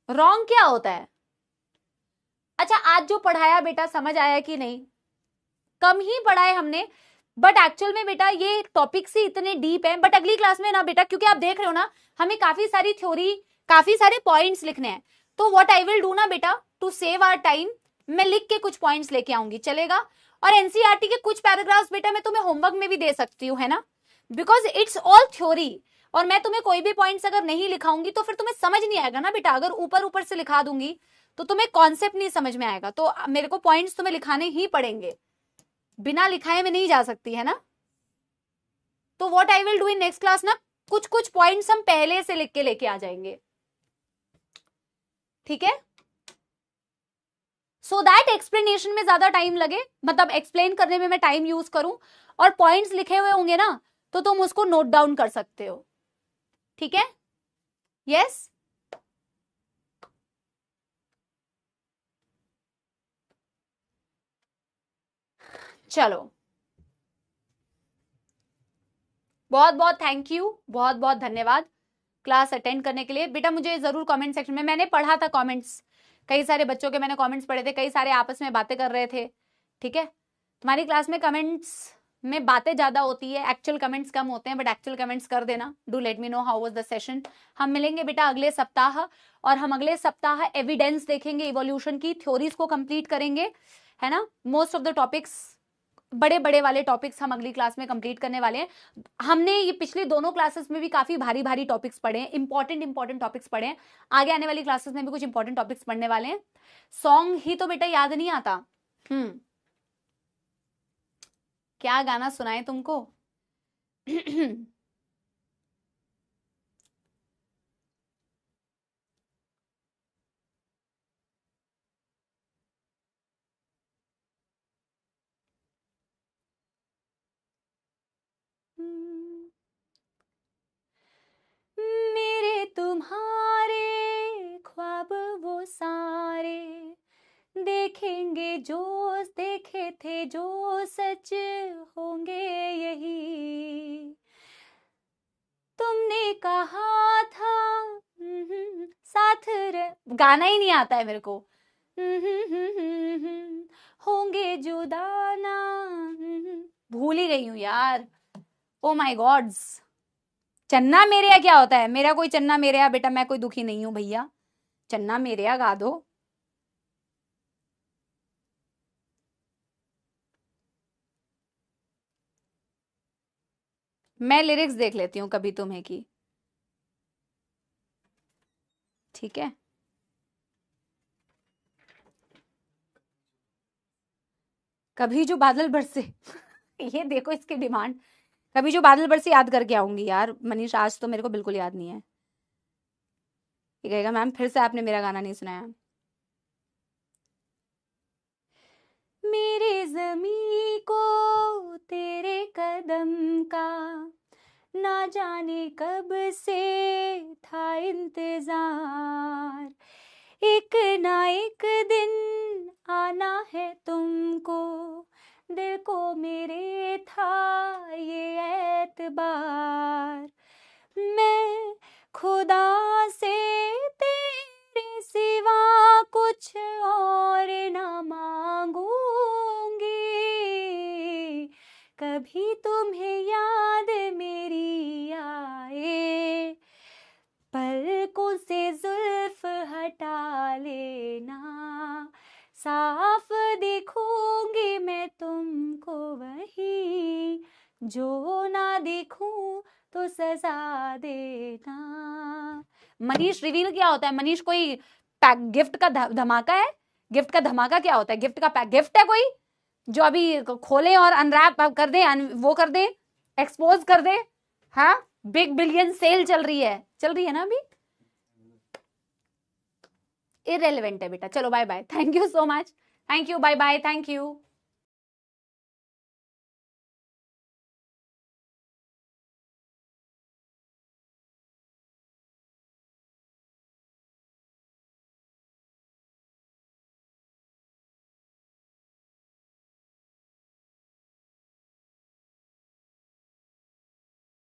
रॉन्ग क्या होता है? अच्छा आज जो पढ़ाया बेटा समझ आया कि नहीं? कम ही पढ़ाए हमने, बट एक्चुअल में बेटा ये टॉपिक्स ही इतने डीप है। बट अगली क्लास में ना बेटा, क्योंकि आप देख रहे हो ना हमें काफी सारी थ्योरी, काफी सारे पॉइंट्स लिखने हैं, तो व्हाट आई विल डू ना बेटा, टू सेव आवर टाइम, मैं लिख के कुछ पॉइंट्स लेके आऊंगी, चलेगा? और एनसीईआरटी के कुछ पैराग्राफ्स बेटा मैं तुम्हें होमवर्क में भी दे सकती हूँ, है ना, बिकॉज इट्स ऑल थ्योरी। और मैं तुम्हें कोई भी पॉइंट्स अगर नहीं लिखाऊंगी तो फिर तुम्हें समझ नहीं आएगा ना बेटा। अगर ऊपर ऊपर से लिखा दूंगी तो तुम्हें कॉन्सेप्ट नहीं समझ में आएगा, तो मेरे को पॉइंट्स तुम्हें लिखाने ही पड़ेंगे, बिना लिखाए में नहीं जा सकती, है ना। तो what I will do in next class ना, कुछ कुछ पॉइंट्स हम पहले से लिख के लेके आ जाएंगे, ठीक है, सो दैट एक्सप्लेनेशन में ज्यादा टाइम लगे, मतलब एक्सप्लेन करने में मैं टाइम यूज करूं, और पॉइंट्स लिखे हुए होंगे ना तो तुम उसको नोट डाउन कर सकते हो, ठीक है। यस चलो बहुत बहुत थैंक यू, बहुत बहुत धन्यवाद क्लास अटेंड करने के लिए। बेटा मुझे जरूर कमेंट सेक्शन में, मैंने पढ़ा था कमेंट्स, कई सारे बच्चों के मैंने कमेंट्स पढ़े थे, कई सारे आपस में बातें कर रहे थे, ठीक है। तुम्हारी क्लास में कमेंट्स में बातें ज्यादा होती है, एक्चुअल कमेंट्स कम होते हैं, बट एक्चुअल कमेंट्स कर देना. Do let me know how was the session. हम मिलेंगे बेटा अगले सप्ताह, और हम अगले सप्ताह एविडेंस देखेंगे, इवोल्यूशन की थ्योरीज को कंप्लीट करेंगे, है ना. मोस्ट ऑफ द टॉपिक्स, बड़े बड़े वाले टॉपिक्स हम अगली क्लास में कंप्लीट करने वाले हैं. हमने ये पिछली दोनों क्लासेस में भी काफी भारी भारी टॉपिक्स पढ़े हैं, इंपॉर्टेंट टॉपिक्स पढ़े हैं. आगे आने वाली क्लासेस में भी कुछ इंपॉर्टेंट टॉपिक्स पढ़ने वाले हैं. सॉन्ग ही तो बेटा याद नहीं आता. क्या गाना सुनाए तुमको? मेरे तुम्हारे ख्वाब वो सारे देखेंगे जो देखे थे, जो सच होंगे यही. तुमने कहा था साथ गाना ही नहीं आता है मेरे को. होंगे जुदा ना, भूल ही गई हूं यार. Oh my God's. Channa Mereya क्या होता है? मेरा कोई चन्ना मेरेया बेटा, मैं कोई दुखी नहीं हूं भैया. चन्ना मेरेया गा दो. मैं लिरिक्स देख लेती हूँ कभी तुम्हें की. ठीक है. कभी जो बादल बरसे. ये देखो इसकी डिमांड. कभी जो बादल बरसे याद करके आऊंगी यार. मनीष आज तो मेरे को बिल्कुल याद नहीं है. ये कहेगा मैम फिर से आपने मेरा गाना नहीं सुनाया. मेरे ज़मीं को तेरे कदम का ना जाने कब से था इंतजार. एक ना एक दिन आना है तुमको, दिल को मेरे था ये एतबार. मैं खुदा से तेरे सिवा कुछ और ना मांगूंगी. कभी तुम्हें याद मेरी आए, पलकों से जुल्फ हटा लेना. साफ देखूंगी मैं तुमको वही, जो ना देखूं तो सजा देना. मनीष रिवील क्या होता है? मनीष कोई गिफ्ट का धमाका है? गिफ्ट का धमाका क्या होता है? गिफ्ट का पैक गिफ्ट है कोई जो अभी खोले और अनरैप कर दे, वो कर दे, एक्सपोज कर दे. हाँ, बिग बिलियन सेल चल रही है ना अभी. इररेलेवेंट है बेटा. चलो bye bye. Thank you so much. Thank you. Bye bye. Thank you.